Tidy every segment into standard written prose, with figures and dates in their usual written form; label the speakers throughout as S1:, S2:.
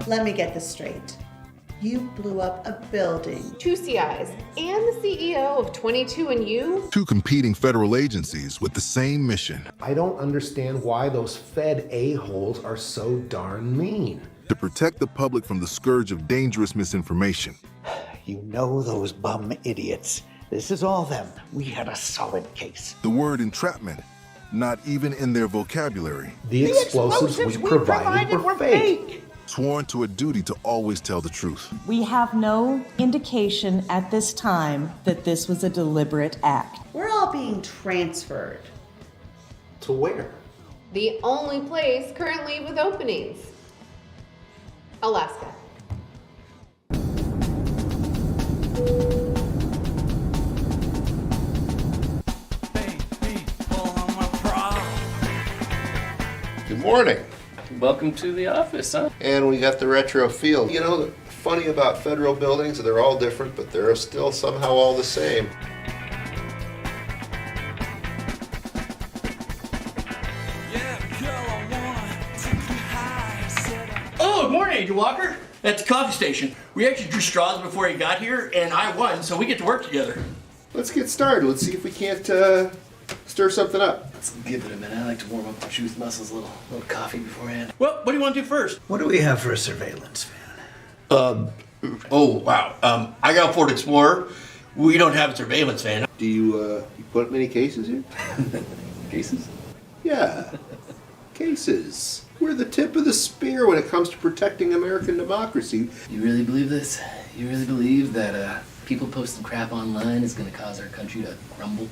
S1: Let me get this straight. You blew up a building.
S2: 2 CIs and the CEO of 22andU.
S3: 2 competing federal agencies with the same mission.
S4: I don't understand why those Fed a-holes are so darn mean.
S3: To protect the public from the scourge of dangerous misinformation.
S5: You know those bum idiots. This is all them. We had a solid case.
S3: The word entrapment, not even in their vocabulary.
S4: The explosives we provided were fake.
S3: Sworn to a duty to always tell the truth.
S6: We have no indication at this time that this was a deliberate act.
S1: We're all being transferred.
S4: To where?
S2: The only place currently with openings. Alaska.
S7: Good morning.
S8: Welcome to the office, huh?
S7: And we got the retro feel. You know, the funny about federal buildings, they're all different, but they're still somehow all the same.
S9: Oh, good morning, Agent Walker. At the coffee station. We actually drew straws before he got here, and I won, so we get to work together.
S7: Let's get started. Let's see if we can't stir something up.
S8: Let's give it a minute. I like to warm up the truth muscles a little coffee beforehand.
S9: Well, what do you want to do first?
S5: What do we have for a surveillance van?
S9: Oh, wow. I got a Ford Explorer. We don't have a surveillance van.
S7: Do you put many cases here?
S8: Cases?
S7: Yeah, cases. We're the tip of the spear when it comes to protecting American democracy.
S8: You really believe this? You really believe that people posting crap online is going to cause our country to crumble?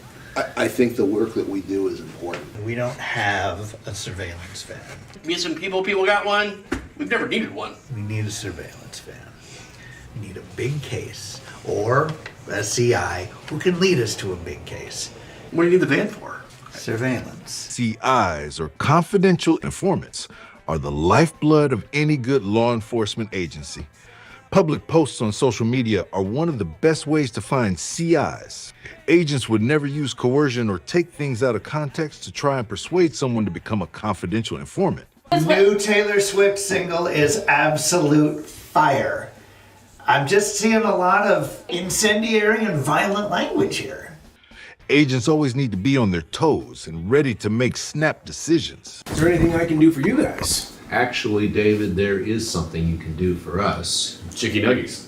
S7: I think the work that we do is important.
S5: We don't have a surveillance van.
S9: Me and some people got one. We've never needed one.
S5: We need a surveillance van. We need a big case or a CI who can lead us to a big case.
S9: What do you need the van for?
S5: Surveillance.
S3: CIs, or confidential informants, are the lifeblood of any good law enforcement agency. Public posts on social media are one of the best ways to find CIs. Agents would never use coercion or take things out of context to try and persuade someone to become a confidential informant.
S5: New Taylor Swift single is absolute fire. I'm just seeing a lot of incendiary and violent language here.
S3: Agents always need to be on their toes and ready to make snap decisions.
S10: Is there anything I can do for you guys? Actually, David, there is something you can do for us.
S8: Chicky nuggies.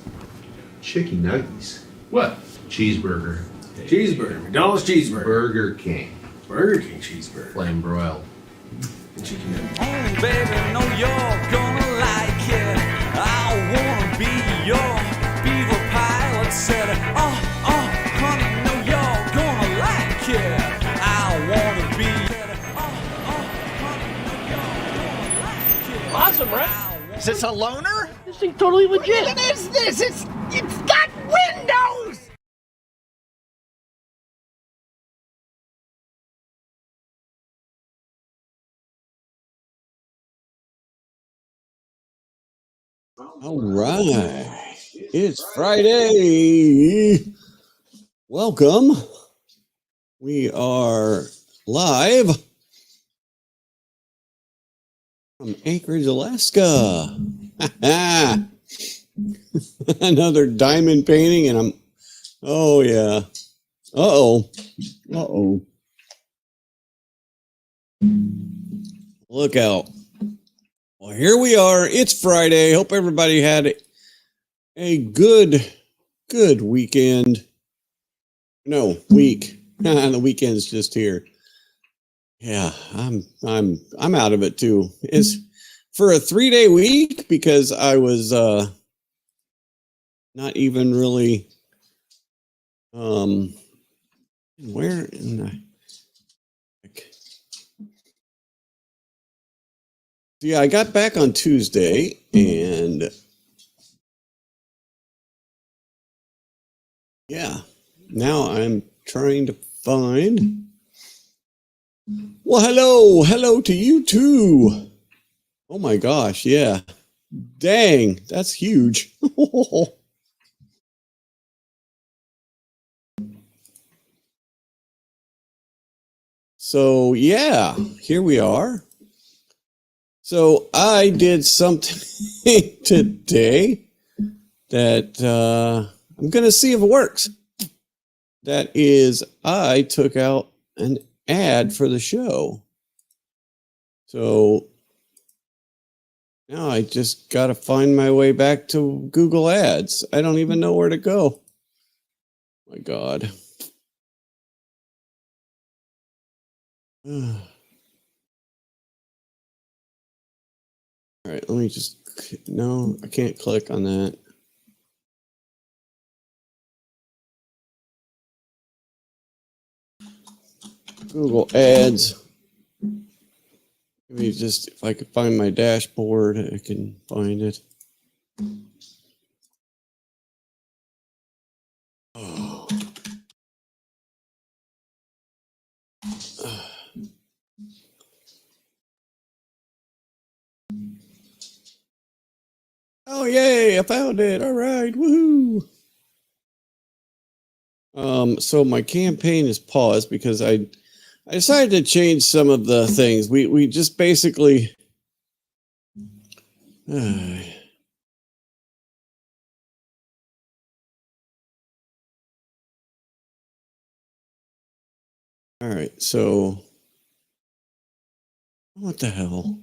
S10: Chicken nuggies.
S8: What?
S10: Cheeseburger.
S4: Cheeseburger. McDonald's cheeseburger.
S10: Burger King.
S4: Burger King cheeseburger.
S10: Flame broiled.
S4: And chicken nuggets.
S11: Oh, baby, know you're gonna like it. I wanna be your beaver pilot. Said, honey, know you're gonna like it. I wanna be.
S9: Awesome, right?
S5: Is this a loner?
S9: This thing's totally legit.
S5: What is this? It's got windows!
S12: All right. It's Friday. Welcome. We are live from Anchorage, Alaska. Another diamond painting, and oh yeah. Uh-oh. Look out. Well, here we are. It's Friday. Hope everybody had a good weekend. No, week. The weekend's just here. Yeah, I'm out of it too. It's for a 3-day week because I was not even really where in the heck? Yeah, I got back on Tuesday and yeah, now I'm trying to find. Well, hello to you too. Oh my gosh, yeah. Dang, that's huge. So yeah, here we are. So I did something today that I'm going to see if it works. That is, I took out an ad for the show. So now I just got to find my way back to Google Ads. I don't even know where to go. My God. All right, let me just, no, I can't click on that. Google Ads. Maybe just, if I could find my dashboard, I can find it. Oh. Oh, yay, I found it. All right, woohoo. So my campaign is paused because I decided to change some of the things. We just basically all right, so what the hell?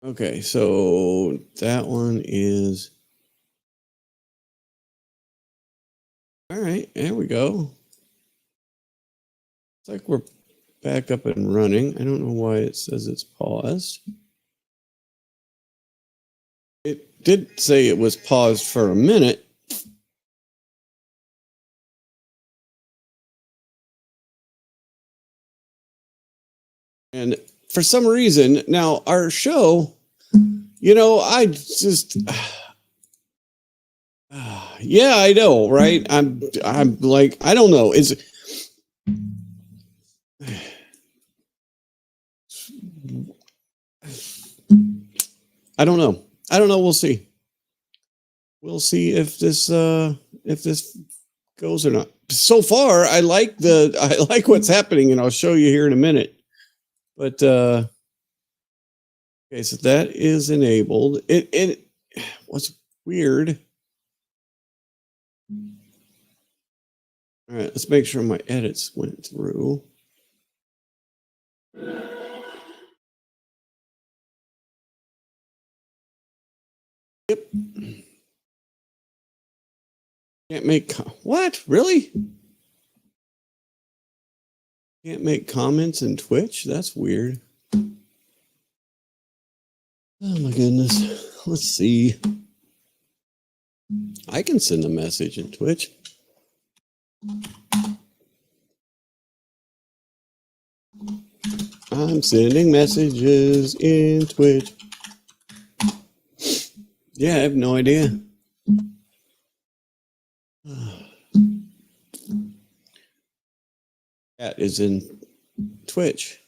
S12: Okay, so that one is all right, there we go. It's like we're back up and running. I don't know why it says it's paused. It did say it was paused for a minute. And for some reason, now our show, I just, yeah, I know, right? I'm like, I don't know. I don't know. We'll see. We'll see if this goes or not. So far, I like what's happening, and I'll show you here in a minute. But okay, so that is enabled. It what's weird. All right, let's make sure my edits went through. Yep. Can't make what? Really? Can't make comments in Twitch? That's weird. Oh my goodness. Let's see. I can send a message in Twitch. I'm sending messages in Twitch. Yeah, I have no idea. That is in Twitch.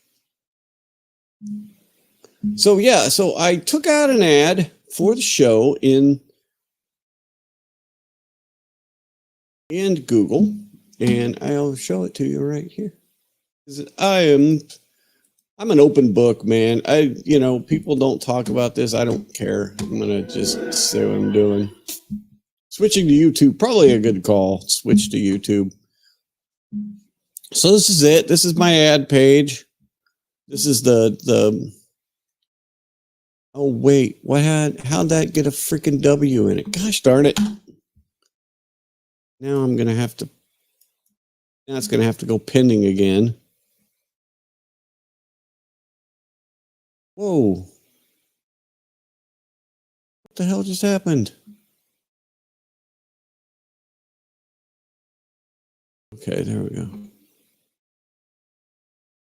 S12: So yeah, so I took out an ad for the show in Google, and I'll show it to you right here. I'm an open book, man. People don't talk about this. I don't care. I'm gonna just say what I'm doing. Switching to YouTube, probably a good call. Switch to YouTube. So this is it. This is my ad page. This is the. Oh wait, how'd that get a freaking W in it? Gosh darn it! Now I'm gonna have to. Now it's gonna have to go pending again. Whoa! What the hell just happened? Okay, there we go.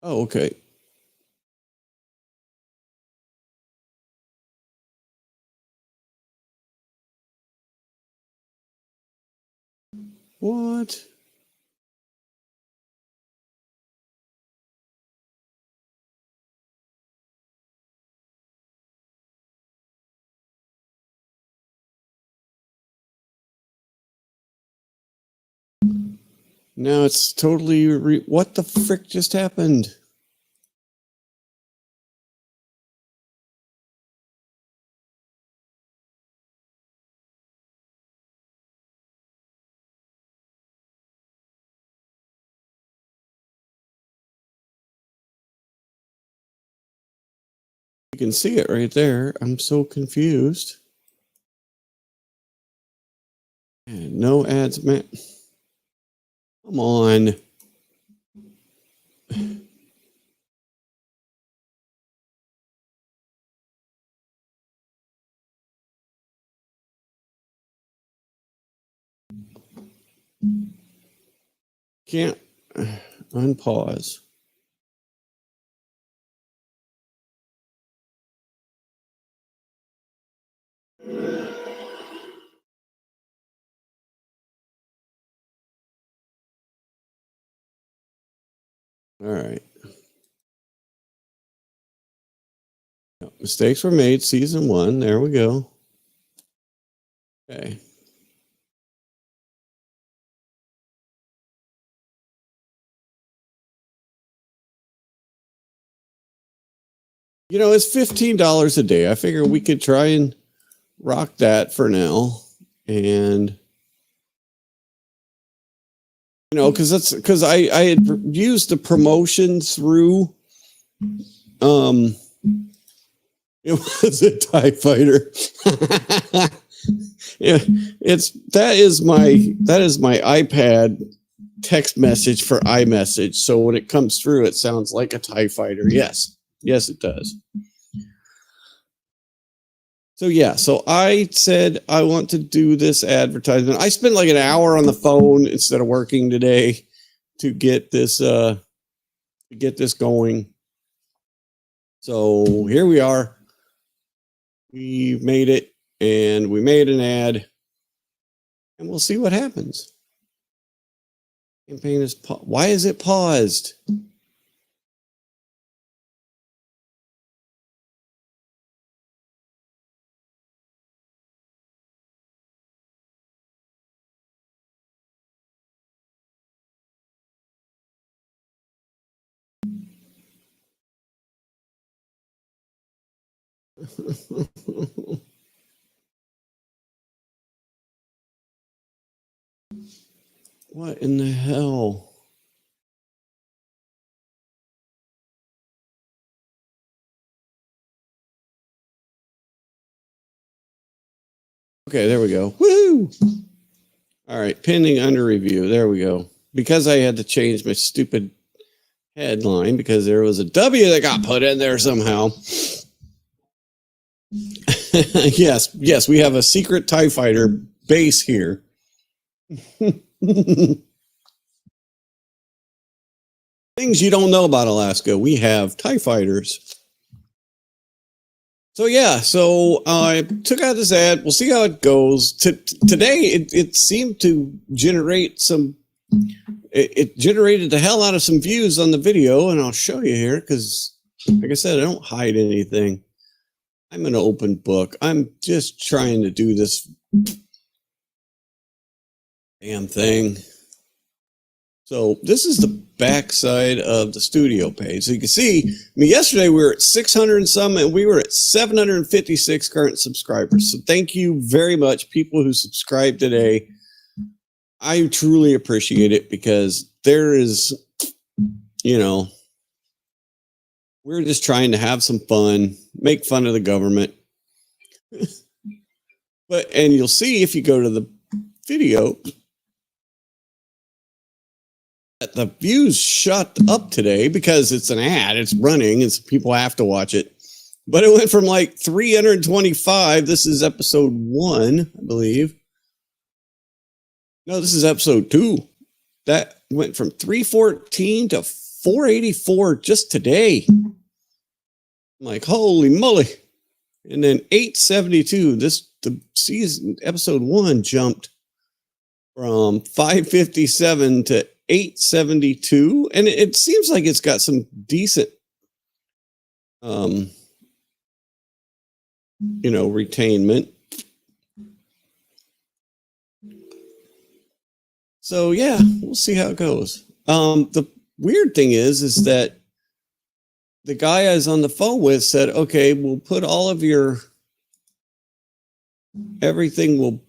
S12: Oh, okay. What? Now it's totally what the frick just happened? You can see it right there. I'm so confused. And no ads, man. Come on. Can't unpause. All right. Mistakes were made, season 1. There we go. Okay. You know, it's $15 a day. I figure we could try and rock that for now. And, you know, because I had used the promotion through, it was a TIE fighter. Yeah, that is my iPad text message for iMessage. So when it comes through, it sounds like a TIE fighter. Yes, it does. So yeah, so I said I want to do this advertisement. I spent like an hour on the phone instead of working today to get this going. So here we are. We made it, and we made an ad, and we'll see what happens. Campaign is why is it paused? What in the hell? Okay, there we go. Woo! All right, pending under review. There we go. Because I had to change my stupid headline because there was a W that got put in there somehow. Yes, we have a secret TIE fighter base here. Things you don't know about Alaska. We have TIE fighters. So yeah, I took out this ad. We'll see how it goes. Today, it seemed to generate some. It generated the hell out of some views on the video, and I'll show you here because, like I said, I don't hide anything. I'm an open book. I'm just trying to do this damn thing. So this is the backside of the studio page. So you can see, I mean, yesterday we were at 600 and some, and we were at 756 current subscribers. So thank you very much, people who subscribed today. I truly appreciate it because there is, you know, we're just trying to have some fun, make fun of the government. And you'll see if you go to the video that the views shot up today because it's an ad, it's running, and so people have to watch it. But it went from like 325. This is episode 1, I believe. No, this is episode 2. That went from 314 to 484 just today. I'm like, holy moly. And then 872. The season episode 1 jumped from 557 to 872. And it seems like it's got some decent retainment. So yeah, we'll see how it goes. The weird thing is that the guy I was on the phone with said, okay, we'll put all of your everything, we'll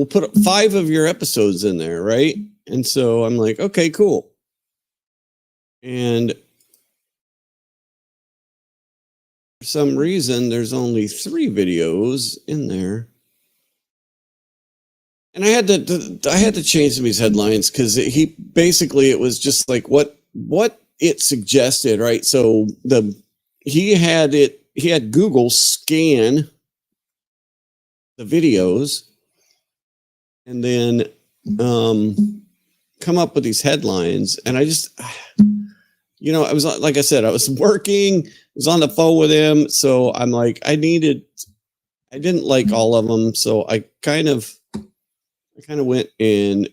S12: put 5 of your episodes in there, right? And so I'm like, okay, cool. And some reason, there's only 3 videos in there. And I had to change some of these headlines because it was just like what it suggested, right? So he had Google scan the videos and then come up with these headlines. And I just, I was, like I said, I was working, I was on the phone with him. So I'm like, I didn't like all of them. So I kind of went and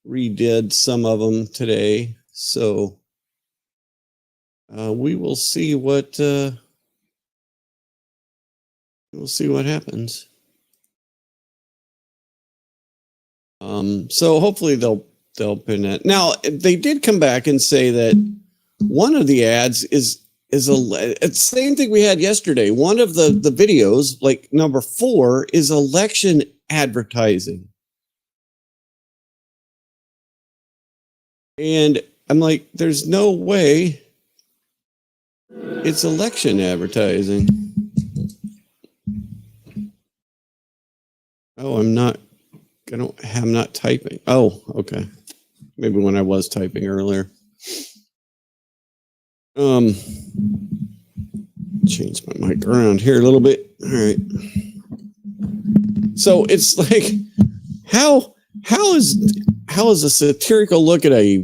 S12: redid some of them today. So we will see what happens. So hopefully they'll pin that. Now they did come back and say that one of the ads is it's the same thing we had yesterday. One of the videos, like number 4, is election advertising. And I'm like, there's no way it's election advertising. Oh, I'm not typing. Oh, okay. Maybe when I was typing earlier. Change my mic around here a little bit. All right. So it's like, how is a satirical look at a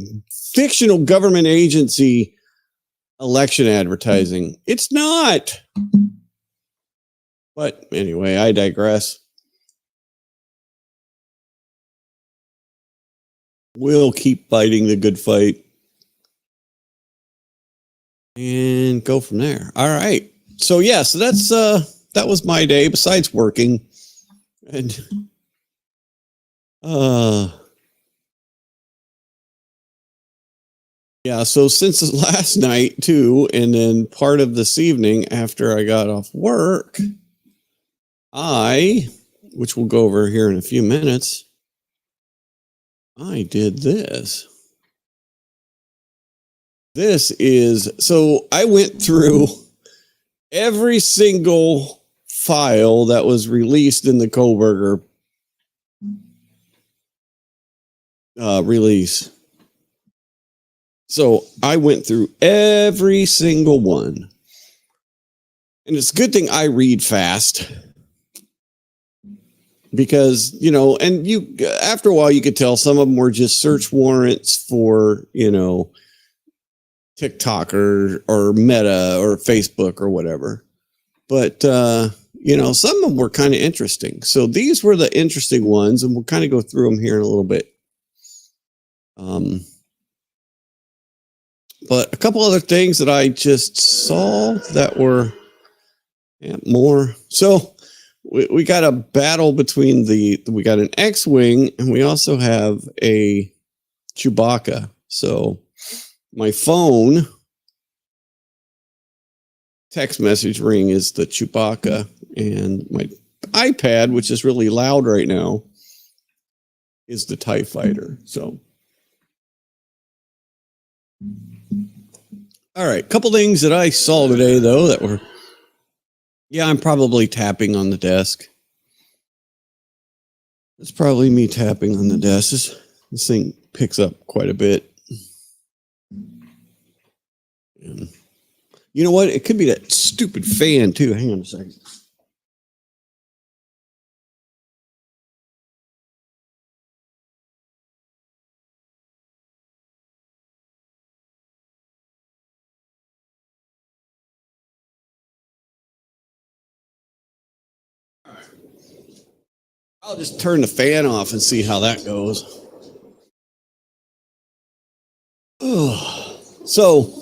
S12: fictional government agency election advertising? It's not. But anyway, I digress. We'll keep fighting the good fight and go from there. All right. So yeah, so that was my day besides working. And yeah, so since last night too, and then part of this evening after I got off work, which we'll go over here in a few minutes, I did this. So I went through every single file that was released in the Kohberger release. So I went through every single one. And it's a good thing I read fast. Because, and after a while you could tell some of them were just search warrants for, TikTok or Meta or Facebook or whatever. But, some of them were kind of interesting. So these were the interesting ones, and we'll kind of go through them here in a little bit. But a couple other things that I just saw that were more. So we got a battle between we got an X-Wing and we also have a Chewbacca. So my phone text message ring is the Chewbacca, and my iPad, which is really loud right now, is the TIE Fighter. So, all right, couple things that I saw today though that were, I'm probably tapping on the desk. It's probably me tapping on the desk. This thing picks up quite a bit. And you know what? It could be that stupid fan too. Hang on a second. I'll just turn the fan off and see how that goes. So,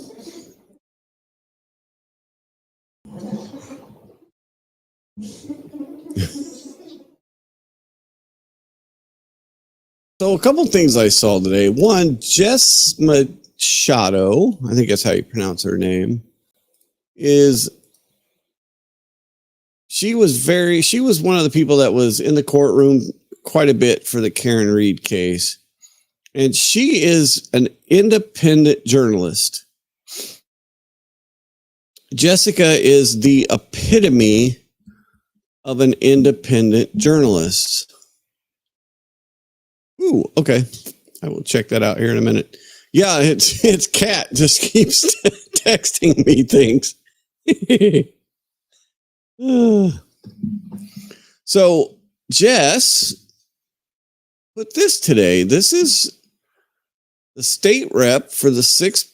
S12: a couple things I saw today. One, Jess Machado, I think that's how you pronounce her name, she was one of the people that was in the courtroom quite a bit for the Karen Reed case. And she is an independent journalist. Jessica is the epitome of an independent journalist. Ooh, okay. I will check that out here in a minute. Yeah, it's Kat just keeps texting me things. So Jess put this today. This is the state rep for the 6th.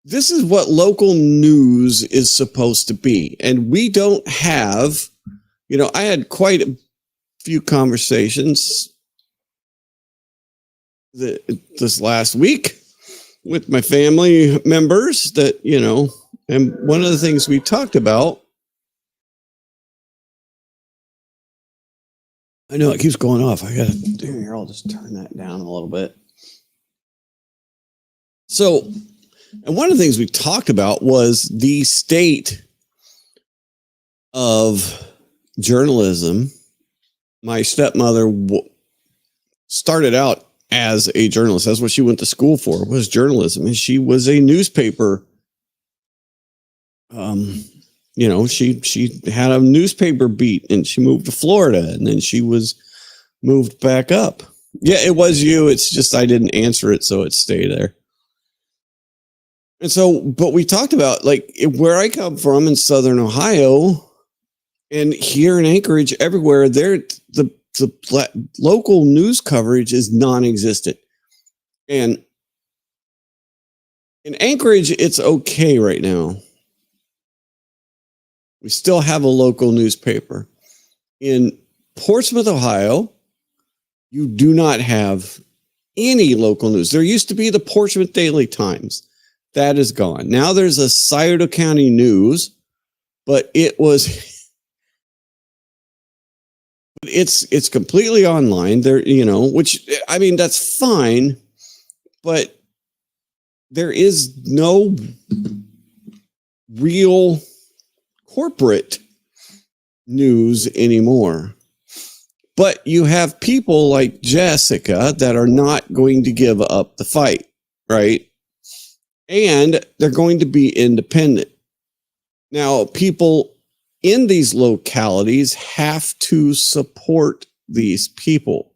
S12: This is what local news is supposed to be. And we don't have, I had quite a few conversations this last week with my family members that, and one of the things we talked about, I know it keeps going off. Here, I'll just turn that down a little bit. So, and one of the things we talked about was the state of journalism. My stepmother started out as a journalist. That's what she went to school for, was journalism. And she was a newspaper. She had a newspaper beat, and she moved to Florida, and then she was moved back up. Yeah, it was you. It's just I didn't answer it, so it stayed there. And so, but we talked about where I come from in Southern Ohio, and here in Anchorage, everywhere the local news coverage is non-existent. And in Anchorage, it's okay right now. We still have a local newspaper. In Portsmouth, Ohio, you do not have any local news. There used to be the Portsmouth Daily Times. That is gone. Now there's a Scioto County News, but it's completely online there, which, I mean, that's fine, but there is no real corporate news anymore. But you have people like Jessica that are not going to give up the fight, right? And they're going to be independent. Now, people in these localities have to support these people.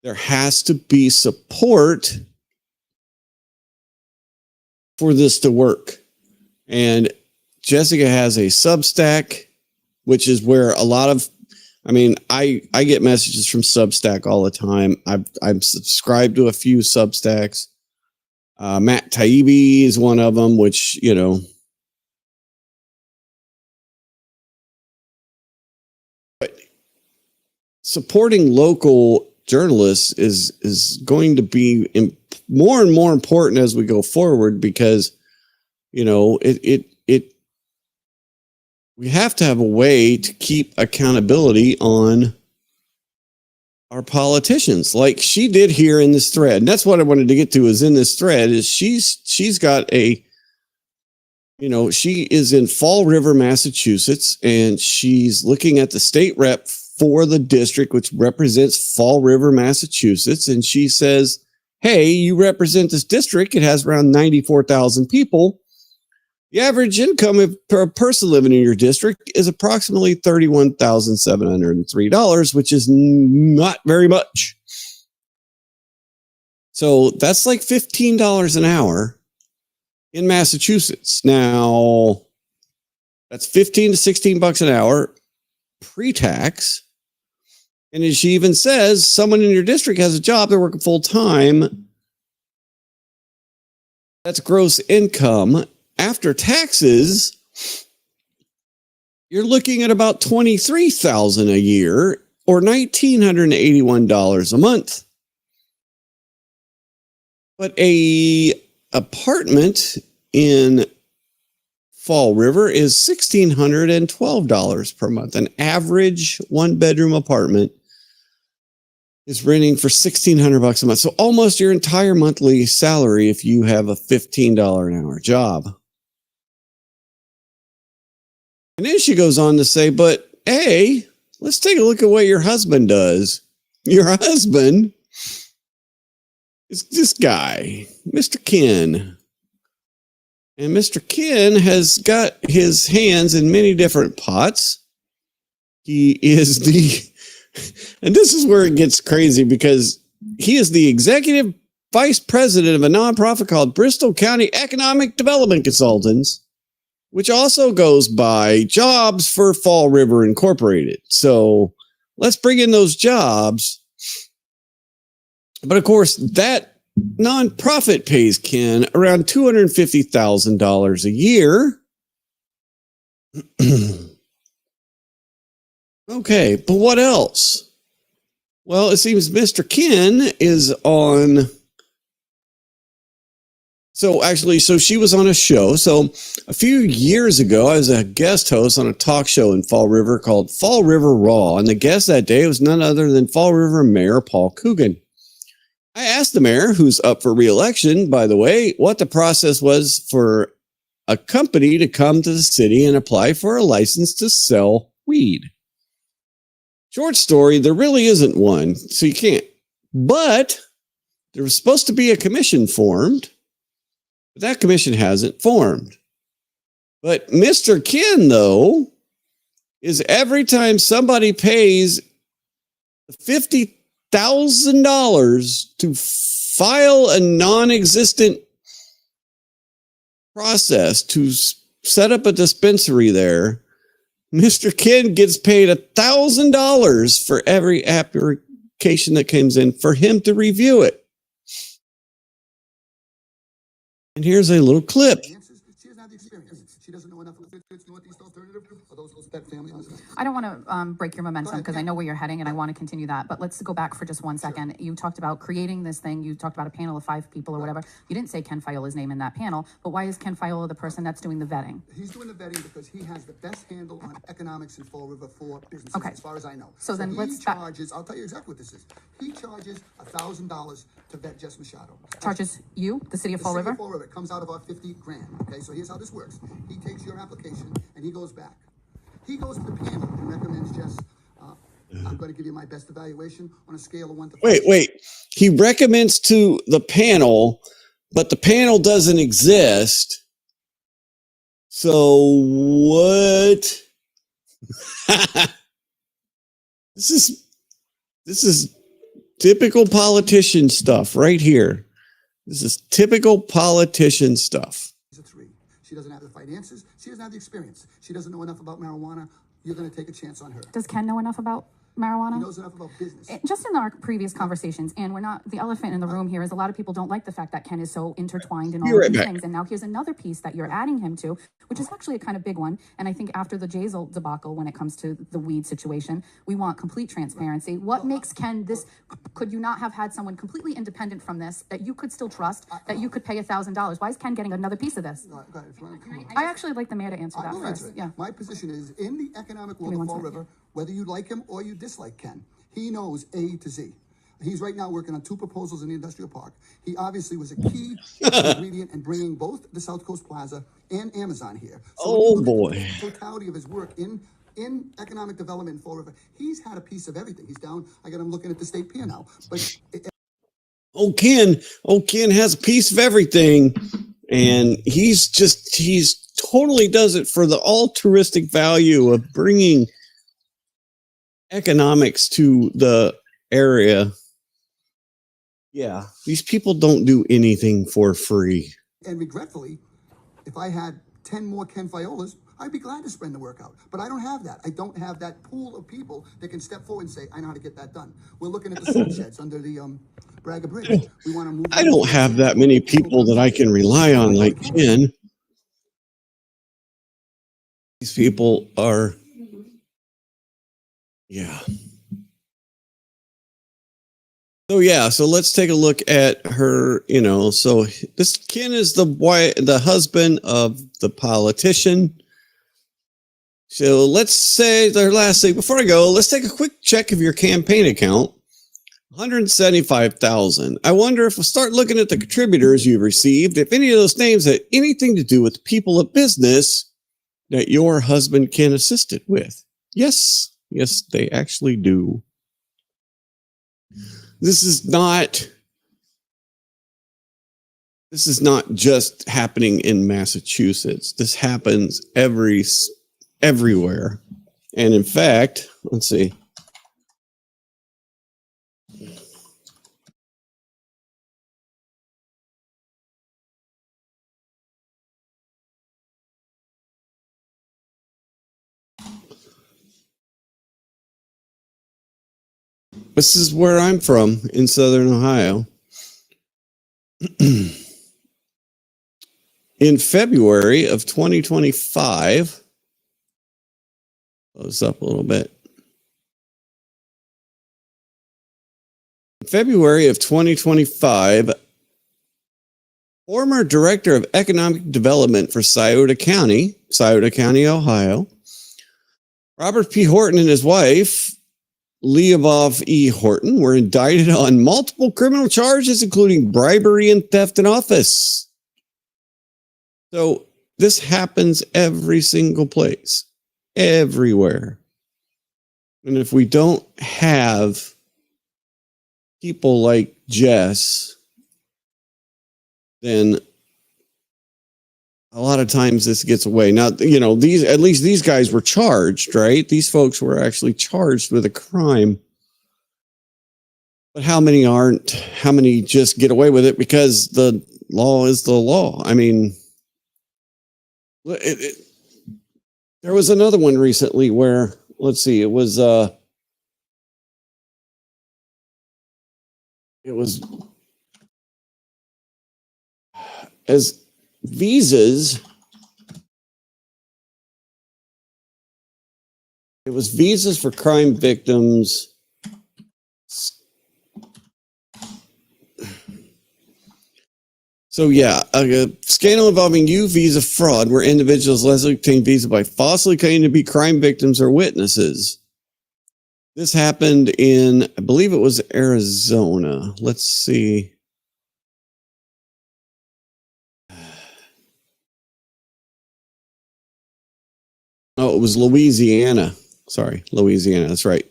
S12: There has to be support for this to work. And Jessica has a Substack, which is where a lot of, I get messages from Substack all the time. I'm subscribed to a few Substacks. Matt Taibbi is one of them, which, but supporting local journalists is going to be more and more important as we go forward, because, we have to have a way to keep accountability on our politicians, like she did here in this thread. And that's what I wanted to get to, is in this thread is she's got she is in Fall River, Massachusetts, and she's looking at the state rep for the district, which represents Fall River, Massachusetts. And she says, hey, you represent this district. It has around 94,000 people. The average income per person living in your district is approximately $31,703, which is not very much. So that's like $15 an hour in Massachusetts. Now, that's 15 to 16 bucks an hour pre-tax. And as she even says, someone in your district has a job, they're working full time. That's gross income. After taxes, you're looking at about $23,000 a year, or $1,981 a month. But a apartment in Fall River is $1,612 per month. An average one-bedroom apartment is renting for $1,600 a month. So almost your entire monthly salary if you have a $15 an hour job. And then she goes on to say, but hey, let's take a look at what your husband does. Your husband is this guy, Mr. Ken. And Mr. Ken has got his hands in many different pots. He is and this is where it gets crazy because he is the executive vice president of a nonprofit called Bristol County Economic Development Consultants, which also goes by Jobs for Fall River Incorporated. So let's bring in those jobs. But of course, that nonprofit pays Ken around $250,000 a year. Okay, but what else? Well, it seems Mr. Ken is on. So she was on a show. So a few years ago, I was a guest host on a talk show in Fall River called Fall River Raw. And the guest that day was none other than Fall River Mayor Paul Coogan. I asked the mayor, who's up for re-election, by the way, what the process was for a company to come to the city and apply for a license to sell weed. Short story, there really isn't one, so you can't. But there was supposed to be a commission formed, but that commission hasn't formed. But Mr. Ken, though, is every time somebody pays $50,000 to file a non-existent process to set up a dispensary there, Mr. Ken gets paid $1,000 for every application that comes in for him to review it. And here's a little clip.
S13: I don't want to break your momentum because I know where you're heading and I want to continue that. But let's go back for just 1 second. You talked about creating this thing. You talked about a panel of 5 people or whatever. You didn't say Ken Fiola's name in that panel. But why is Ken Fiola the person that's doing the vetting?
S14: He's doing the vetting because he has the best handle on economics in Fall River for businesses,
S13: okay,
S14: as far as I know.
S13: So then
S14: he charges, I'll tell you exactly what this is. He charges $1,000 to vet Jess Machado.
S13: Charges you, the city of Fall River?
S14: The city of Fall River. It comes out of our $50,000. Okay, so here's how this works. He takes your application and he goes back. He goes to the panel and recommends Jess, I'm going to give you my best evaluation on a scale of 1 to 5.
S12: Wait. He recommends to the panel, but the panel doesn't exist. So what? This is typical politician stuff right here. This is typical politician stuff.
S14: She's a 3. She doesn't have the finances. She doesn't have the experience. She doesn't know enough about marijuana. You're going to take a chance on her.
S13: Does Ken know enough about marijuana?
S14: He knows enough about business.
S13: Just in our previous conversations, and we're not, the elephant in the room here is a lot of people don't like the fact that Ken is so intertwined in all of these things. And now here's another piece that you're adding him to, which is actually a kind of big one. And I think after the Jazel debacle, when it comes to the weed situation, we want complete transparency. What makes Ken this? Could you not have had someone completely independent from this that you could still trust, that you could pay $1,000? Why is Ken getting another piece of this? I actually like the mayor to answer that first. Yeah.
S14: My position is in the economic world of Fall River, whether you like him or you dislike Ken, he knows A to Z. He's right now working on 2 proposals in the industrial park. He obviously was a key ingredient in bringing both the South Coast Plaza and Amazon here. So
S12: boy.
S14: The totality of his work in economic development in Fall River, he's had a piece of everything. He's down, I got him looking at the state pier now. But
S12: Ken has a piece of everything. And he's totally does it for the altruistic value of bringing economics to the area. Yeah, these people don't do anything for free.
S14: And regretfully, if I had 10 more Ken Fiolas, I'd be glad to spread the work out. But I don't have that. I don't have that pool of people that can step forward and say, I know how to get that done. We're looking at the salt sheds under the Braga Bridge. We want to move.
S12: I don't have that many people that I can rely on like Ken. These people are, yeah. So let's take a look at her, so this Ken is the husband of the politician. So let's say their last thing before I go, let's take a quick check of your campaign account. 175,000. I wonder if we'll start looking at the contributors you've received, if any of those names had anything to do with the people of business that your husband Ken assisted with. Yes, they actually do. This is not this is not just happening in Massachusetts. This happens everywhere. And in fact, let's see. This is where I'm from in Southern Ohio. In February of 2025, close up a little bit. In February of 2025, former director of economic development for Scioto County, Ohio, Robert P. Horton and his wife, Leoboff E. Horton, were indicted on multiple criminal charges, including bribery and theft in office. So this happens every single place, everywhere. And if we don't have people like Jess, then a lot of times this gets away. Now, you know, at least these guys were charged, right? These folks were actually charged with a crime. But how many aren't? How many just get away with it because the law is the law? I mean, there was another one recently where, let's see, it was as visas. It was visas for crime victims. So yeah, a scandal involving visa fraud where individuals allegedly obtained visa by falsely claiming to be crime victims or witnesses. This happened in, I believe it was Arizona. Let's see. Oh, it was Louisiana. Sorry, Louisiana. That's right.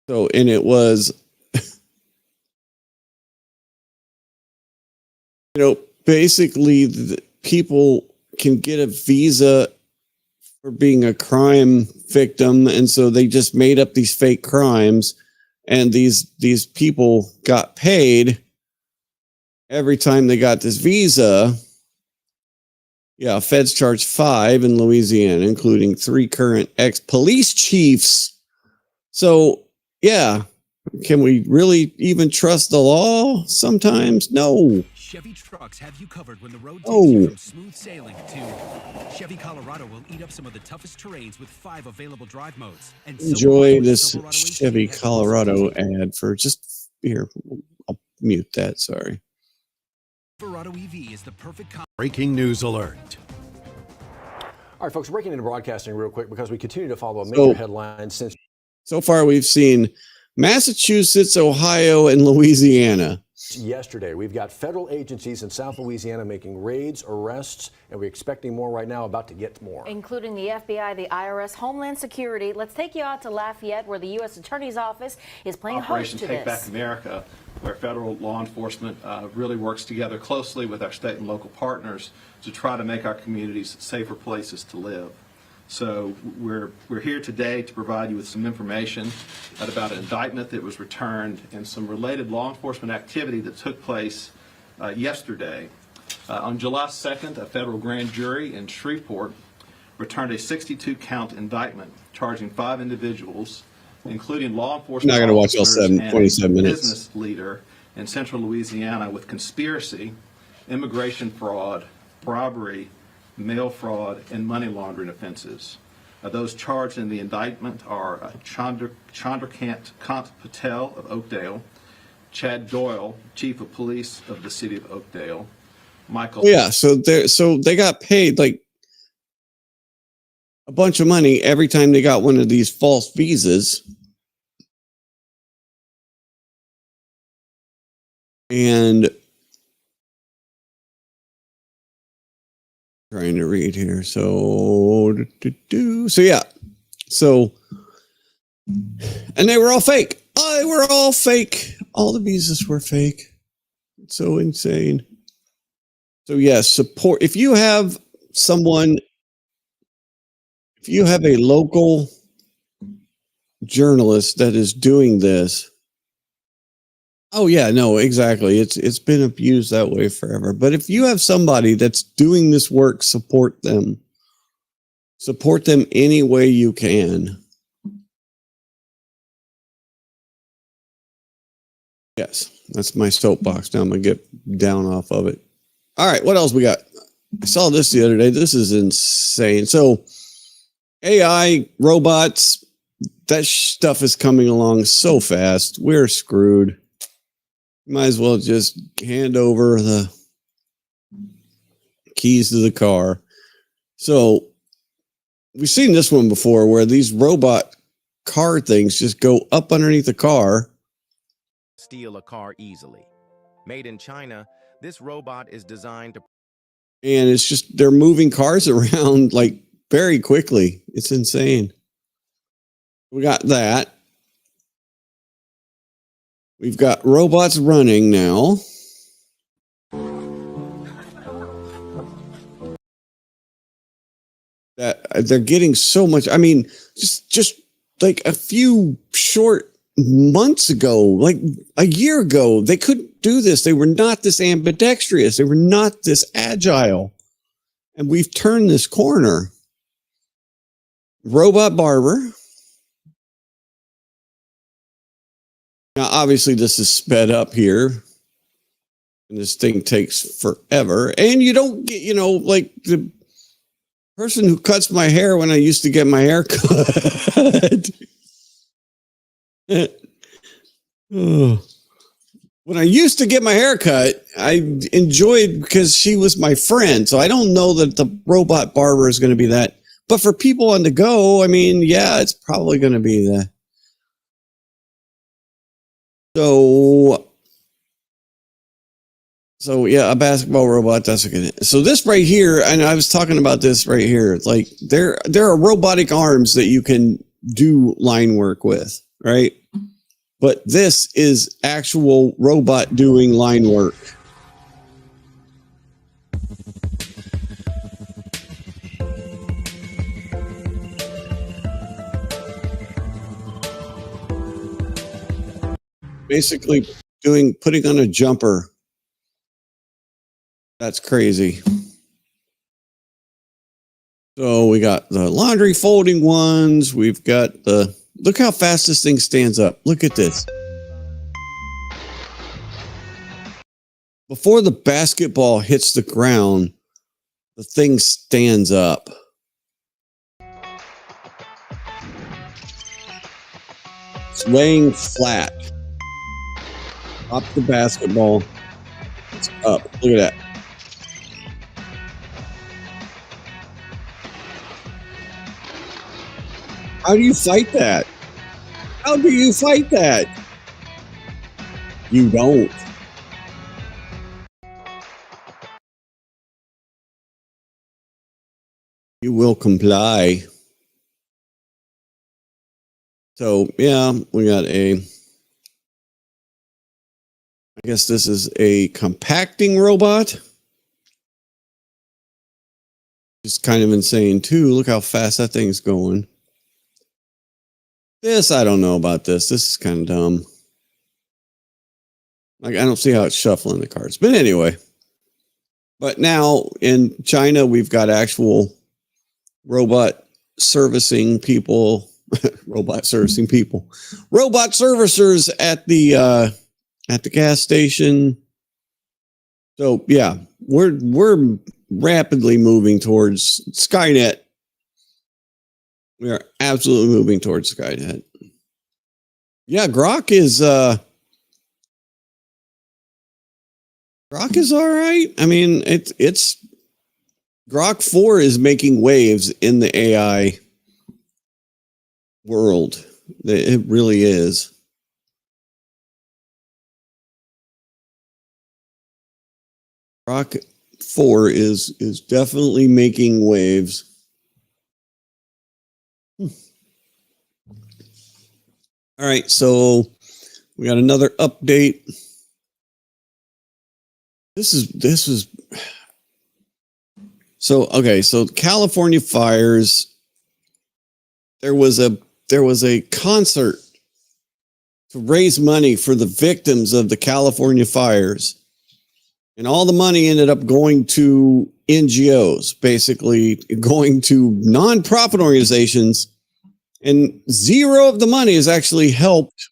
S12: So, and it was, you know, basically people can get a visa for being a crime victim. And so they just made up these fake crimes, and these people got paid every time they got this visa. Yeah, feds charged 5 in Louisiana, including 3 current ex-police chiefs. So, yeah, can we really even trust the law sometimes? No.
S15: Chevy trucks have you covered when the road takes you from smooth sailing to Chevy Colorado will eat up some of the toughest terrains with 5 available drive modes. And
S12: enjoy this Chevy Colorado ad for just here. I'll mute that. Sorry.
S15: Silverado EV is the perfect
S16: breaking news alert.
S17: All right, folks, breaking into broadcasting real quick because we continue to follow a major headline since.
S12: So far, we've seen Massachusetts, Ohio, and Louisiana.
S17: Yesterday, we've got federal agencies in South Louisiana making raids, arrests, and we're expecting more right now, about to get more.
S18: Including the FBI, the IRS, Homeland Security. Let's take you out to Lafayette, where the U.S. Attorney's Office is playing host to
S19: Take
S18: this.
S19: Back America, where federal law enforcement really works together closely with our state and local partners to try to make our communities safer places to live. So we're here today to provide you with some information about an indictment that was returned and some related law enforcement activity that took place yesterday. On July 2nd, a federal grand jury in Shreveport returned a 62-count indictment charging 5 individuals, including law enforcement
S12: not going to watch all
S19: officers and
S12: 27
S19: a
S12: minutes.
S19: business leader in central Louisiana with conspiracy, immigration fraud, robbery, mail fraud, and money laundering offenses. Those charged in the indictment are Chandrakant Patel of Oakdale, Chad Doyle, Chief of Police of the City of Oakdale, Michael.
S12: Yeah, so they got paid like a bunch of money every time they got one of these false visas. And trying to read here. So yeah. So, and they were all fake. Oh, they were all fake. All the visas were fake. It's so insane. So yes, support. If you have someone, if you have a local journalist that is doing this, oh yeah, no, exactly. It's been abused that way forever. But if you have somebody that's doing this work, support them. Support them any way you can. Yes, that's my soapbox. Now I'm going to get down off of it. All right, what else we got? I saw this the other day. This is insane. So AI, robots, that stuff is coming along so fast. We're screwed. Might as well just hand over the keys to the car. So we've seen this one before where these robot car things just go up underneath the car.
S16: Steal a car easily. Made in China, this robot is designed to...
S12: And it's just, they're moving cars around like very quickly. It's insane. We got that. We've got robots running now. That they're getting so much. I mean, just like a few short months ago, like a year ago, they couldn't do this. They were not this ambidextrous. They were not this agile. And we've turned this corner. Robot barber. Now, obviously, this is sped up here. And this thing takes forever. And you don't get, like the person who cuts my hair when I used to get my hair cut. When I used to get my hair cut, I enjoyed because she was my friend. So I don't know that the robot barber is going to be that. But for people on the go, I mean, yeah, it's probably going to be that. So yeah, a basketball robot. That's a good. So this right here, and I was talking about this right here. Like there are robotic arms that you can do line work with, right? But this is actual robot doing line work. Basically putting on a jumper. That's crazy. So we got the laundry folding ones. We've got look how fast this thing stands up. Look at this. Before the basketball hits the ground, the thing stands up. It's laying flat. Up the basketball. It's up. Look at that. How do you fight that? How do you fight that? You don't. You will comply. So, yeah, we got I guess this is a compacting robot. It's kind of insane, too. Look how fast that thing's going. This, I don't know about this. This is kind of dumb. Like, I don't see how it's shuffling the cards. But anyway. But now in China, we've got actual robot servicing people. Robot servicers at the gas station. So yeah, we're rapidly moving towards Skynet. We are absolutely moving towards Skynet. Yeah, Grok is all right. I mean, it's Grok 4 is making waves in the AI world. It really is. Grok 4 is definitely making waves. All right, so we got another update. This was so okay. So California fires. There was a concert to raise money for the victims of the California fires, and all the money ended up going to NGOs, basically going to nonprofit organizations, and zero of the money has actually helped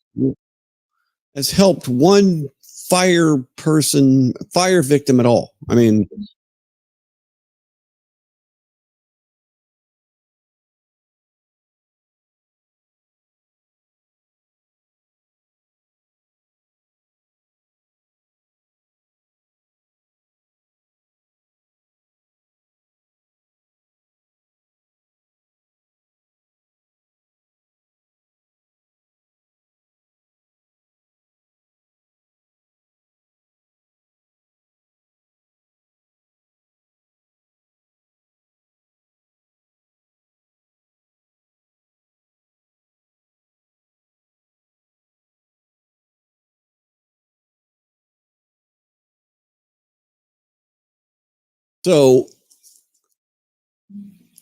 S12: one fire victim at all. I mean, so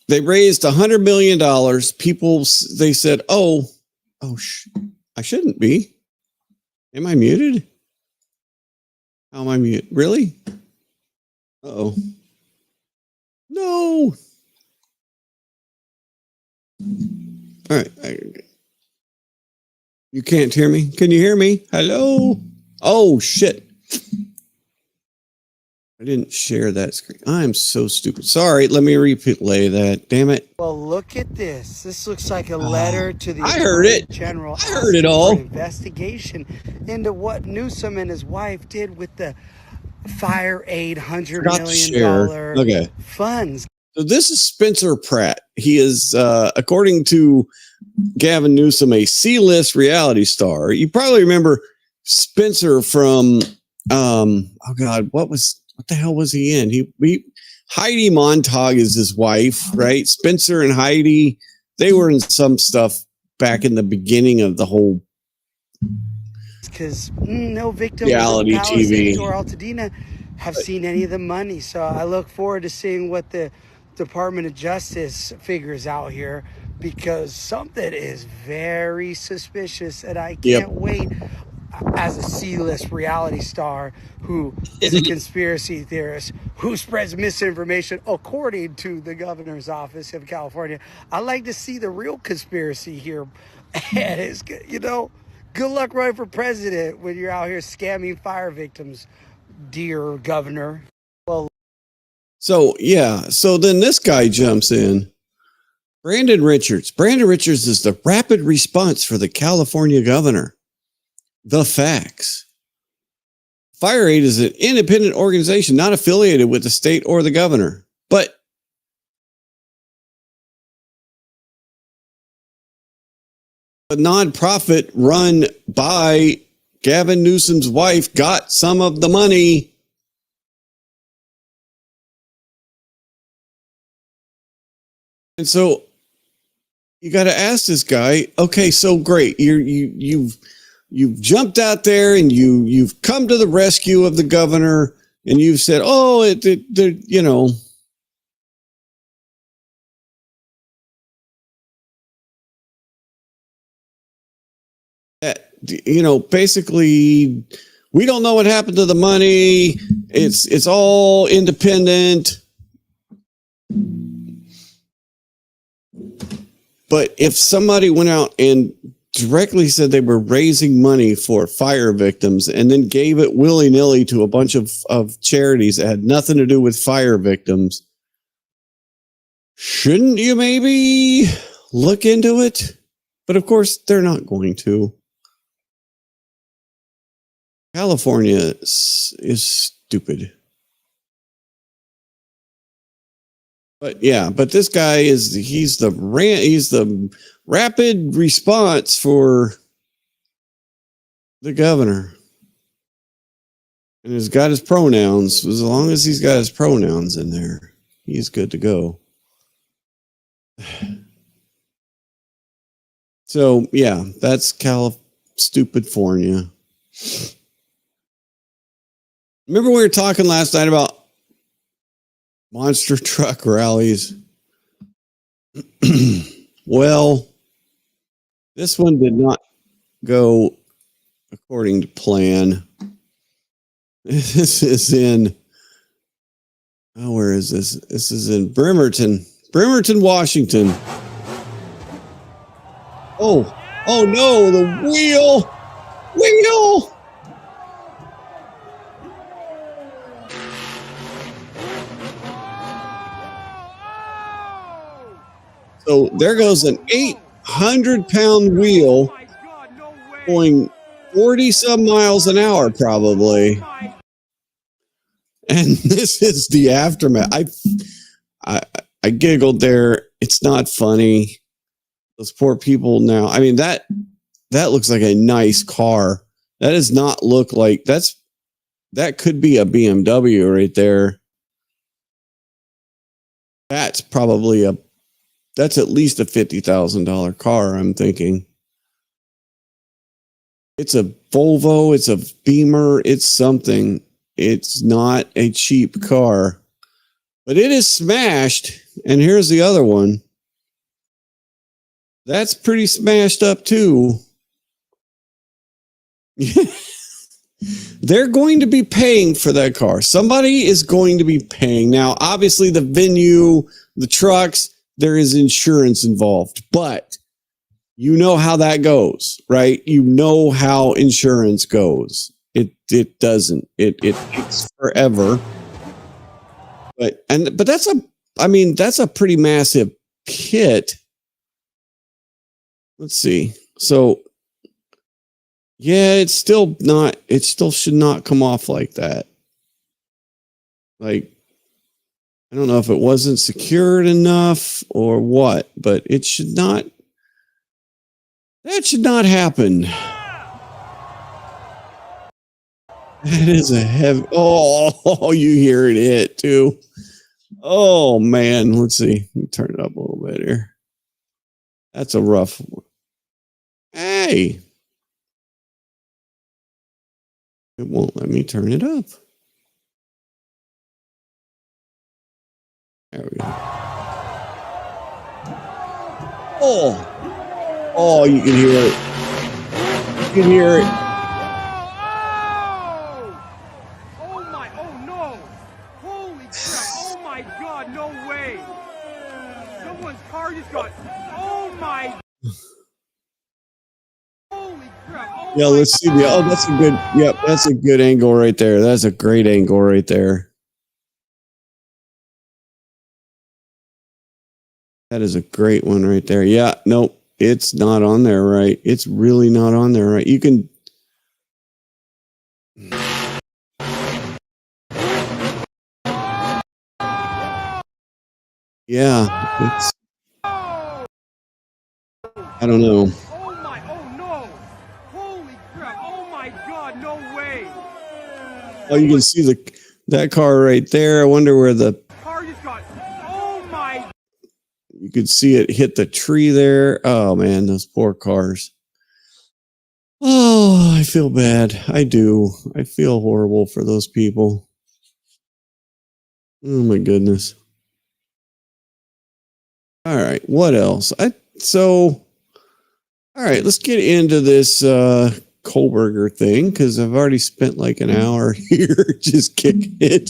S12: they raised $100 million. They said, I shouldn't be. Am I muted? How am I muted? Really? Uh-oh. No. All right. You can't hear me? Can you hear me? Hello? Oh, shit. I didn't share that screen. I'm so stupid. Sorry, let me replay that. Damn it.
S20: Well, look at this. This looks like a letter to the
S12: I heard it.
S20: General.
S12: I heard it all.
S20: For an investigation into what Newsom and his wife did with the fire aid $100 million
S12: Okay.
S20: funds.
S12: So this is Spencer Pratt. He is, according to Gavin Newsom, a C-list reality star. You probably remember Spencer from, what the hell was he in? Heidi Montag is his wife, right? Spencer and Heidi, they were in some stuff back in the beginning of the whole
S20: because no victim
S12: reality TV
S20: or Altadena have seen any of the money. So I look forward to seeing what the Department of Justice figures out here, because something is very suspicious, and I can't wait. As a C-list reality star who is a conspiracy theorist who spreads misinformation according to the governor's office of California, I like to see the real conspiracy here. And it's, good luck running for president when you're out here scamming fire victims, dear governor. Well,
S12: so then this guy jumps in. Brandon Richards. Brandon Richards is the rapid response for the California governor. The facts. FireAid is an independent organization not affiliated with the state or the governor, but a nonprofit run by Gavin Newsom's wife got some of the money. And so you got to ask this guy, okay, so great. You've jumped out there and you've come to the rescue of the governor, and you've said, basically, we don't know what happened to the money. It's all independent. But if somebody went out and directly said they were raising money for fire victims and then gave it willy-nilly to a bunch of charities that had nothing to do with fire victims, shouldn't you maybe look into it? But of course, they're not going to. California is stupid. But this guy he's the rapid response for the governor. And he's got his pronouns. As long as he's got his pronouns in there, he's good to go. So, that's Stupidfornia. Remember we were talking last night about monster truck rallies? Well, this one did not go according to plan. This is in, where is this? This is in Bremerton, Washington. Oh no, the wheel. So there goes an 800-pound wheel going 40 some miles an hour, probably. And this is the aftermath. I giggled there. It's not funny. Those poor people now. I mean, that looks like a nice car. That does not look like that could be a BMW right there. That's probably that's at least a $50,000 car, I'm thinking. It's a Volvo, it's a Beamer, it's something. It's not a cheap car. But it is smashed. And here's the other one. That's pretty smashed up too. They're going to be paying for that car. Somebody is going to be paying. Now, obviously, the venue, the trucks, there is insurance involved. But you know how that goes, right? You know how insurance goes. It doesn't. It takes forever. But that's a pretty massive hit. Let's see. So yeah, it still should not come off like that. Like, I don't know if it wasn't secured enough or what, but that should not happen. That is a heavy, you hear it hit too. Oh man, let's see. Let me turn it up a little bit here. That's a rough one. Hey. It won't let me turn it up. There we go. Oh, you can hear it. You can hear it.
S11: No! Holy crap! Oh my God! No way! Someone's car just got. Oh my! Holy crap!
S12: Yeah, let's see. That's a good. Yep, that's a good angle right there. That's a great angle right there. That is a great one right there. Yeah, nope, it's not on there right. It's really not on there right. You can. Yeah, it's. I don't know.
S11: Holy crap! Oh my God! No way!
S12: Oh, you can see that car right there. I wonder where the
S11: Car just got. Oh my!
S12: You could see it hit the tree there. Oh man, those poor cars. Oh, I feel bad. I do. I feel horrible for those people. Oh my goodness. All right, what else? All right, let's get into this Kohberger thing because I've already spent like an hour here just kicking it.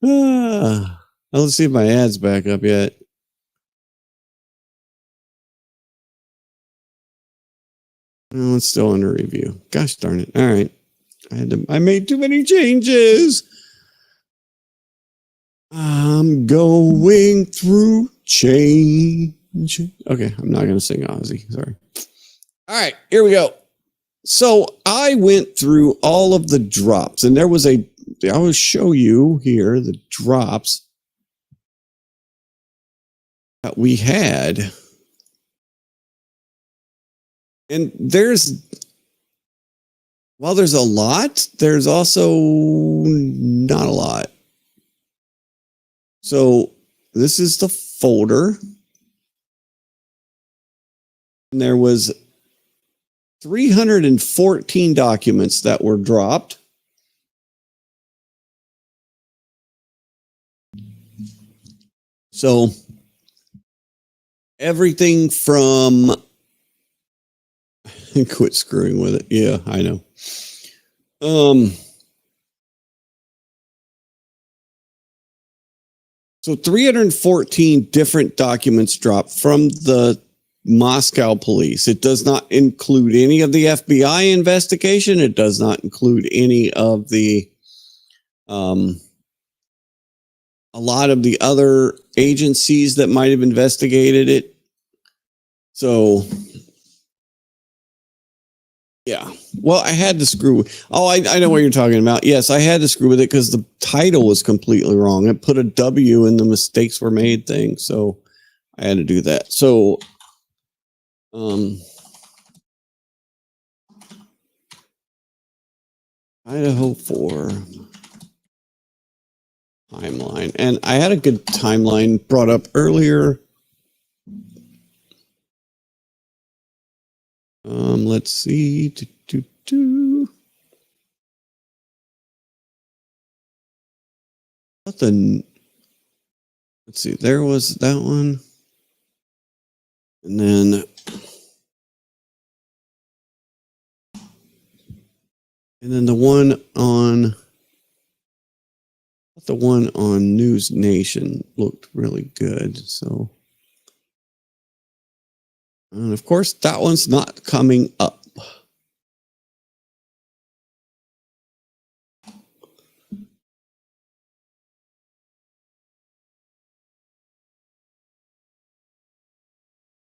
S12: Let's see if my ad's back up yet. No, it's still under review. Gosh darn it. All right. I made too many changes. I'm going through change. Okay, I'm not going to sing Ozzy. Sorry. All right, here we go. So I went through all of the drops, and I will show you here the drops that we had. And while there's a lot, there's also not a lot. So this is the folder. And there was 314 documents that were dropped. So everything from quit screwing with it. Yeah, I know. So 314 different documents dropped from the Moscow police. It does not include any of the FBI investigation. It does not include any of the a lot of the other agencies that might have investigated it. So yeah. Well, I had to screw. Oh, I know what you're talking about. Yes, I had to screw with it because the title was completely wrong. It put a W in the mistakes were made thing. So I had to do that. So, Idaho 4 timeline. And I had a good timeline brought up earlier. Let's see. Let's see. There was that one. And then the one on News Nation looked really good. So, and of course, that one's not coming up.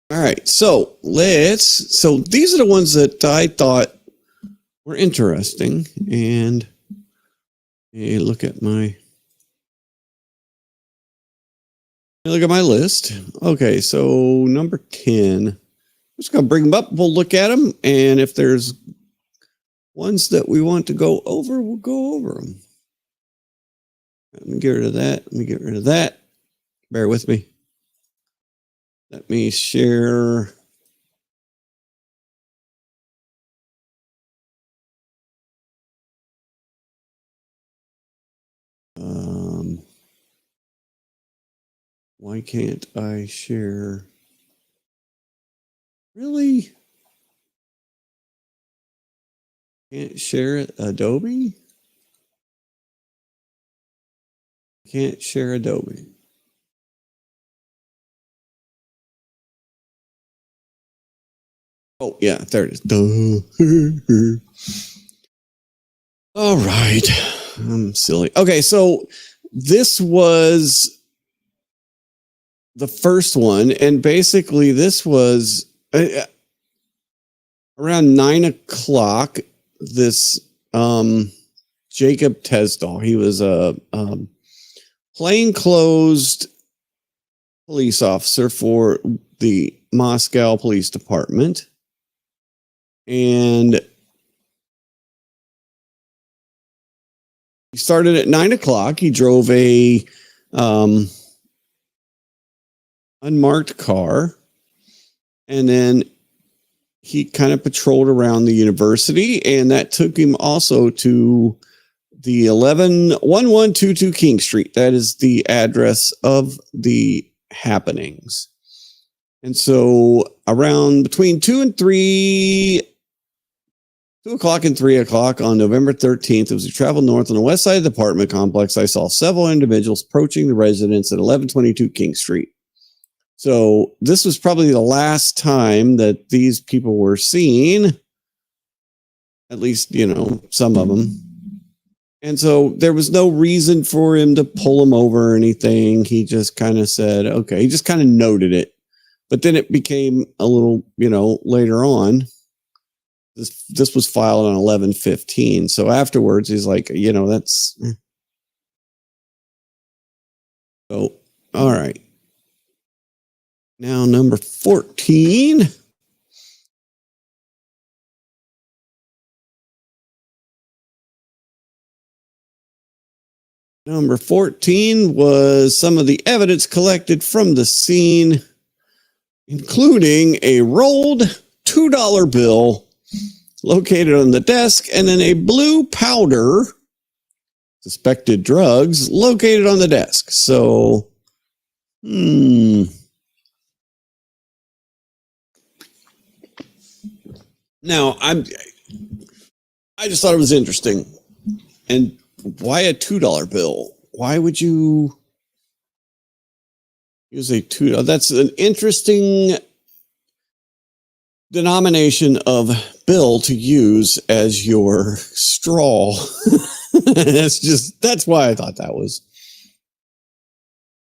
S12: All right, so these are the ones that I thought were interesting, and look at my list. Okay, so number 10. I'm just gonna bring them up. We'll look at them, and if there's ones that we want to go over, we'll go over them. Let me get rid of that. Let me get rid of that. Bear with me. Let me share. Why can't I share? Really? Can't share it? Adobe? Can't share Adobe. Oh, yeah, there it is. Duh. All right. I'm silly. Okay, so this was the first one, and basically this was around 9 o'clock. This Jacob Tesdall, he was a plainclothes police officer for the Moscow Police Department, and he started at 9 o'clock. He drove a unmarked car, and then he kind of patrolled around the university, and that took him also to the 1122 King Street. That is the address of the happenings. And so around between 2 o'clock and 3 o'clock on November 13th, as we traveled north on the west side of the apartment complex, I saw several individuals approaching the residence at 1122 King Street. So this was probably the last time that these people were seen, at least, some of them. And so there was no reason for him to pull them over or anything. He just kind of said, okay, he just kind of noted it. But then it became a little, later on. This was filed on 11/15. So afterwards, he's like, that's. So, all right. Now, number 14. Number 14 was some of the evidence collected from the scene, including a rolled $2 bill located on the desk, and then a blue powder, suspected drugs, located on the desk. So Now, I just thought it was interesting. And why a $2 bill? Why would you use a $2? That's an interesting denomination of bill to use as your straw. That's why I thought that was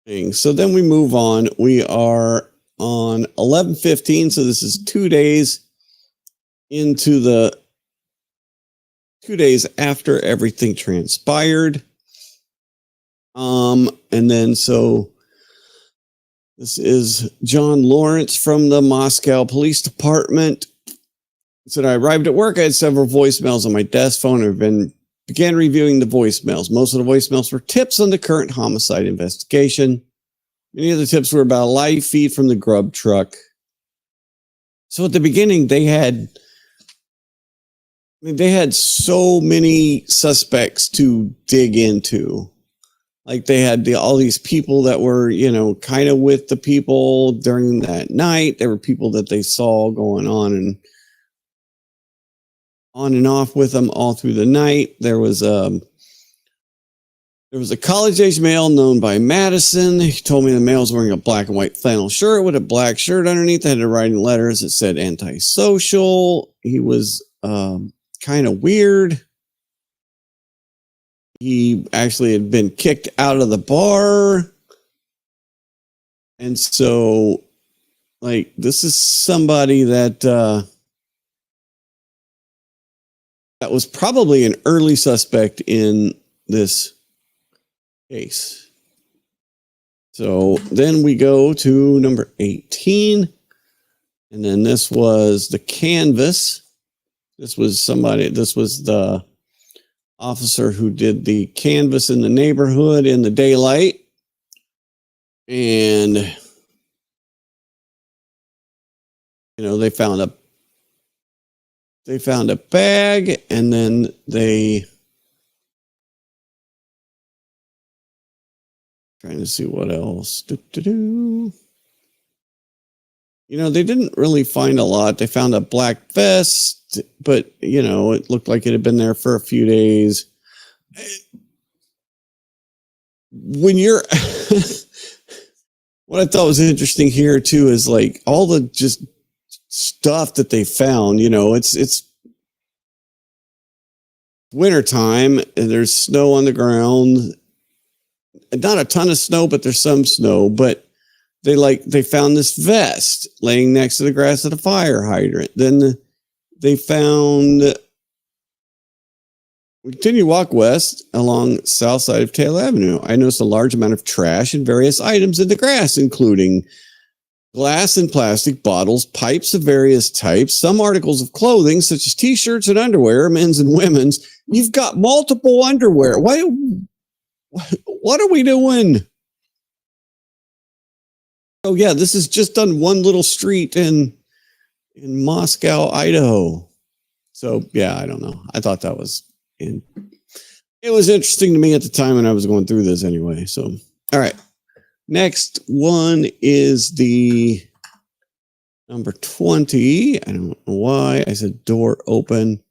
S12: thing. So then we move on. We are on 11/15. So this is 2 days into the 2 days after everything transpired. And then so this is John Lawrence from the Moscow Police Department. He said, I arrived at work. I had several voicemails on my desk phone and began reviewing the voicemails. Most of the voicemails were tips on the current homicide investigation. Many of the tips were about a live feed from the grub truck. So at the beginning, they had so many suspects to dig into. Like they had all these people that were, kind of with the people during that night. There were people that they saw going on and off with them all through the night. There was a college-age male known by Madison. He told me the male was wearing a black and white flannel shirt with a black shirt underneath that had writing letters that said antisocial. He was kind of weird. He actually had been kicked out of the bar. And so, this is somebody that was probably an early suspect in this case. So then we go to number 18. And then this was the canvas. This was the officer who did the canvas in the neighborhood in the daylight. And, they found a bag, and then trying to see what else. They didn't really find a lot. They found a black vest, but, it looked like it had been there for a few days. When you're, what I thought was interesting here too is all the just stuff that they found. It's wintertime and there's snow on the ground. Not a ton of snow, but there's some snow. But they found this vest laying next to the grass of the fire hydrant. Then they found. We continue to walk west along the south side of Taylor Avenue. I noticed a large amount of trash and various items in the grass, including glass and plastic bottles, pipes of various types, some articles of clothing, such as t-shirts and underwear, men's and women's. You've got multiple underwear. What are we doing? Oh, yeah, this is just on one little street in Moscow, Idaho. So, yeah, I don't know. I thought that was... And it was interesting to me at the time when I was going through this anyway. So, all right. Next one is the number 20. I don't know why I said door open.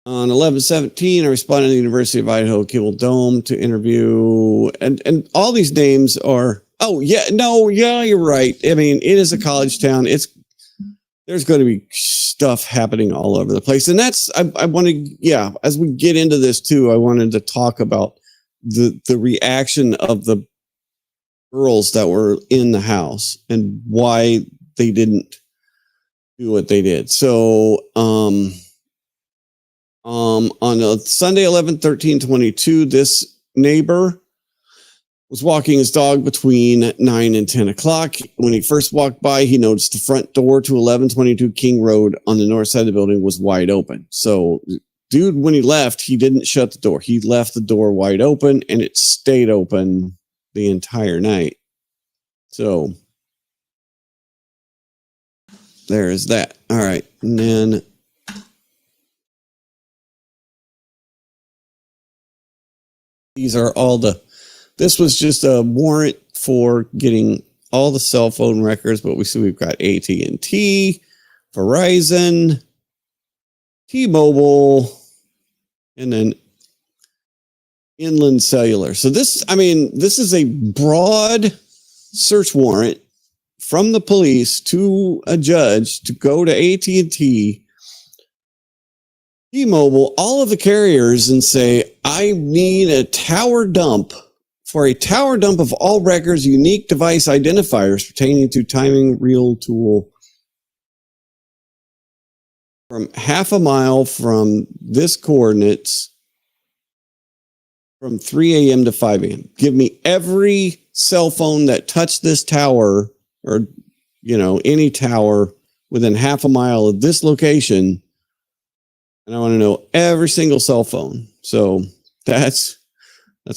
S12: On 11/17, I responded to the University of Idaho Cable Dome to interview, and all these names are, you're right. I mean, it is a college town. There's going to be stuff happening all over the place. And I want to, as we get into this too, I wanted to talk about the reaction of the girls that were in the house and why they didn't do what they did. So, on a Sunday, 11/13/22, this neighbor was walking his dog between 9 and 10 o'clock. When he first walked by, he noticed the front door to 1122 King Road on the north side of the building was wide open. So, dude, when he left, he didn't shut the door. He left the door wide open, and it stayed open the entire night. So, there is that. All right. And then these are all the this was just a warrant for getting all the cell phone records, but we see we've got AT&T, Verizon, T-Mobile, and then Inland Cellular. So this is a broad search warrant from the police to a judge to go to AT&T, T-Mobile, all of the carriers, and say, I need a tower dump for a tower dump of all records, unique device identifiers pertaining to timing real tool from half a mile from this coordinates from 3 a.m. to 5 a.m. Give me every cell phone that touched this tower or, any tower within half a mile of this location. And I want to know every single cell phone. So that's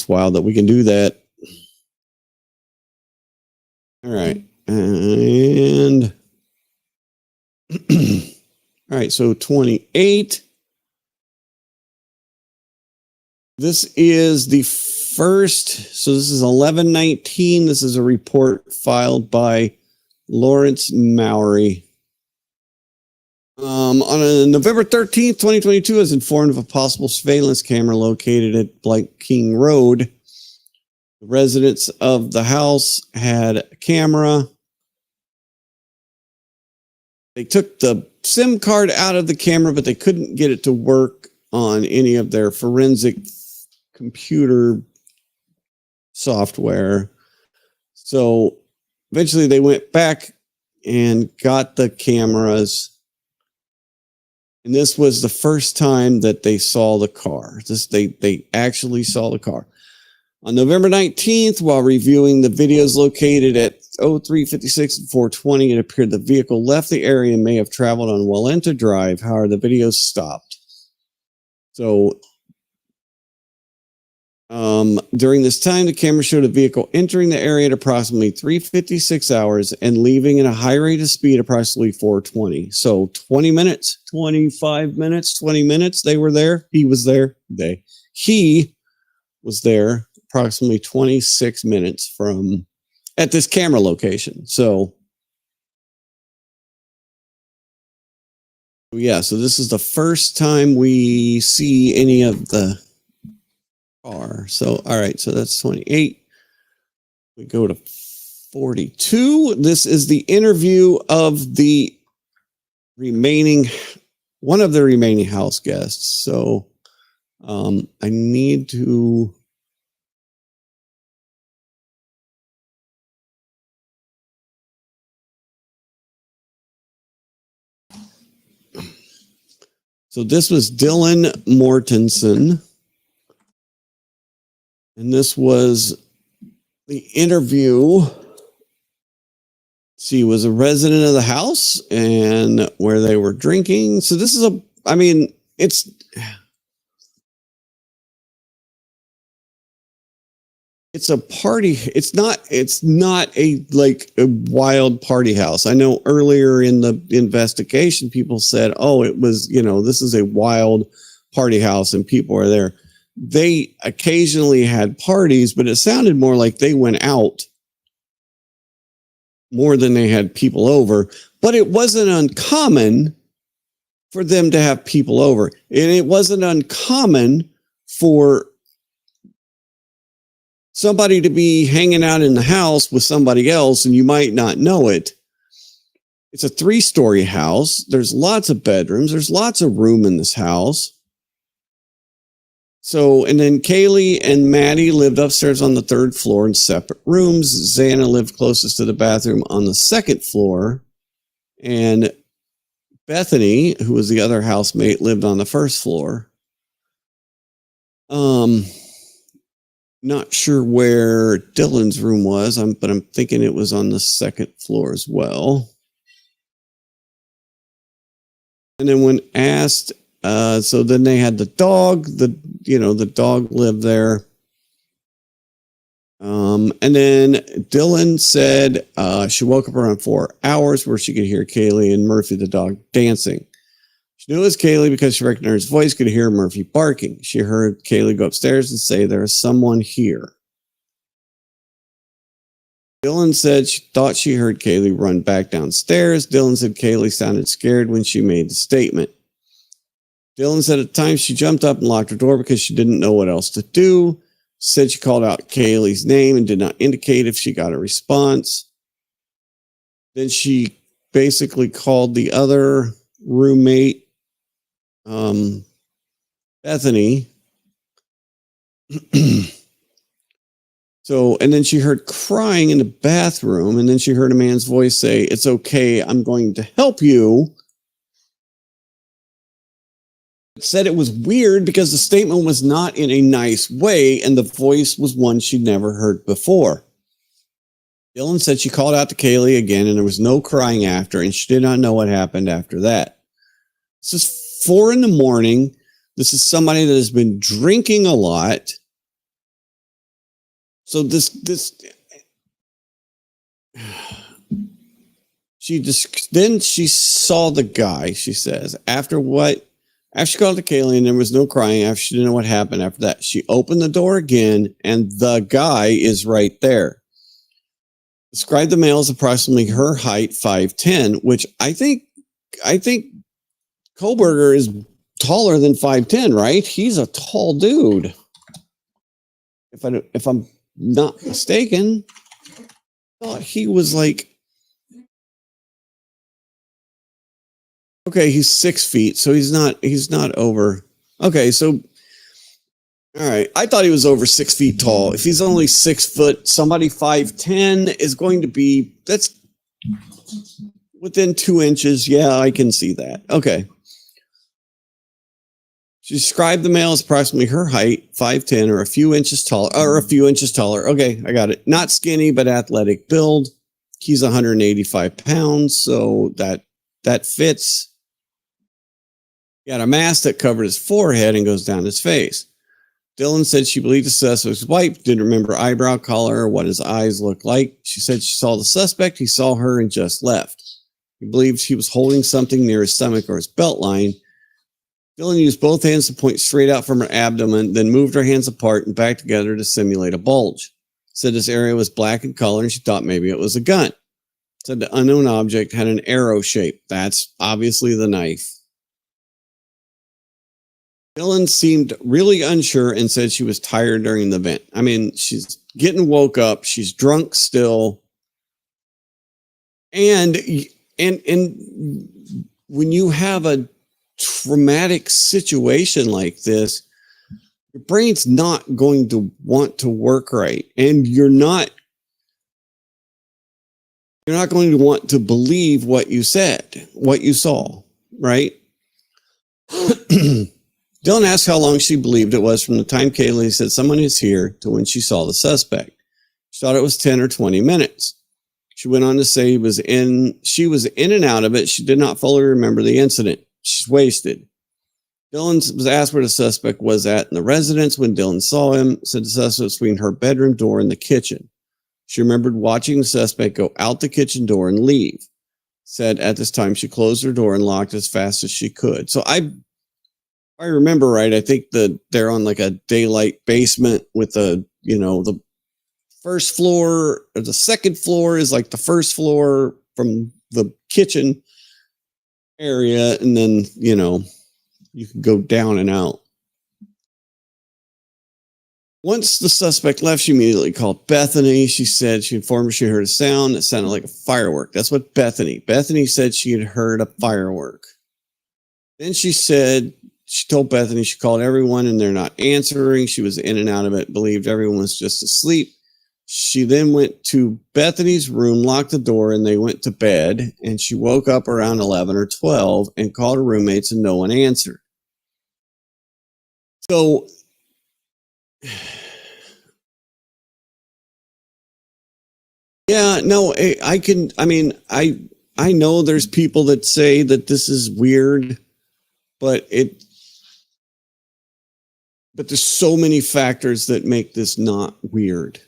S12: wild that we can do that. All right. And all right. So 28. This is the first. So this is 11/19. This is a report filed by Lawrence Mowry. On November 13th, 2022, I was informed of a possible surveillance camera located at Blank King Road. The residents of the house had a camera. They took the SIM card out of the camera, but they couldn't get it to work on any of their forensic computer software. So eventually they went back and got the cameras. And this was the first time that they saw the car. They actually saw the car. On November 19th, while reviewing the videos located at 0356 and 420, it appeared the vehicle left the area and may have traveled on Walenta Drive. However, the videos stopped. So during this time, the camera showed a vehicle entering the area at approximately 3:56 hours and leaving at a high rate of speed, approximately 4:20. So 20 minutes, 25 minutes, 20 minutes. They were there. He was there. He was there approximately 26 minutes at this camera location. So yeah, so this is the first time we see any of the car. So, all right. So that's 28. We go to 42. This is the interview of one of the remaining house guests. So, I need to. So this was Dylan Mortensen. And this was the interview. She was a resident of the house and where they were drinking. So this is it's a party. It's not a wild party house. I know earlier in the investigation, people said, oh, it was, this is a wild party house and people are there. They occasionally had parties, but it sounded more like they went out more than they had people over. But it wasn't uncommon for them to have people over. And it wasn't uncommon for somebody to be hanging out in the house with somebody else, and you might not know it. It's a 3-story house. There's lots of bedrooms. There's lots of room in this house. So, and then Kaylee and Maddie lived upstairs on the 3rd floor in separate rooms. Xana lived closest to the bathroom on the 2nd floor. And Bethany, who was the other housemate, lived on the 1st floor. Not sure where Dylan's room was, but I'm thinking it was on the 2nd floor as well. And then when asked, so then they had the dog. The dog lived there. And then Dylan said she woke up around 4 hours where she could hear Kaylee and Murphy, the dog, dancing. She knew it was Kaylee because she recognized his voice, could hear Murphy barking. She heard Kaylee go upstairs and say, there is someone here. Dylan said she thought she heard Kaylee run back downstairs. Dylan said Kaylee sounded scared when she made the statement. Dylan said at the time she jumped up and locked her door because she didn't know what else to do. Said she called out Kaylee's name and did not indicate if she got a response. Then she basically called the other roommate, Bethany. And then she heard crying in the bathroom, and then she heard a man's voice say, "It's okay, I'm going to help you." It said it was weird because the statement was not in a nice way, and the voice was one she'd never heard before. Dylan said she called out to Kaylee again, and there was no crying after, and she did not know what happened after that. This is 4 a.m. This is somebody that has been drinking a lot. So then she saw the guy, she says, after she called to Kaylee and there was no crying after she didn't know what happened after that. She opened the door again and the guy is right there. Described the male as approximately her height, 5'10", which I think Kohberger is taller than 5'10", right? He's a tall dude. If I'm not mistaken, I thought he was like, okay, he's 6 feet, so he's not over. Okay, so all right, I thought he was over 6 feet tall. If he's only 6 foot, somebody 5'10" is going to be, that's within 2 inches. Yeah, I can see that. Okay. She described the male as approximately her height, 5'10", or a few inches taller. Okay, I got it. Not skinny, but athletic build. He's 185 pounds, so that fits. He had a mask that covered his forehead and goes down his face. Dylan said she believed the suspect was white, didn't remember eyebrow color or what his eyes looked like. She said she saw the suspect, he saw her and just left. He believed he was holding something near his stomach or his belt line. Dylan used both hands to point straight out from her abdomen, then moved her hands apart and back together to simulate a bulge. Said this area was black in color and she thought maybe it was a gun. Said the unknown object had an arrow shape. That's obviously the knife. Dylan seemed really unsure and said she was tired during the event. I mean, she's getting woke up. She's drunk still. And when you have a traumatic situation like this, your brain's not going to want to work right. And you're not going to want to believe what you said, what you saw, right? Dylan asked how long she believed it was from the time Kaylee said someone is here to when she saw the suspect. She thought it was 10 or 20 minutes. She went on to say she was in and out of it. She did not fully remember the incident. She's wasted. Dylan was asked where the suspect was at in the residence when Dylan saw him. Said the suspect was between her bedroom door and the kitchen. She remembered watching the suspect go out the kitchen door and leave. Said at this time she closed her door and locked as fast as she could. So if I remember right, I think that they're on like a daylight basement with the first floor or the second floor is like the first floor from the kitchen area. And then, you can go down and out. Once the suspect left, she immediately called Bethany. She said she informed her she heard a sound that sounded like a firework. That's what Bethany said she had heard a firework. Then she told Bethany she called everyone and they're not answering. She was in and out of it, believed everyone was just asleep. She then went to Bethany's room, locked the door, and they went to bed. And she woke up around 11 or 12 and called her roommates and no one answered. So yeah, no, I know there's people that say that this is weird, but there's so many factors that make this not weird.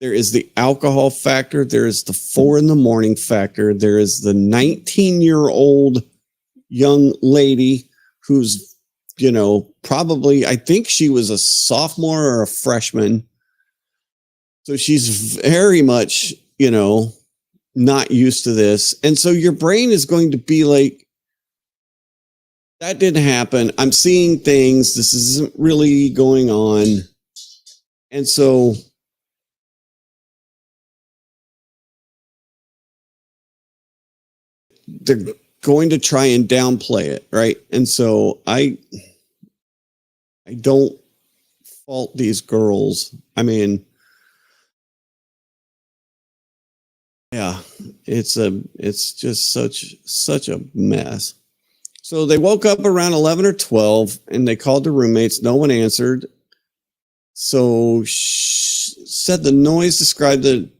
S12: There is the alcohol factor. There is the 4 a.m. factor. There is the 19-year-old young lady who's, probably, I think she was a sophomore or a freshman. So she's very much, not used to this. And so your brain is going to be like, that didn't happen. I'm seeing things. This isn't really going on. And so they're going to try and downplay it, right? And so I don't fault these girls. I mean, yeah, it's just such a mess. So they woke up around 11 or 12 and they called their roommates. No one answered. So said the noise described the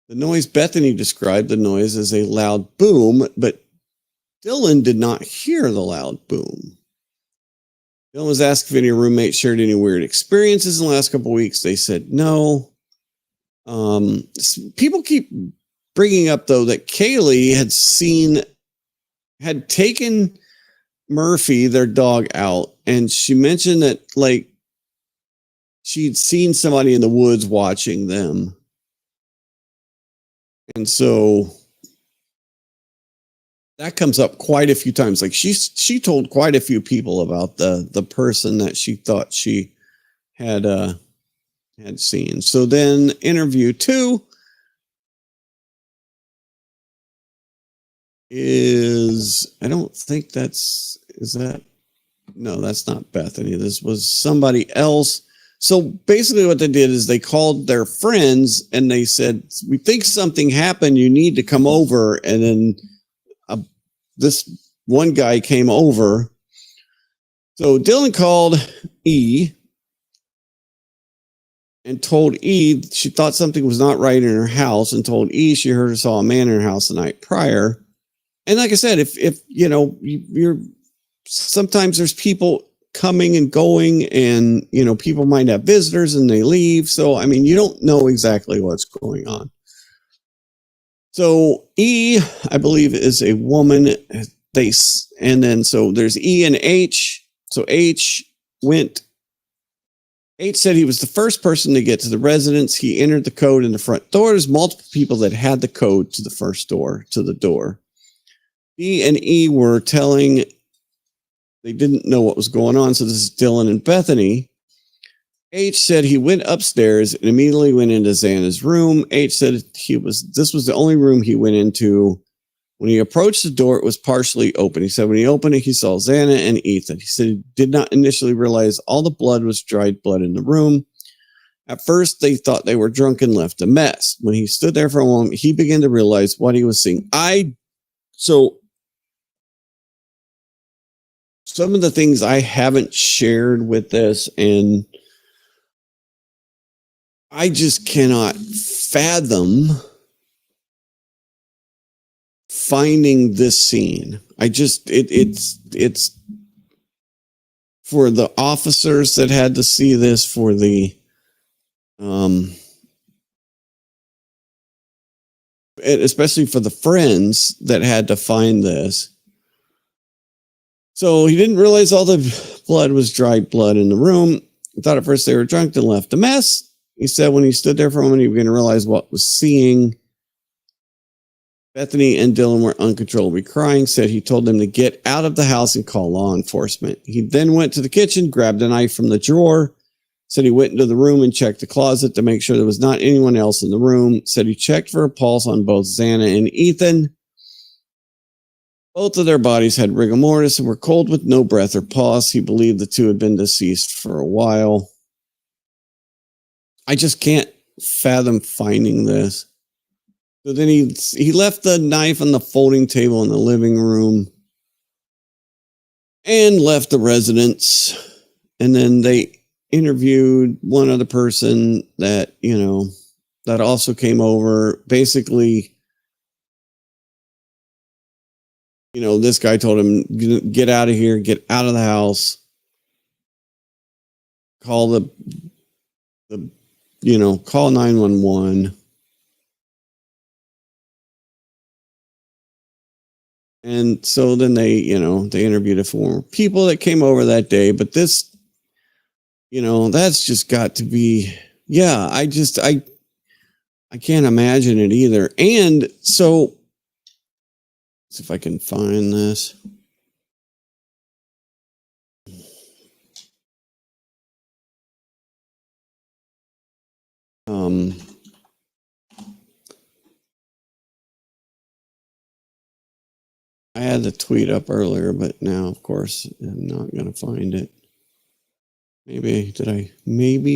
S12: noise. Bethany described the noise as a loud boom, but Dylan did not hear the loud boom. Dylan was asked if any roommates shared any weird experiences in the last couple of weeks. They said no. People keep bringing up, though, that Kaylee had taken Murphy, their dog, out, and she mentioned that, like, she'd seen somebody in the woods watching them. And so that comes up quite a few times. Like, she told quite a few people about the person that she thought she had seen. So then interview 2 is, I don't think that's not Bethany. This was somebody else. So basically what they did is they called their friends and they said, we think something happened. You need to come over. And then this one guy came over. So Dylan called E and told E she thought something was not right in her house, and told E she heard or saw a man in her house the night prior. And like I said, if you're sometimes there's people coming and going, and people might have visitors and they leave. So I mean, you don't know exactly what's going on. So E, I believe, is a woman. And then so there's E and H. So H said he was the first person to get to the residence. He entered the code in the front door. There's multiple people that had the code to the first door, to the door. B and E were telling they didn't know what was going on. So this is Dylan and Bethany. H said he went upstairs and immediately went into Xana's room. H said this was the only room he went into. When he approached the door, it was partially open. He said when he opened it, he saw Xana and Ethan. He said he did not initially realize all the blood was dried blood in the room. At first, they thought they were drunk and left a mess. When he stood there for a moment, he began to realize what he was seeing. So some of the things I haven't shared with this, and I just cannot fathom finding this scene. It's for the officers that had to see this, for the especially for the friends that had to find this. So he didn't realize all the blood was dried blood in the room. He thought at first they were drunk and left a mess. He said when he stood there for a moment, he began to realize what was seeing. Bethany and Dylan were uncontrollably crying, said he told them to get out of the house and call law enforcement. He then went to the kitchen, grabbed a knife from the drawer, said he went into the room and checked the closet to make sure there was not anyone else in the room, said he checked for a pulse on both Xana and Ethan. Both of their bodies had rigor mortis and were cold with no breath or pulse. He believed the two had been deceased for a while. I just can't fathom finding this. So then he left the knife on the folding table in the living room and left the residence. And then they interviewed one other person that, that also came over. Basically, this guy told him, get out of here, get out of the house, call call 911. And so then they interviewed a few more people that came over that day. But this, that's just got to be yeah, I can't imagine it either. And so, let's see if I can find this. I had the tweet up earlier, but now, of course, I'm not going to find it. Did I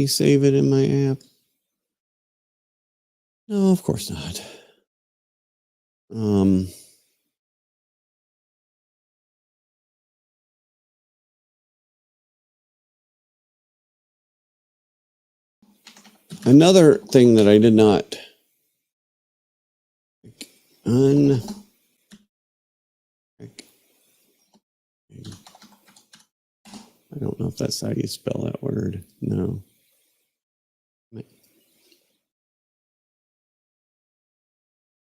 S12: save it in my app? No, of course not. Another thing that I did not I don't know if that's how you spell that word. No.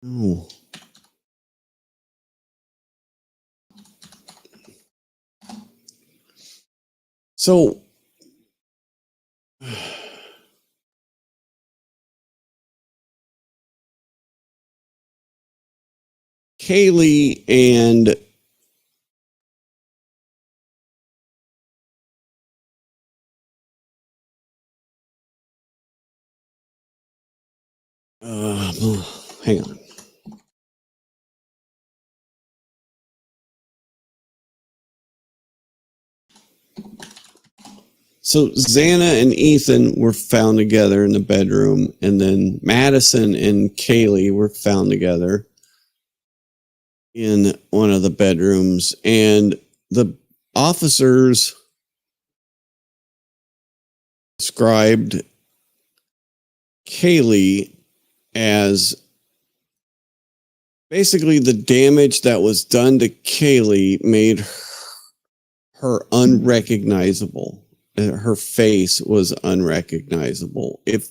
S12: No. So Kaylee and hang on. So Xana and Ethan were found together in the bedroom, and then Madison and Kaylee were found together in one of the bedrooms, and the officers described Kaylee as basically the damage that was done to Kaylee made her unrecognizable. Her face was unrecognizable. If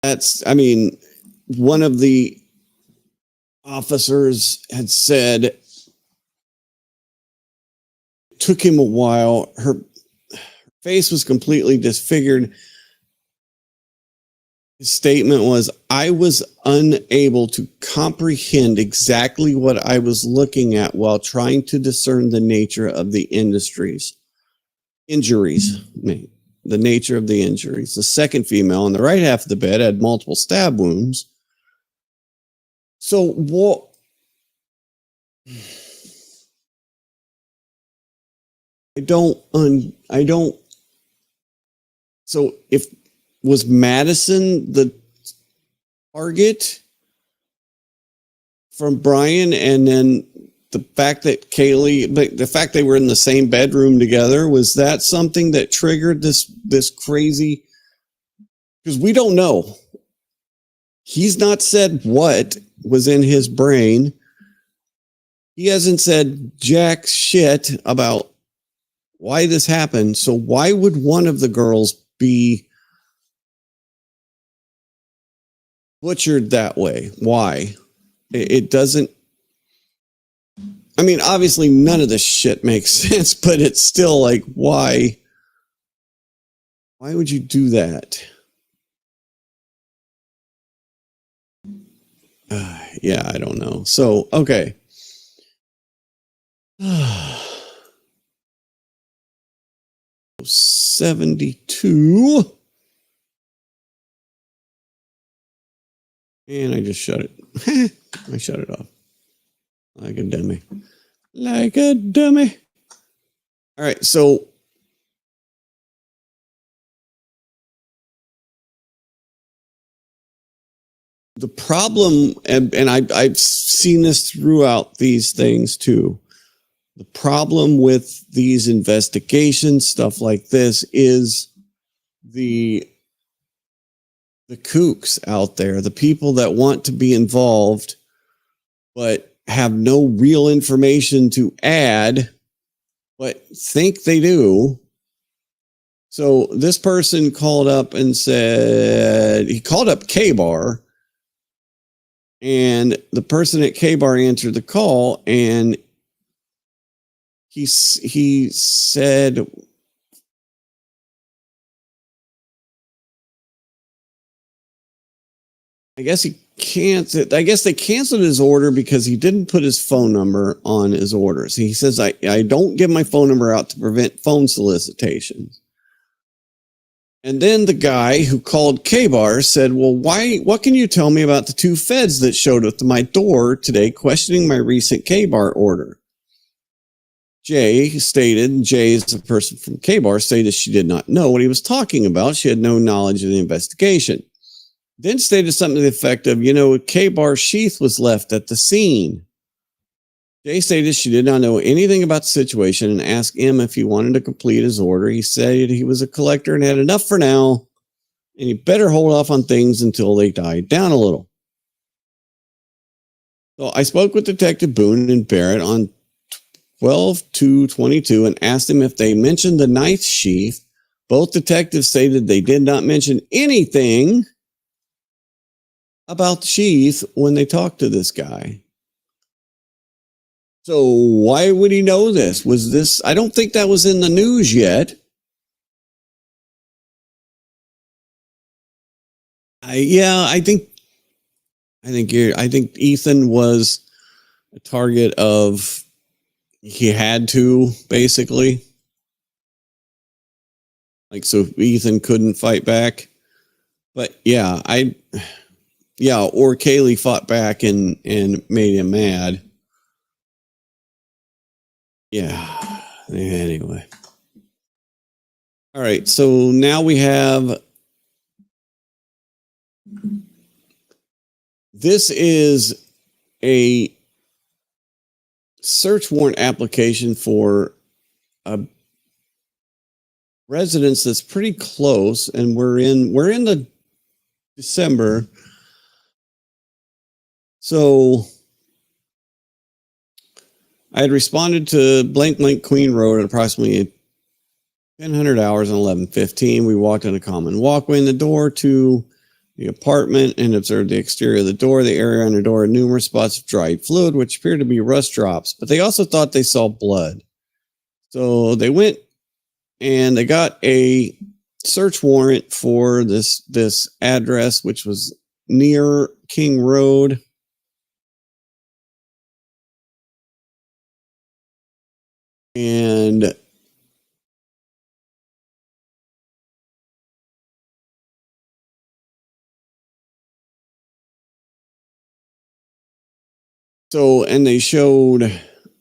S12: that's, I mean, one of the officers had said it took him a while. Her face was completely disfigured. His statement was, I was unable to comprehend exactly what I was looking at while trying to discern the nature of the injuries. The nature of the injuries. The second female in the right half of the bed had multiple stab wounds. So what? I don't. So if was Madison the target from Brian, and then the fact that Kaylee, but the fact they were in the same bedroom together, was that something that triggered this crazy? Because we don't know. He's not said what was in his brain. He hasn't said jack shit about why this happened. So why would one of the girls be butchered that way? Why? It doesn't. I mean, obviously none of this shit makes sense, but it's still like, why? Why would you do that? Yeah, I don't know. So, okay. 72. And I just shut it. I shut it off. Like a dummy. Like a dummy. All right, so the problem, and I've seen this throughout these things too. The problem with these investigations, stuff like this, is the kooks out there, the people that want to be involved, but have no real information to add, but think they do. So this person called up and said, he called up K-Bar, and the person at K-Bar answered the call, and he said, I guess he can't. I guess they canceled his order because he didn't put his phone number on his orders. He says, I don't give my phone number out to prevent phone solicitations. And then the guy who called K-Bar said, well, what can you tell me about the 2 feds that showed up to my door today questioning my recent K-Bar order? Jay is a person from K-Bar, stated she did not know what he was talking about. She had no knowledge of the investigation. Then stated something to the effect of, K-Bar sheath was left at the scene. Jay stated she did not know anything about the situation and asked him if he wanted to complete his order. He said he was a collector and had enough for now, and he better hold off on things until they died down a little. So I spoke with Detective Boone and Barrett on 12/2/22 and asked them if they mentioned the knife sheath. Both detectives stated they did not mention anything about the sheath when they talked to this guy. So why would he know this? I don't think that was in the news yet. I think Ethan was a target of, he had to, basically. So Ethan couldn't fight back. But or Kaylee fought back and made him mad. Yeah. Anyway. All right. So now we have. This is a search warrant application for a residence that's pretty close, and we're in the December. So I had responded to blank Queen Road at approximately 1000 hours and 11:15. We walked in a common walkway in the door to the apartment and observed the exterior of the door. The area on the door had numerous spots of dried fluid, which appeared to be rust drops, but they also thought they saw blood. So they went and they got a search warrant for this address, which was near King Road. And they showed,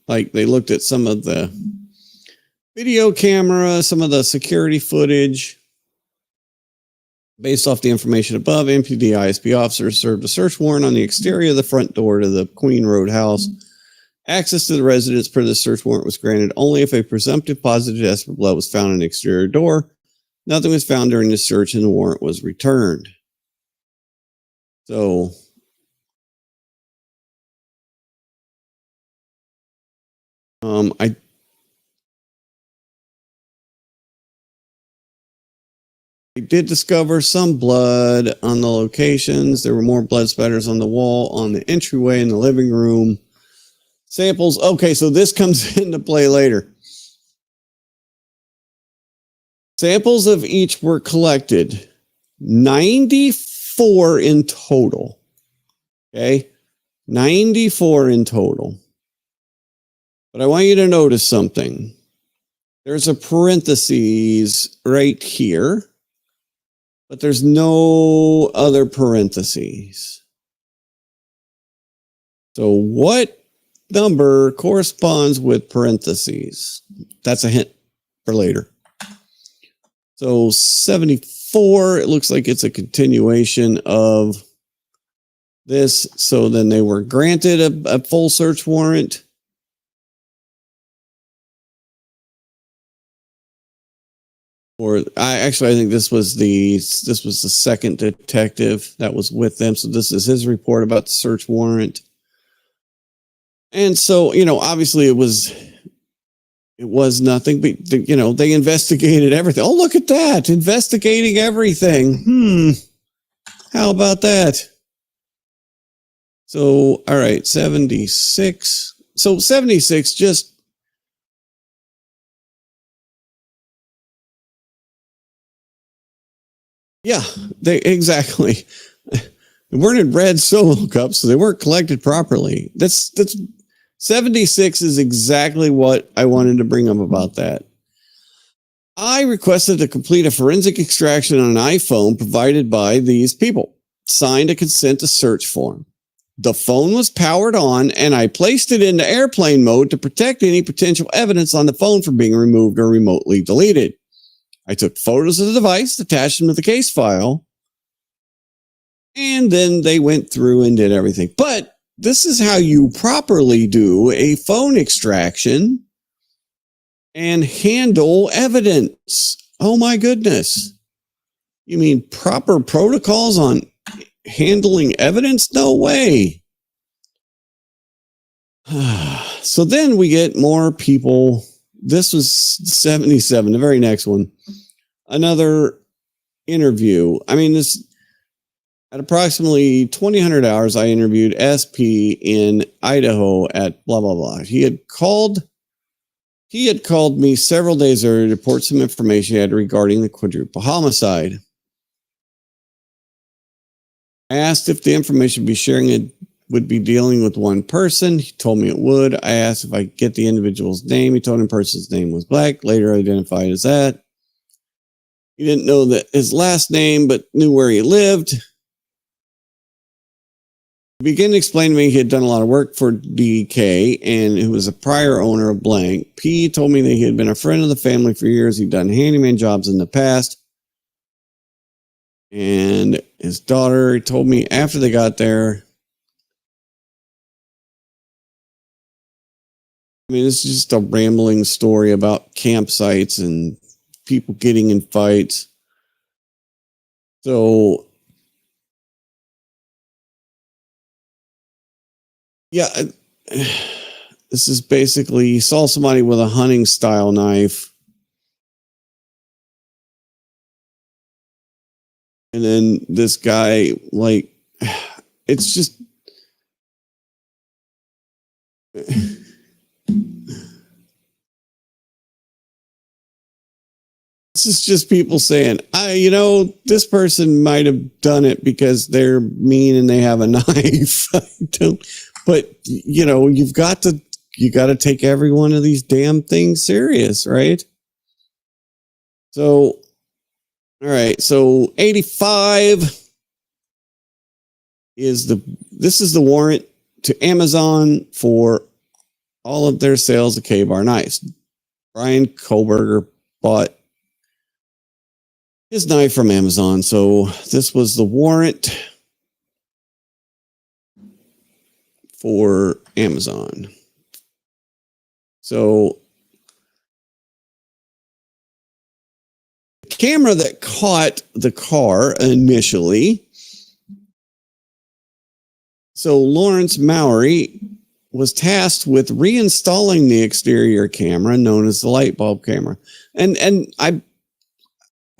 S12: they looked at some of the video camera, some of the security footage. Based off the information above, MPD ISP officers served a search warrant on the exterior of the front door to the Queen Road house. Access to the residence per the search warrant was granted only if a presumptive positive test for blood was found on the exterior door. Nothing was found during the search and the warrant was returned. So I did discover some blood on the locations. There were more blood spatters on the wall, on the entryway, in the living room. Samples. Okay, so this comes into play later. Samples of each were collected. 94 in total. Okay? 94 in total. But I want you to notice something. There's a parentheses right here, but there's no other parentheses. So what number corresponds with parentheses? That's a hint for later. So 74, it looks like it's a continuation of this. So then they were granted a full search warrant. I think this was the second detective that was with them. So this is his report about the search warrant. And so, obviously it was nothing, but they investigated everything. Oh, look at that. Investigating everything. How about that? So, all right, 76. So 76 just, yeah, exactly. They weren't in red solo cups, so they weren't collected properly. That's 76 is exactly what I wanted to bring up about that. I requested to complete a forensic extraction on an iPhone provided by these people. Signed a consent to search form. The phone was powered on, and I placed it into airplane mode to protect any potential evidence on the phone from being removed or remotely deleted. I took photos of the device, attached them to the case file, and then they went through and did everything. But this is how you properly do a phone extraction and handle evidence. Oh my goodness. You mean proper protocols on handling evidence? No way. So then we get more people. This was 77, the very next one. Another interview. I mean, this at approximately 2000 hours, I interviewed SP in Idaho at blah, blah, blah. He had called me several days earlier to report some information he had regarding the quadruple homicide. I asked if the information would be sharing it would be dealing with one person. He told me it would. I asked if I could get the individual's name. He told me the person's name was Black, later identified as that. He didn't know that his last name, but knew where he lived. He began to explain to me he had done a lot of work for DK and he was a prior owner of blank. P told me that he had been a friend of the family for years. He'd done handyman jobs in the past. And his daughter told me after they got there. I mean, it's just a rambling story about campsites and people getting in fights. So, yeah, this is basically, he saw somebody with a hunting style knife. And then this guy, like, it's just, this is just people saying, this person might have done it because they're mean and they have a knife. But you got to take every one of these damn things serious, right? So, all right. So 85 this is the warrant to Amazon for all of their sales of K-Bar knives. Brian Kohberger bought his knife from Amazon. So this was the warrant for Amazon. So the camera that caught the car initially. So Lawrence Mowry was tasked with reinstalling the exterior camera known as the light bulb camera. And I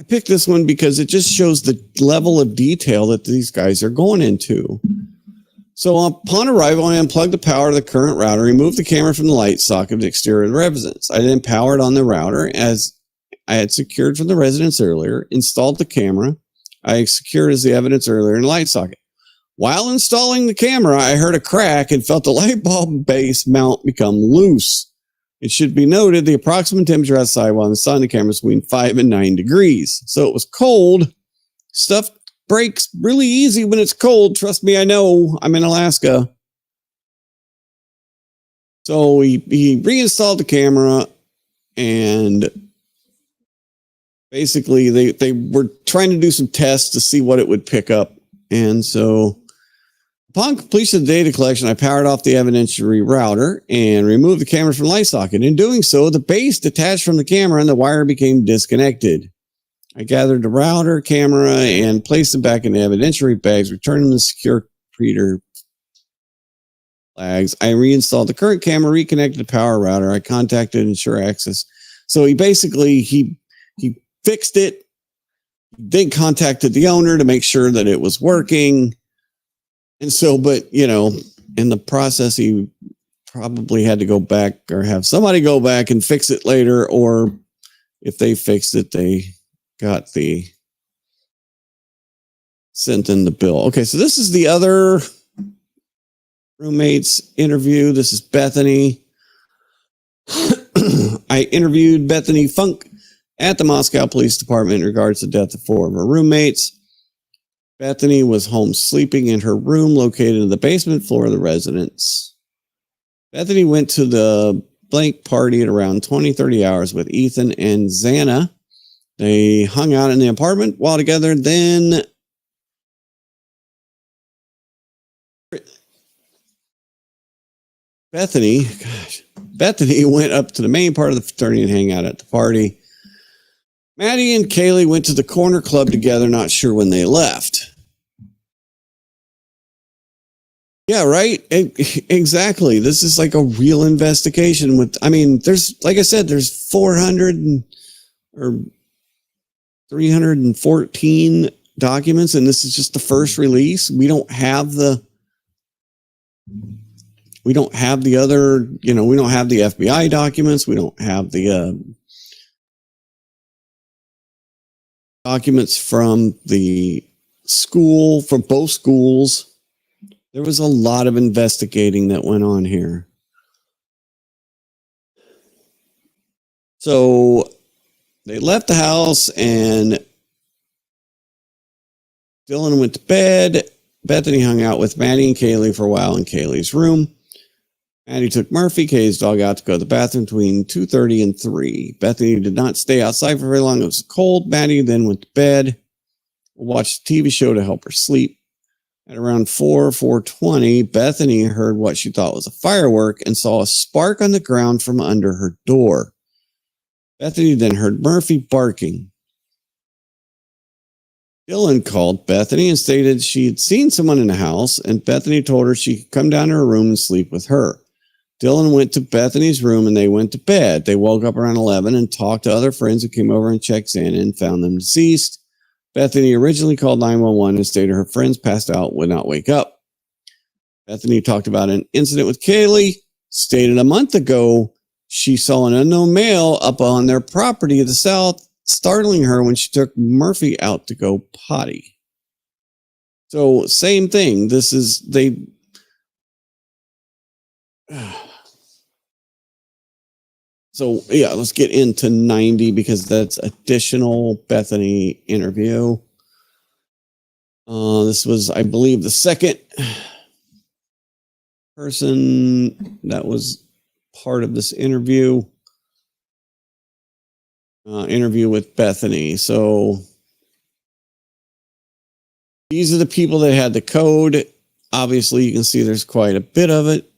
S12: picked this one because it just shows the level of detail that these guys are going into. So upon arrival, I unplugged the power of the current router, removed the camera from the light socket of the exterior of the residence. I then powered on the router as I had secured from the residence earlier, installed the camera I secured as the evidence earlier in the light socket. While installing the camera, I heard a crack and felt the light bulb base mount become loose. It should be noted the approximate temperature outside while inside the camera is between 5 and 9 degrees. So it was cold. Stuff breaks really easy when it's cold. Trust me, I know. I'm in Alaska. So he reinstalled the camera and basically they were trying to do some tests to see what it would pick up. And so upon completion of the data collection, I powered off the evidentiary router and removed the camera from the light socket. In doing so, the base detached from the camera and the wire became disconnected. I gathered the router, camera, and placed them back in the evidentiary bags, returning the secure reader flags. I reinstalled the current camera, reconnected the power router. I contacted Ensure Access. So he fixed it, then contacted the owner to make sure that it was working. And so, but, in the process, he probably had to go back or have somebody go back and fix it later. Or if they fixed it, they got the sent in the bill. Okay, so this is the other roommates interview. This is Bethany. I interviewed Bethany Funk at the Moscow Police Department in regards to the death of 4 of her roommates. Bethany was home sleeping in her room located in the basement floor of the residence. Bethany went to the blank party at around 20-30 hours with Ethan and Xana. They hung out in the apartment while together. Then Bethany went up to the main part of the fraternity and hang out at the party. Maddie and Kaylee went to the corner club together, not sure when they left. Yeah, right. Exactly. This is like a real investigation there's, like I said, there's 400 or 314 documents, and this is just the first release. We don't have the other, we don't have the FBI documents. We don't have the documents from the school, from both schools. There was a lot of investigating that went on here. So they left the house and Dylan went to bed. Bethany hung out with Maddie and Kaylee for a while in Kaylee's room. Maddie took Murphy, Kay's dog, out to go to the bathroom between 2:30 and 3. Bethany did not stay outside for very long. It was cold. Maddie then went to bed, watched a TV show to help her sleep. At around 4:20, Bethany heard what she thought was a firework and saw a spark on the ground from under her door. Bethany then heard Murphy barking. Dylan called Bethany and stated she had seen someone in the house, and Bethany told her she could come down to her room and sleep with her. Dylan went to Bethany's room and they went to bed. They woke up around 11 and talked to other friends who came over and checked in and found them deceased. Bethany originally called 911 and stated her friends passed out, would not wake up. Bethany talked about an incident with Kaylee, stated a month ago she saw an unknown male up on their property to the south, startling her when she took Murphy out to go potty. So same thing. So yeah, let's get into 90 because that's additional Bethany interview. This was, I believe, the second person that was part of this interview. Interview with Bethany. So these are the people that had the code. Obviously, you can see there's quite a bit of it.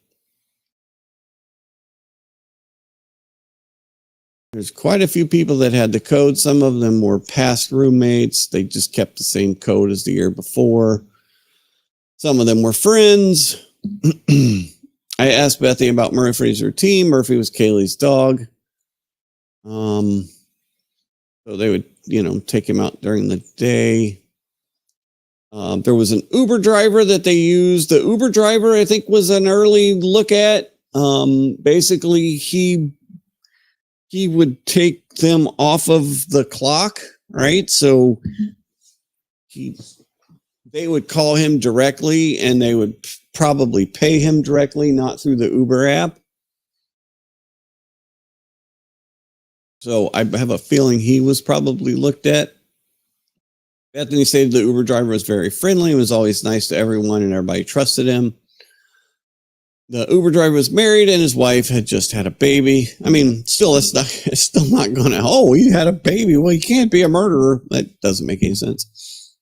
S12: There's quite a few people that had the code. Some of them were past roommates. They just kept the same code as the year before. Some of them were friends. I asked Bethany about Murphy's routine. Murphy was Kaylee's dog. So they would, take him out during the day. There was an Uber driver that they used. The Uber driver, I think, was an early look at. Basically, he would take them off of the clock, right? So they would call him directly and they would probably pay him directly, not through the Uber app. So I have a feeling he was probably looked at. Bethany said the Uber driver was very friendly, was always nice to everyone, and everybody trusted him. The Uber driver was married and his wife had just had a baby. I mean, it's still not going to, oh, he had a baby. Well, he can't be a murderer. That doesn't make any sense.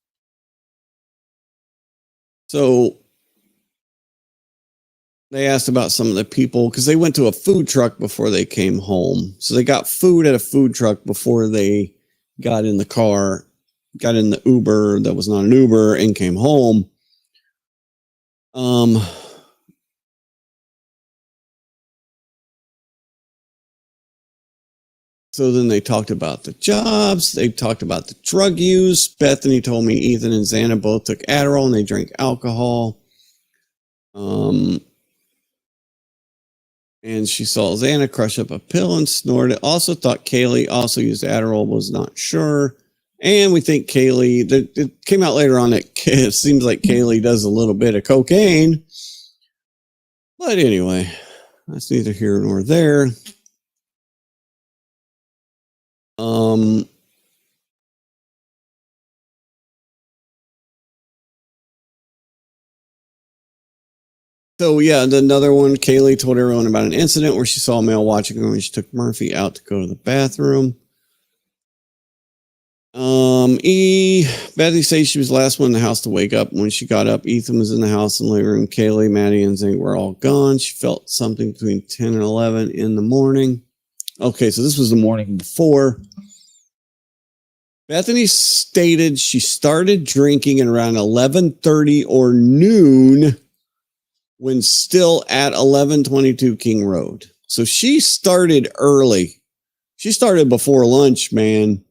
S12: So they asked about some of the people because they went to a food truck before they came home. So they got food at a food truck before they got in the car, got in the Uber that was not an Uber and came home. So then they talked about the jobs. They talked about the drug use. Bethany told me Ethan and Xana both took Adderall and they drank alcohol. And she saw Xana crush up a pill and snort it. Also thought Kaylee also used Adderall, was not sure. And we think Kaylee, it came out later on that it seems like Kaylee does a little bit of cocaine. But anyway, that's neither here nor there. So yeah, another one, Kaylee told everyone about an incident where she saw a male watching her when she took Murphy out to go to the bathroom. Bethany says she was the last one in the house to wake up. When she got up, Ethan was in the house in the living room. Kaylee, Maddie, and Zink were all gone. She felt something between 10 and 11 in the morning. Okay, so this was the morning before. Bethany stated she started drinking at around 11:30 or noon when still at 1122 King Road. So she started early. She started before lunch, man.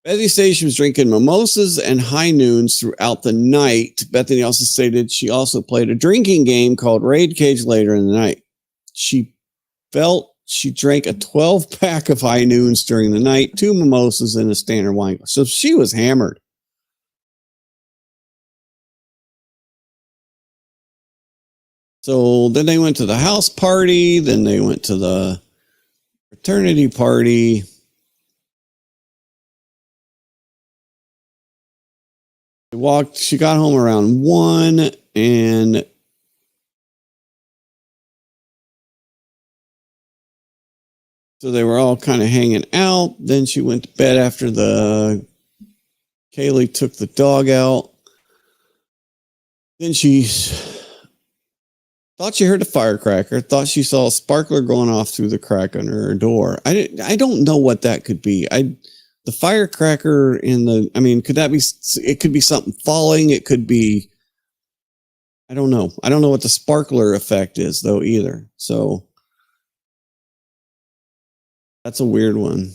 S12: Bethany says she was drinking mimosas and high noons throughout the night. Bethany also stated she also played a drinking game called Raid Cage later in the night. She felt she drank a 12-pack of high noons during the night, 2 mimosas, and a standard wine glass. So she was hammered. So then they went to the house party. Then they went to the fraternity party. She got home around 1 and so they were all kind of hanging out. Then she went to bed after Kaylee took the dog out. Then she thought she heard a firecracker, thought she saw a sparkler going off through the crack under her door. I don't know what that could be. The firecracker could that be, it could be something falling. It could be, I don't know. I don't know what the sparkler effect is though either. So that's a weird one.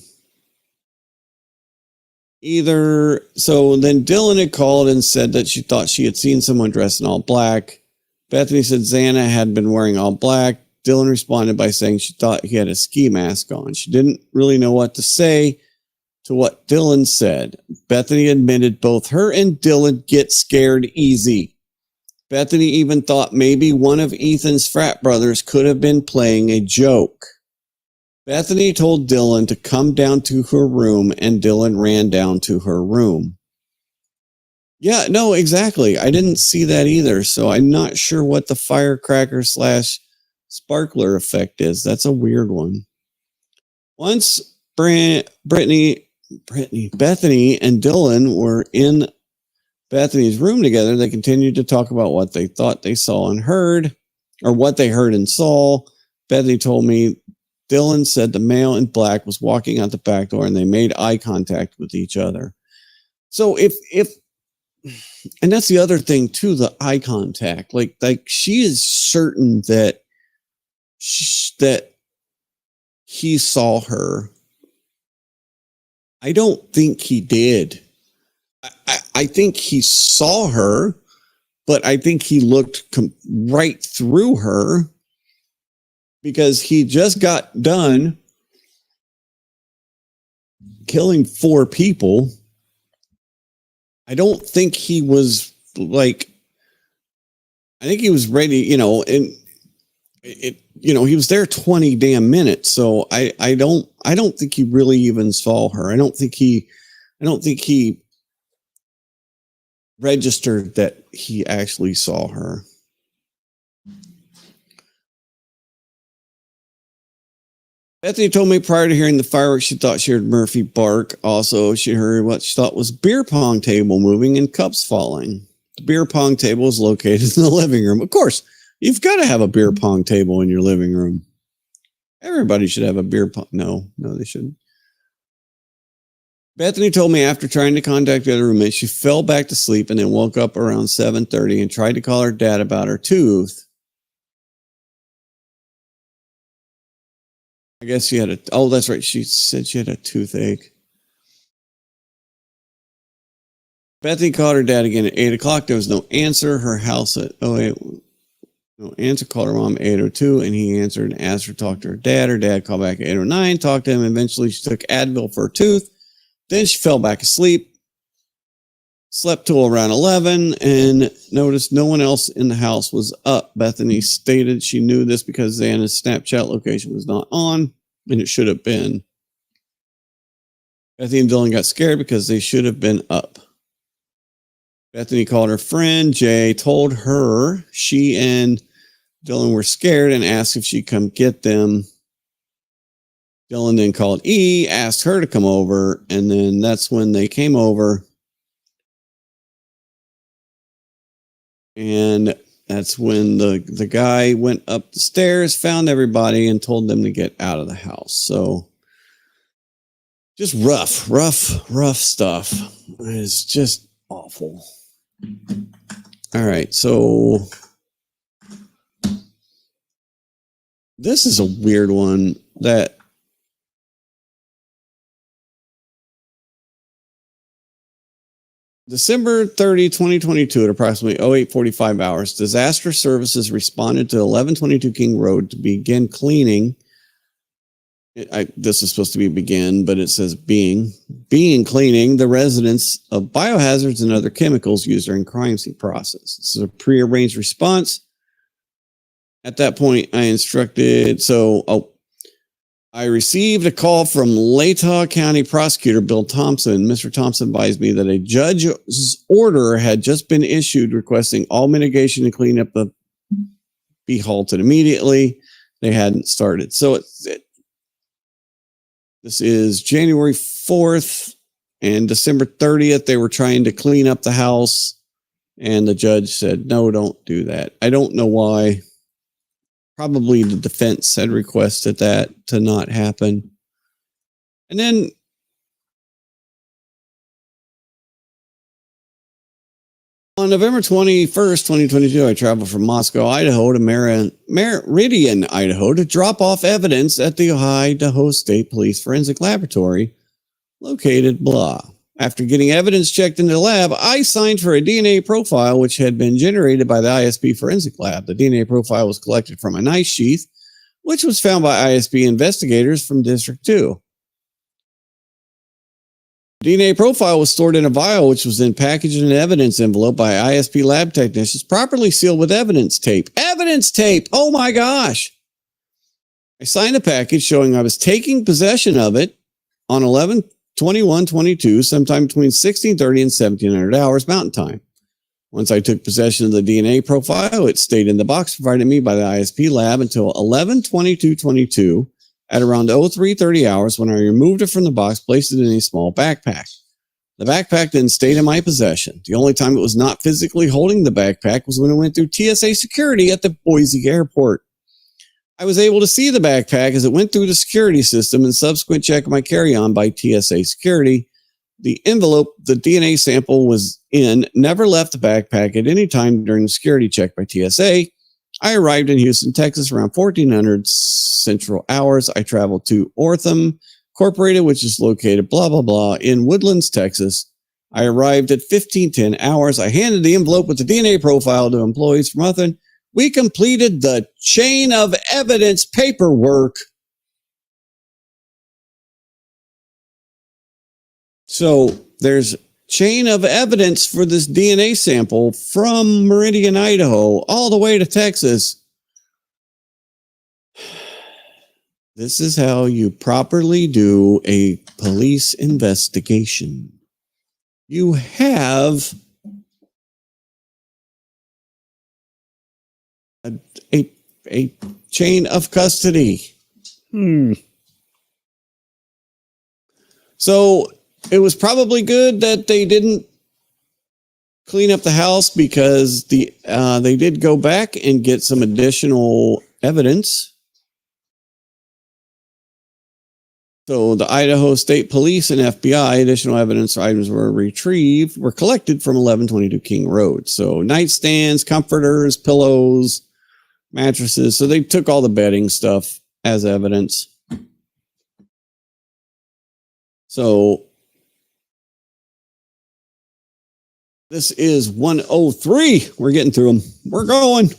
S12: So then Dylan had called and said that she thought she had seen someone dressed in all black. Bethany said Xana had been wearing all black. Dylan responded by saying she thought he had a ski mask on. She didn't really know what to say to what Dylan said. Bethany admitted both her and Dylan get scared easy. Bethany even thought maybe one of Ethan's frat brothers could have been playing a joke. Bethany told Dylan to come down to her room, and Dylan ran down to her room. Yeah, no, exactly. I didn't see that either, so I'm not sure what the firecracker / sparkler effect is. That's a weird one. Once Bethany and Dylan were in Bethany's room together, they continued to talk about what they thought they saw and heard, or what they heard and saw. Bethany told me Dylan said the male in black was walking out the back door and they made eye contact with each other. So and that's the other thing too, the eye contact. Like she is certain that he saw her. I don't think he did. I think he saw her, but I think he looked right through her because he just got done killing 4 people. I don't think he was I think he was ready, and he was there 20 damn minutes. So I don't think he really even saw her. I don't think he registered that he actually saw her. Bethany told me prior to hearing the fireworks, she thought she heard Murphy bark. Also, she heard what she thought was a beer pong table moving and cups falling. The beer pong table is located in the living room. Of course, you've got to have a beer pong table in your living room. Everybody should have a beer pong. No, they shouldn't. Bethany told me after trying to contact the other roommate, she fell back to sleep and then woke up around 7:30 and tried to call her dad about her tooth. I guess she had that's right. She said she had a toothache. Bethany called her dad again at 8 o'clock. There was no answer. Her house at no answer. Called her mom at 8:02 and he answered and asked her to talk to her dad. Her dad called back at 8:09, talked to him. Eventually she took Advil for her tooth. Then she fell back asleep, slept till around 11, and noticed no one else in the house was up. Bethany stated she knew this because Xana's Snapchat location was not on, and it should have been. Bethany and Dylan got scared because they should have been up. Bethany called her friend. Jay told her she and Dylan were scared and asked if she'd come get them. Dylan then called E, asked her to come over, and then that's when they came over. And that's when the guy went up the stairs, found everybody, and told them to get out of the house. So just rough stuff. It's just awful. All right, so this is a weird one that December 30, 2022 at approximately 08:45 hours, disaster services responded to 1122 King Road to begin cleaning. This is supposed to be begin, but it says being cleaning the residents of biohazards and other chemicals used during crime scene process. This is a prearranged response. At that point, I instructed, I received a call from Latah County Prosecutor Bill Thompson. Mr. Thompson advised me that a judge's order had just been issued requesting all mitigation to clean up be halted immediately. They hadn't started. So this is January 4th and December 30th. They were trying to clean up the house, and the judge said, no, don't do that. I don't know why. Probably the defense had requested that to not happen. And then on November 21st, 2022, I traveled from Moscow, Idaho to Meridian, Idaho to drop off evidence at the Idaho State Police Forensic Laboratory located blah. After getting evidence checked into the lab, I signed for a DNA profile which had been generated by the ISP Forensic Lab. The DNA profile was collected from a knife sheath, which was found by ISP investigators from District 2. The DNA profile was stored in a vial, which was then packaged in an evidence envelope by ISP lab technicians, properly sealed with evidence tape. Evidence tape! Oh my gosh! I signed a package showing I was taking possession of it on 11/21/22, sometime between 16:30 and 1700 hours Mountain Time. Once I took possession of the DNA profile, it stayed in the box provided me by the ISP lab until 11/22/22 at around 03:30 hours when I removed it from the box, placed it in a small backpack. The backpack then stayed in my possession. The only time it was not physically holding the backpack was when it went through TSA security at the Boise airport. I was able to see the backpack as it went through the security system and subsequent check of my carry-on by TSA security. The envelope the DNA sample was in never left the backpack at any time during the security check by TSA. I arrived in Houston, Texas around 1400 Central Hours. I traveled to Ortham Incorporated, which is located blah, blah, blah in Woodlands, Texas. I arrived at 1510 hours. I handed the envelope with the DNA profile to employees from Northland. We completed the chain of evidence paperwork. So there's chain of evidence for this DNA sample from Meridian, Idaho, all the way to Texas. This is how you properly do a police investigation. You have a chain of custody. So it was probably good that they didn't clean up the house because they did go back and get some additional evidence. So the Idaho State Police and FBI additional evidence items were collected from 1122 King Road. So nightstands, comforters, pillows, mattresses. So they took all the bedding stuff as evidence. So this is 103. We're getting through them. We're going.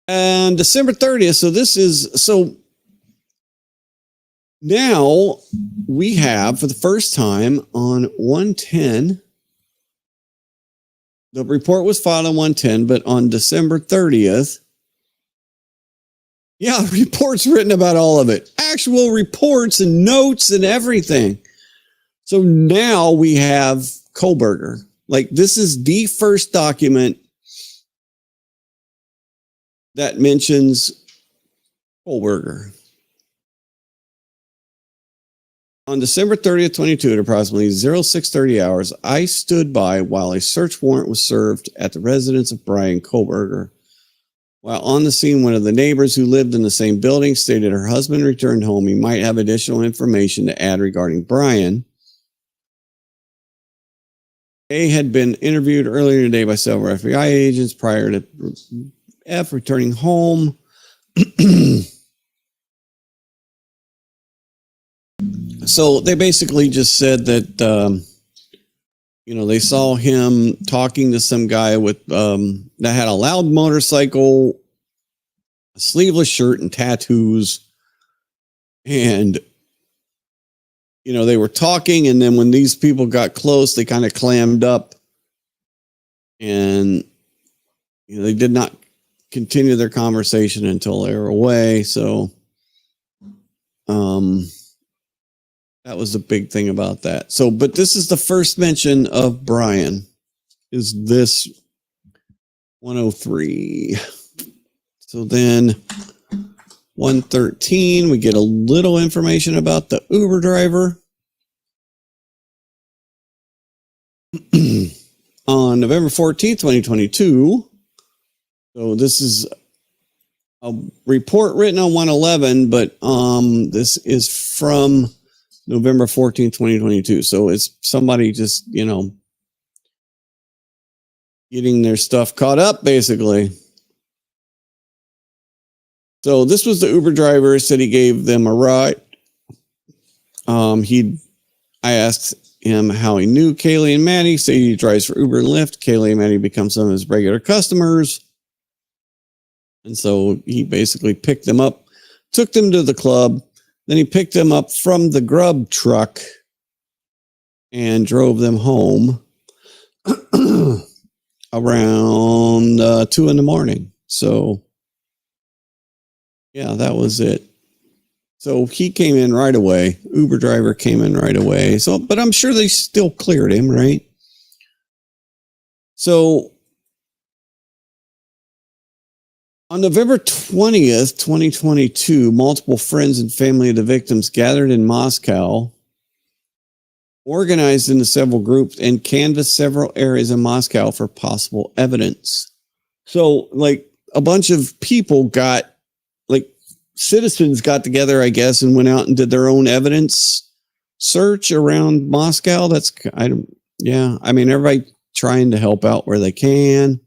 S12: And December 30th. So Now we have, for the first time on 110, the report was filed on 110, but on December 30th, yeah, reports written about all of it. Actual reports and notes and everything. So now we have Kohberger. Like, this is the first document that mentions Kohberger. On December 30th, 22, at approximately 0630 hours, I stood by while a search warrant was served at the residence of Brian Kohberger. While on the scene, one of the neighbors who lived in the same building stated her husband returned home. He might have additional information to add regarding Brian. A had been interviewed earlier today by several FBI agents prior to F returning home. So they basically just said that, they saw him talking to some guy with that had a loud motorcycle, a sleeveless shirt, and tattoos. And, they were talking. And then when these people got close, they kind of clammed up. And, they did not continue their conversation until they were away. So, that was the big thing about that. So, but this is the first mention of Brian, is this 103. So then 113, we get a little information about the Uber driver. On November 14th, 2022. So this is a report written on 111, but this is from November 14th, 2022. So it's somebody just, getting their stuff caught up, basically. So this was the Uber driver, said he gave them a ride. I asked him how he knew Kaylee and Maddie. Say he drives for Uber and Lyft. Kaylee and Maddie become some of his regular customers. And so he basically picked them up, took them to the club. Then he picked them up from the grub truck and drove them home around 2 a.m. So, yeah, that was it. So he came in right away. Uber driver came in right away. So, but I'm sure they still cleared him, right? So on November 20th, 2022, multiple friends and family of the victims gathered in Moscow, organized into several groups, and canvassed several areas in Moscow for possible evidence. So, like, a bunch of people citizens got together, I guess, and went out and did their own evidence search around Moscow. Everybody trying to help out where they can.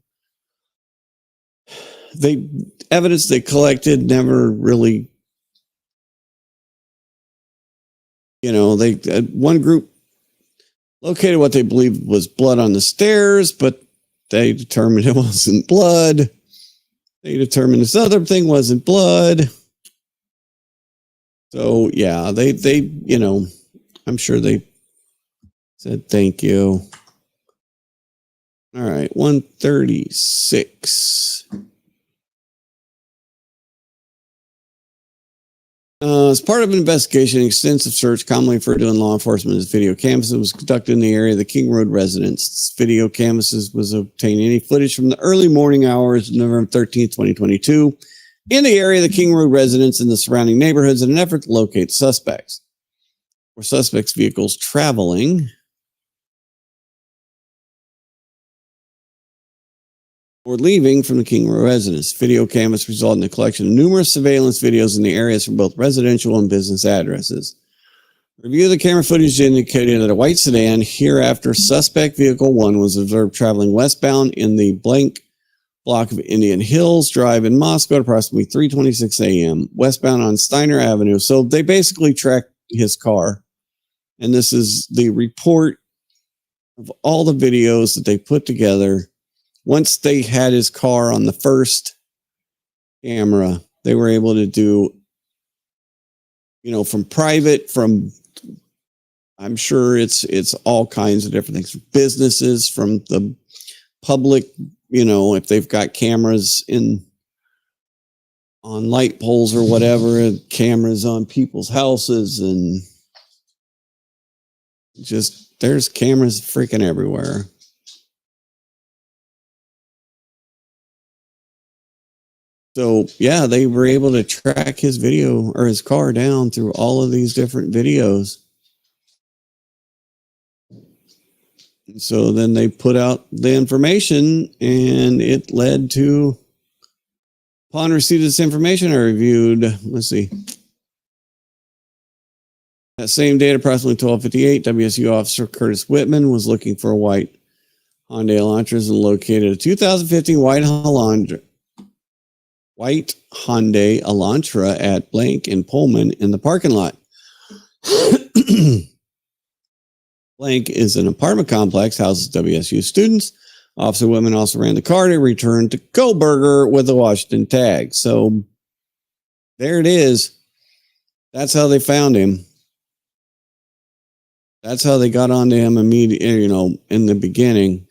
S12: Evidence they collected never really, one group located what they believed was blood on the stairs, but they determined it wasn't blood. They determined this other thing wasn't blood. So yeah, they I'm sure they said thank you. All right, 136. As part of an investigation, an extensive search, commonly referred to in law enforcement as video canvassing, was conducted in the area of the King Road residence. Video canvasses was obtaining any footage from the early morning hours of November 13th, 2022, in the area of the King Road residence and the surrounding neighborhoods in an effort to locate suspects. Or suspects' vehicles traveling or leaving from the King Road residence. Video canvas resulted in the collection of numerous surveillance videos in the areas from both residential and business addresses. Review of the camera footage indicated that a white sedan, hereafter suspect vehicle 1, was observed traveling westbound in the blank block of Indian Hills Drive in Moscow at approximately 3:26 a.m., westbound on Steiner Avenue. So they basically tracked his car. And this is the report of all the videos that they put together. Once they had his car on the first camera, they were able to do, from private, I'm sure it's all kinds of different things. Businesses, from the public, if they've got cameras on light poles or whatever, and cameras on people's houses, and just there's cameras freaking everywhere. So yeah, they were able to track his video or his car down through all of these different videos. And so then they put out the information, and it led to, upon receipt of this information, I reviewed, let's see. That same day at approximately 12:58, WSU officer Curtis Whitman was looking for a white Hyundai Elantra and located a 2015 white Hyundai Elantra at Blank and Pullman in the parking lot. Blank is an apartment complex, houses WSU students. Officer Whitman also ran the car to return to Kohberger with a Washington tag. So there it is. That's how they found him. That's how they got onto him immediately, in the beginning.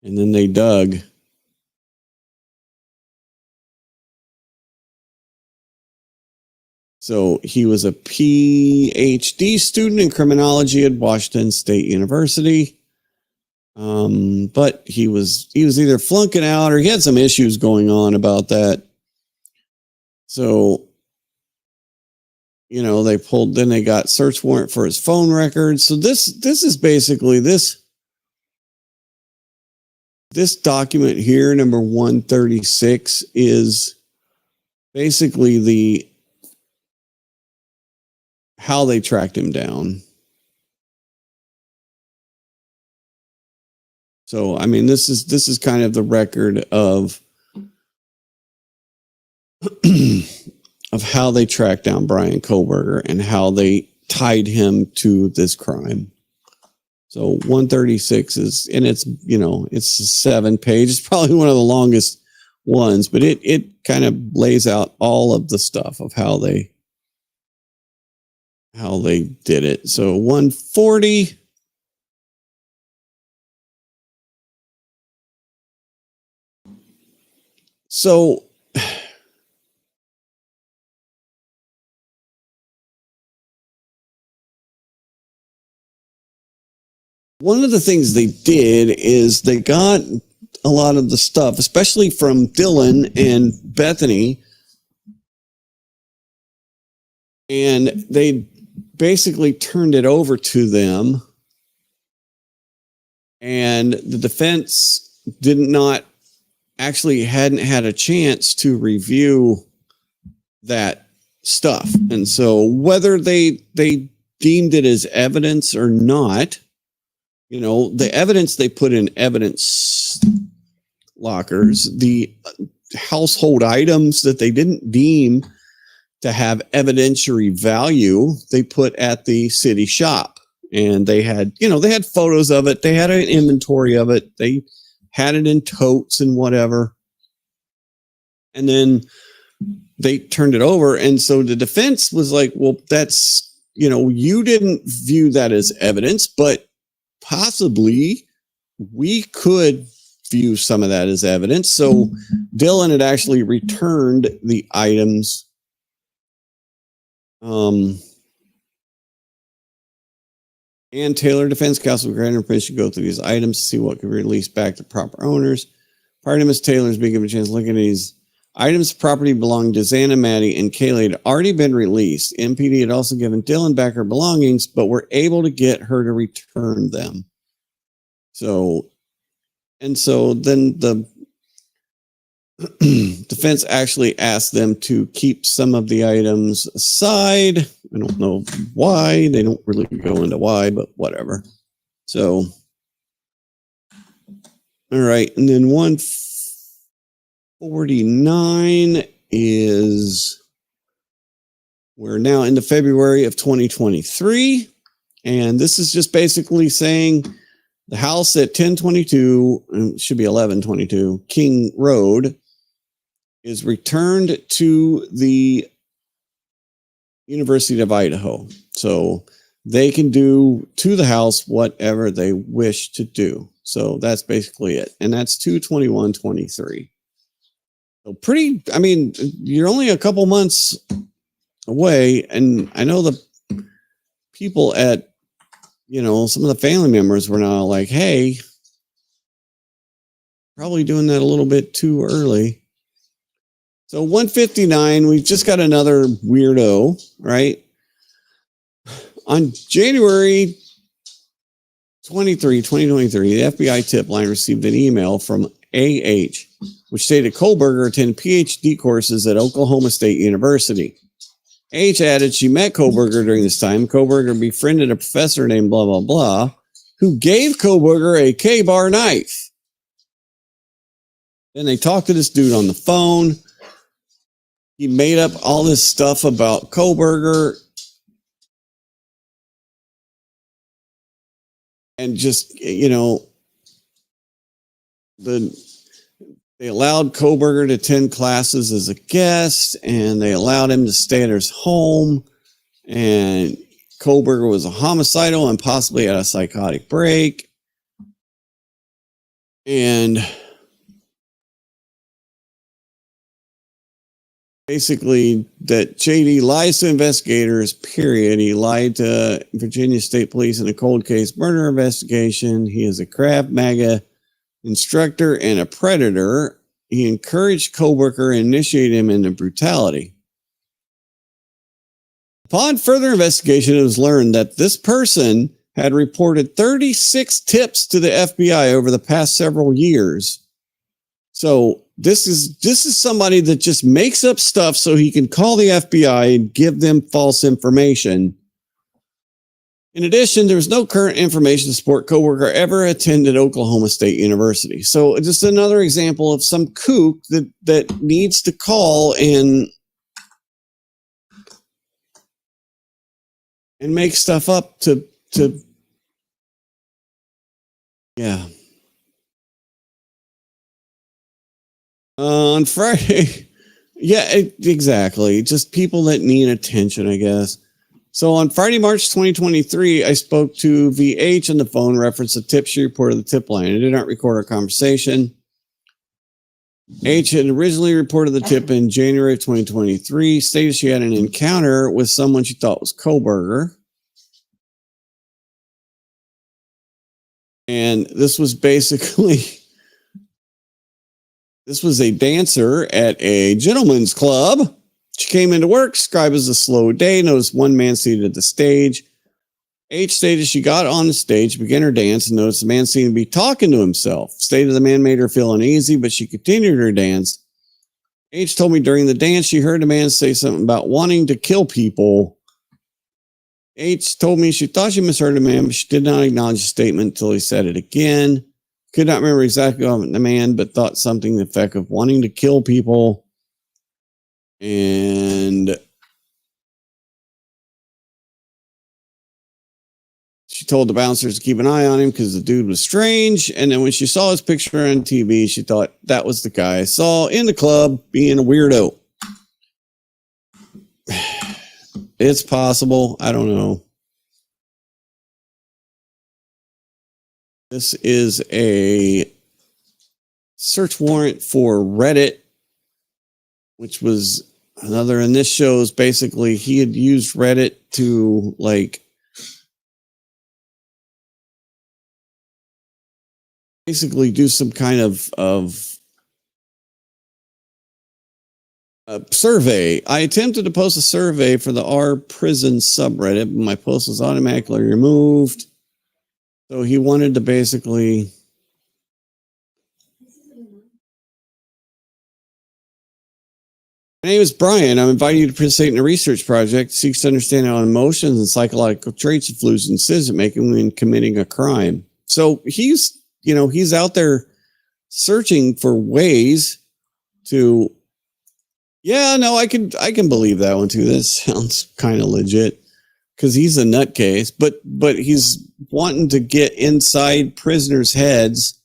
S12: And then they dug. So he was a PhD student in criminology at Washington State University. But he was either flunking out or he had some issues going on about that. So, they got search warrant for his phone records. So this is basically this document here, number 136, is basically how they tracked him down. So, this is kind of the record of of how they tracked down Brian Kohberger and how they tied him to this crime. So 136 is, and it's, it's a 7-page. It's probably one of the longest ones, but it kind of lays out all of the stuff of how they did it. So 140. So one of the things they did is they got a lot of the stuff, especially from Dylan and Bethany, and they basically turned it over to them, and the defense hadn't had a chance to review that stuff. And so whether they deemed it as evidence or not, the evidence they put in evidence lockers, the household items that they didn't deem to have evidentiary value, they put at the city shop. And they had photos of it. They had an inventory of it. They had it in totes and whatever. And then they turned it over. And so the defense was like, well, that's, you didn't view that as evidence, but possibly we could view some of that as evidence. So Dylan had actually returned the items. And Taylor Defense Counsel granted permission to go through these items to see what could be released back to proper owners. Prior to Ms. Taylor's being given a chance to look at these items, property belonging to Xana, Maddie, and Kaylee had already been released. MPD had also given Dylan back her belongings, but were able to get her to return them. So then the defense actually asked them to keep some of the items aside. I don't know why. They don't really go into why, but whatever. So, all right. And then 149 is, we're now into February of 2023. And this is just basically saying the house at 1022, it should be 1122 King Road, is returned to the, University of Idaho. So they can do to the house whatever they wish to do. So that's basically it. And that's 2/21/23. So pretty, I mean, you're only a couple months away. And I know the people at, some of the family members were now like, hey, probably doing that a little bit too early. So 159, we've just got another weirdo, right? On January 23, 2023, the FBI tip line received an email from AH, which stated Kohberger attended PhD courses at Oklahoma State University. AH added she met Kohberger during this time. Kohberger befriended a professor named blah, blah, blah, who gave Kohberger a K-bar knife. Then they talked to this dude on the phone. He made up all this stuff about Kohberger. And just, they allowed Kohberger to attend classes as a guest, and they allowed him to stay at his home. And Kohberger was a homicidal and possibly had a psychotic break. And basically that JD lies to investigators, period. He lied to Virginia State Police in a cold case murder investigation. He is a Krav Maga instructor and a predator. He encouraged Kohberger and initiated him into brutality. Upon further investigation, it was learned that this person had reported 36 tips to the FBI over the past several years. So this is somebody that just makes up stuff so he can call the FBI and give them false information. In addition, there was no current information to support Kohberger ever attended Oklahoma State University. So just another example of some kook that needs to call and make stuff up to yeah. On Friday, exactly. Just people that need attention, I guess. So on Friday, March 2023, I spoke to VH on the phone, referenced a tip she reported the tip line. I did not record our conversation. H had originally reported the tip in January of 2023, stated she had an encounter with someone she thought was Kohberger. And this was basically... This was a dancer at a gentleman's club. She came into work, described as a slow day, noticed one man seated at the stage. H stated she got on the stage, began her dance, and noticed the man seemed to be talking to himself. Stated the man made her feel uneasy, but she continued her dance. H told me during the dance she heard the man say something about wanting to kill people. H told me she thought she misheard the man, but she did not acknowledge the statement until he said it again. Could not remember exactly what the man, but thought something to the effect of wanting to kill people. And she told the bouncers to keep an eye on him because the dude was strange. And then when she saw his picture on TV, she thought that was the guy I saw in the club being a weirdo. It's possible. I don't know. This is a search warrant for Reddit, which was another, and this shows basically he had used Reddit to basically do some kind of a survey. I attempted to post a survey for the R prison subreddit, but my post was automatically removed. So he wanted to basically My name is Brian. I'm inviting you to participate in a research project that seeks to understand how emotions and psychological traits influence decision making when committing a crime. So he's out there searching for ways to I can believe that one too. That sounds kind of legit. Because he's a nutcase, but he's wanting to get inside prisoners' heads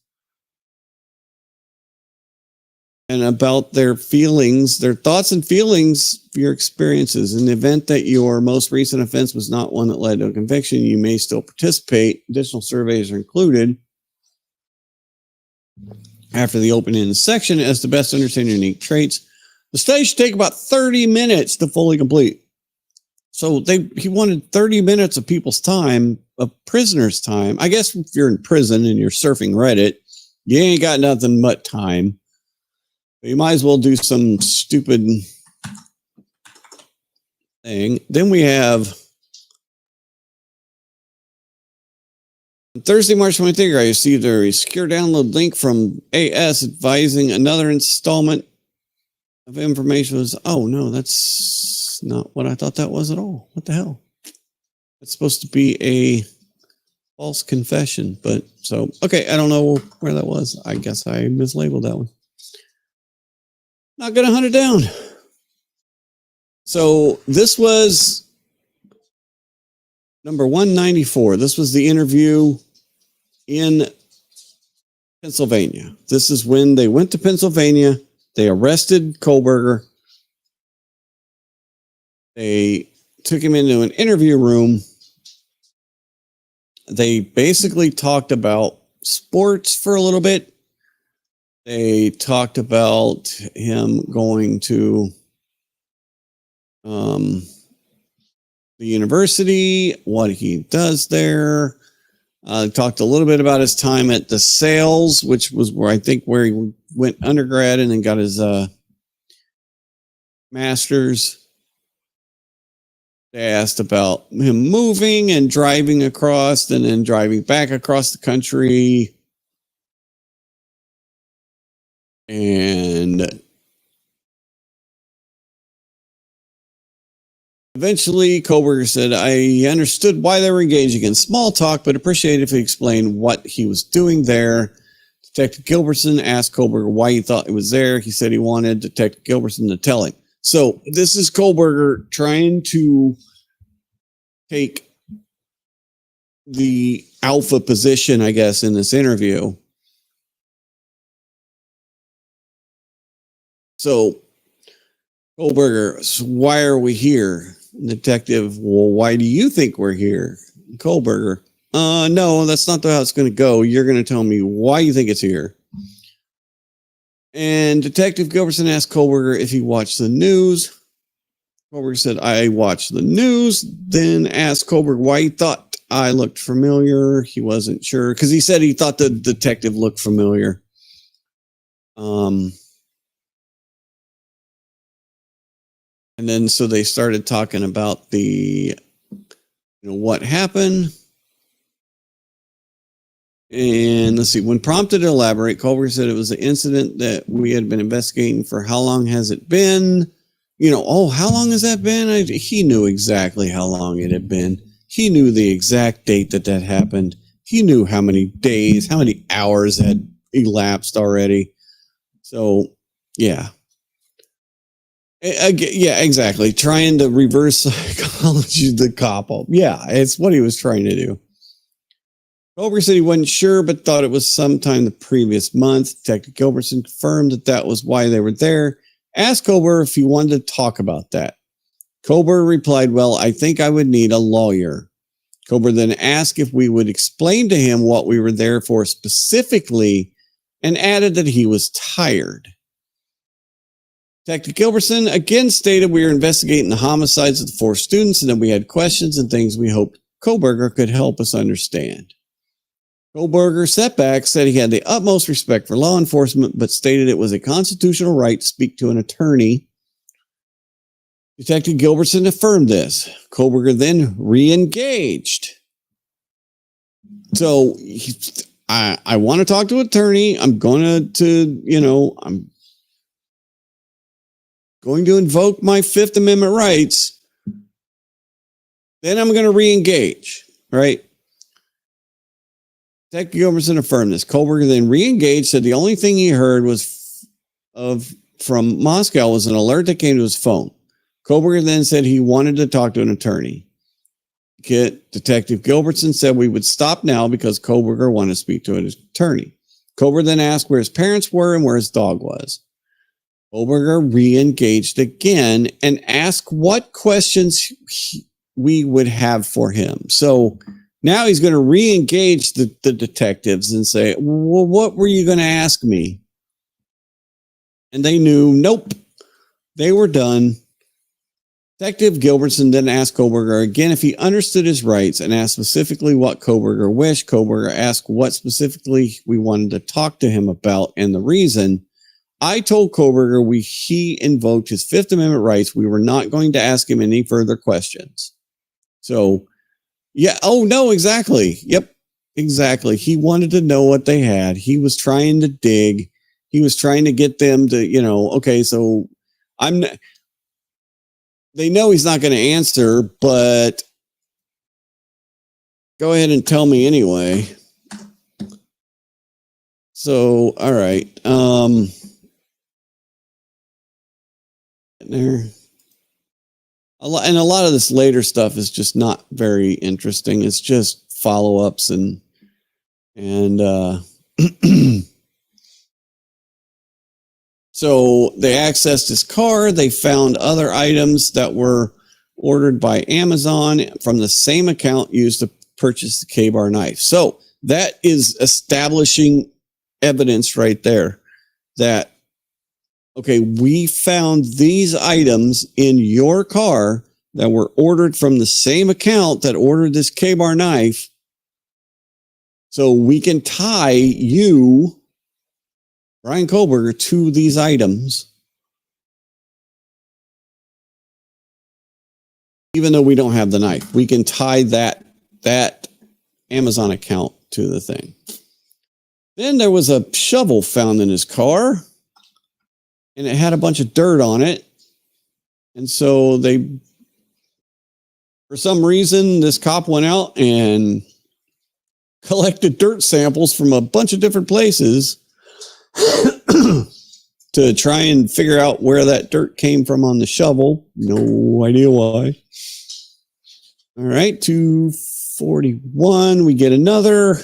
S12: and about their feelings, their thoughts and feelings, your experiences. In the event that your most recent offense was not one that led to a conviction, you may still participate. Additional surveys are included after the open-ended section as to best understand your unique traits. The study should take about 30 minutes to fully complete. So he wanted 30 minutes of people's time, of prisoners' time. I guess if you're in prison and you're surfing Reddit, you ain't got nothing but time. But you might as well do some stupid thing. Then we have on Thursday, March 23rd, I received a secure download link from AS advising another installment of information was, oh no, that's not what I thought that was at all. What the hell? It's supposed to be a false confession, but so, okay, I don't know where that was. I guess I mislabeled that one. Not going to hunt it down. So this was number 194. This was the interview in Pennsylvania. This is when they went to Pennsylvania. They arrested Kohberger. They took him into an interview room. They basically talked about sports for a little bit. They talked about him going to the university, what he does there. Talked a little bit about his time at the sales, which was where I think where he went undergrad and then got his master's. They asked about him moving and driving across and then driving back across the country. And eventually, Kohberger said, I understood why they were engaging in small talk, but appreciated if he explained what he was doing there. Detective Gilbertson asked Kohberger why he thought he was there. He said he wanted Detective Gilbertson to tell him. So this is Kohberger trying to take the alpha position, I guess, in this interview. So Kohberger, so why are we here? Detective, well, why do you think we're here? Kohberger, no, that's not how it's going to go. You're going to tell me why you think it's here. And Detective Gilbertson asked Kohberger if he watched the news. Kohberger said, I watched the news. Then asked Kohberger why he thought I looked familiar. He wasn't sure because he said he thought the detective looked familiar. And then so they started talking about what happened. And let's see, when prompted to elaborate, Kohberger said it was an incident that we had been investigating for how long has it been? How long has that been? He knew exactly how long it had been. He knew the exact date that happened. He knew how many days, how many hours had elapsed already. So, yeah. Yeah, exactly. Trying to reverse psychology the cop. Yeah, it's what he was trying to do. Kohberger said he wasn't sure, but thought it was sometime the previous month. Detective Gilbertson confirmed that was why they were there. Asked Kohberger if he wanted to talk about that. Kohberger replied, well, I think I would need a lawyer. Kohberger then asked if we would explain to him what we were there for specifically and added that he was tired. Detective Gilbertson again stated we were investigating the homicides of the 4 students and that we had questions and things we hoped Kohberger could help us understand. Kohberger setback said he had the utmost respect for law enforcement, but stated it was a constitutional right to speak to an attorney. Detective Gilbertson affirmed this. Kohberger then re-engaged. So I want to talk to an attorney. I'm going I'm going to invoke my Fifth Amendment rights. Then I'm going to re-engage, right? Detective Gilbertson affirmed this. Kohberger then re-engaged, said the only thing he heard was from Moscow was an alert that came to his phone. Kohberger then said he wanted to talk to an attorney. Detective Gilbertson said we would stop now because Kohberger wanted to speak to an attorney. Kohberger then asked where his parents were and where his dog was. Kohberger re-engaged again and asked what questions we would have for him. So now he's going to re-engage the detectives and say, well, what were you going to ask me? And they knew, nope, they were done. Detective Gilbertson then asked Kohberger again if he understood his rights and asked specifically what Kohberger wished. Kohberger asked what specifically we wanted to talk to him about and the reason. I told Kohberger he invoked his Fifth Amendment rights. We were not going to ask him any further questions. So, yeah. Oh, no, exactly. Yep, exactly. He wanted to know what they had. He was trying to dig. He was trying to get them to, okay, so they know he's not going to answer, but go ahead and tell me anyway. So, all right. There. A lot of this later stuff is just not very interesting. It's just follow-ups and so they accessed his car. They found other items that were ordered by Amazon from the same account used to purchase the K-bar knife. So that is establishing evidence right there that, okay, we found these items in your car that were ordered from the same account that ordered this K-bar knife. So we can tie you, Brian Kohberger, to these items, even though we don't have the knife. We can tie that Amazon account to the thing. Then there was a shovel found in his car, and it had a bunch of dirt on it. And so for some reason, this cop went out and collected dirt samples from a bunch of different places to try and figure out where that dirt came from on the shovel. No idea why. All right, 241, we get another.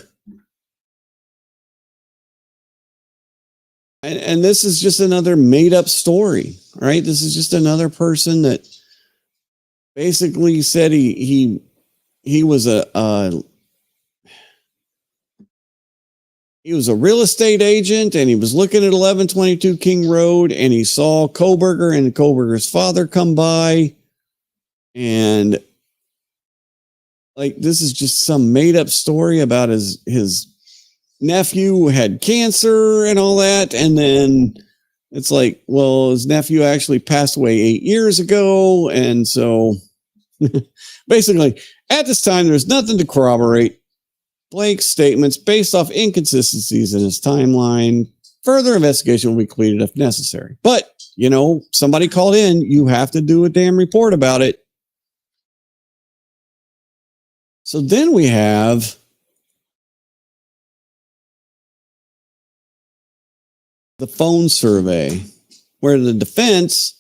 S12: And this is just another made-up story, right? This is just another person that basically said he was a real estate agent, and he was looking at 1122 King Road, and he saw Kohberger and Kohberger's father come by, and like this is just some made-up story about his nephew who had cancer and all that, and then it's like, well, his nephew actually passed away 8 years ago, and so basically, at this time, there's nothing to corroborate Blake's statements based off inconsistencies in his timeline. Further investigation will be completed if necessary. But, somebody called in. You have to do a damn report about it. So then we have the phone survey, where the defense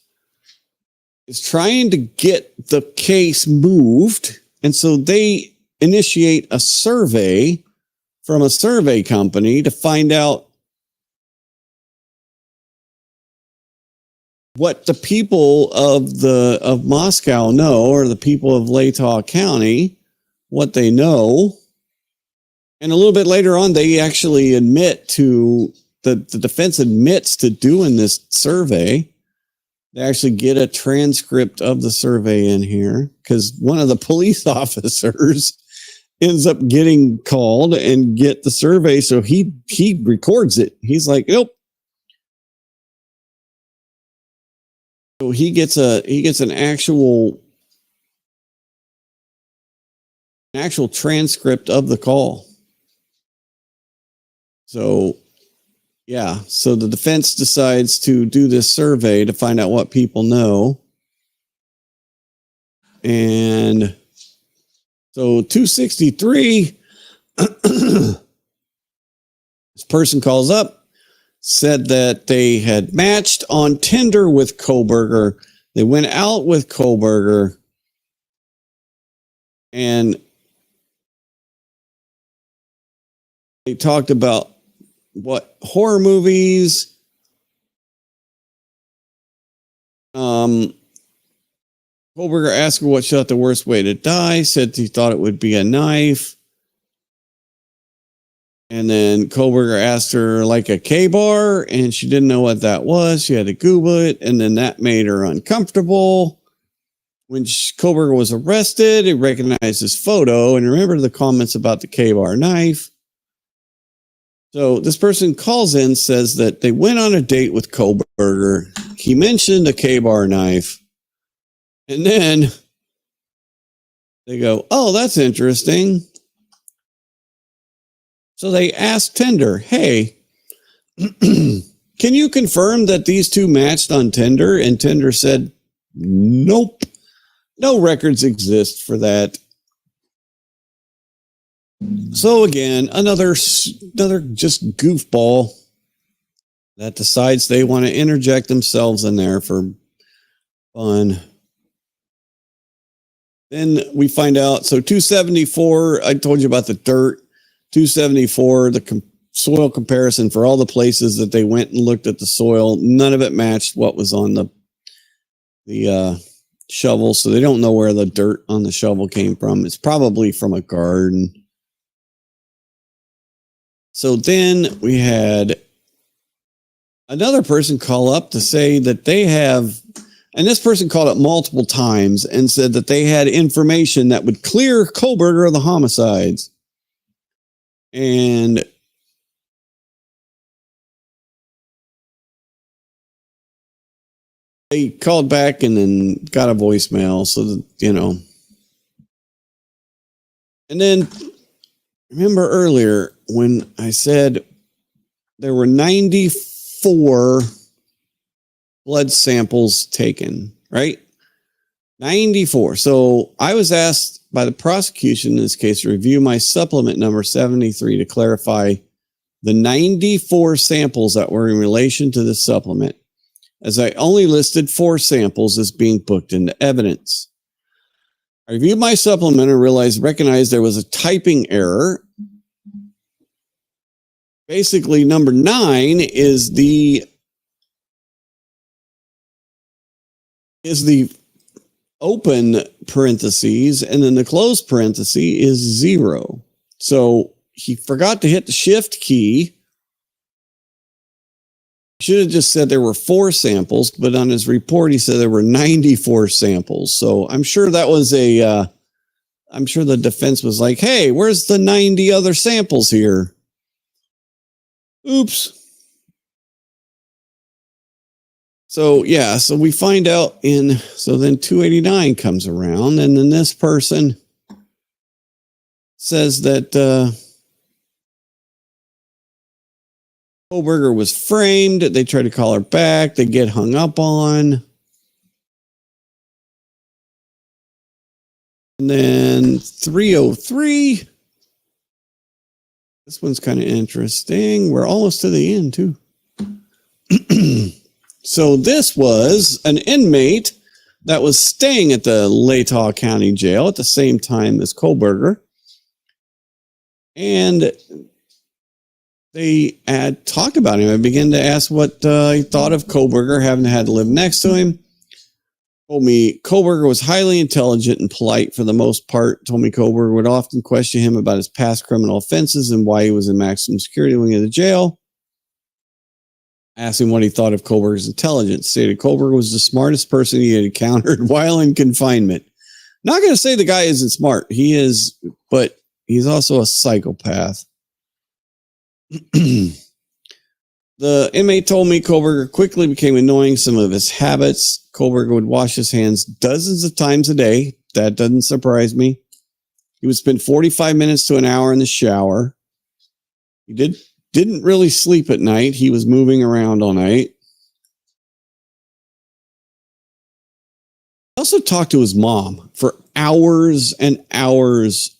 S12: is trying to get the case moved. And so they initiate a survey from a survey company to find out what the people of Moscow know, or the people of Latah County, what they know. And a little bit later on, they actually admit to the defense admits to doing this survey. They actually get a transcript of the survey in here because one of the police officers ends up getting called and get the survey. So he records it. He's like, nope. So he gets an actual transcript of the call. So yeah, so the defense decides to do this survey to find out what people know. And so 263, this person calls up, said that they had matched on Tinder with Kohberger. They went out with Kohberger, and they talked about what horror movies Kohberger asked her what she thought the worst way to die, said he thought it would be a knife. And then Kohberger asked her like a K-bar, and she didn't know what that was. She had to Google it, and then that made her uncomfortable. When Kohberger was arrested, he recognized his photo and remembered the comments about the K-bar knife. So this person calls in, says that they went on a date with Kohberger. He mentioned a K-bar knife. And then they go, oh, that's interesting. So they asked Tinder, hey, can you confirm that these two matched on Tinder? And Tinder said, nope, no records exist for that. So again, another just goofball that decides they want to interject themselves in there for fun. Then we find out, so 274, I told you about the dirt. 274, the soil comparison for all the places that they went and looked at the soil. None of it matched what was on the shovel, so they don't know where the dirt on the shovel came from. It's probably from a garden. So then we had another person call up to say that they have, and this person called up multiple times and said that they had information that would clear Kohberger of the homicides. And they called back and then got a voicemail. So that, you know. And then remember earlier when I said there were 94 blood samples taken, right? 94. So I was asked by the prosecution in this case to review my supplement number 73 to clarify the 94 samples that were in relation to the supplement, as I only listed 4 samples as being booked into evidence. I reviewed my supplement and recognized there was a typing error. Basically, number 9 is the open parentheses, and then the closed parenthesis is 0. So he forgot to hit the shift key. He should have just said there were 4 samples, but on his report he said there were 94 samples. So I'm sure that was I'm sure the defense was like, hey, where's the 90 other samples here? Oops. So, yeah, so we find out so then 289 comes around, and then this person says that Kohberger was framed. They try to call her back. They get hung up on. And then 303. This one's kind of interesting. We're almost to the end, too. So this was an inmate that was staying at the Latah County Jail at the same time as Kohberger. And they had talked about him. I began to ask what he thought of Kohberger, having had to live next to him. Told me Kohberger was highly intelligent and polite for the most part. Told me Kohberger would often question him about his past criminal offenses and why he was in maximum security wing of the jail. Asked him what he thought of Kohberger's intelligence. Stated Kohberger was the smartest person he had encountered while in confinement. Not going to say the guy isn't smart. He is, but he's also a psychopath. The inmate told me Kohberger quickly became annoying. Some of his habits. Kohberger would wash his hands dozens of times a day. That doesn't surprise me. He would spend 45 minutes to an hour in the shower. He didn't really sleep at night. He was moving around all night. He also talked to his mom for hours and hours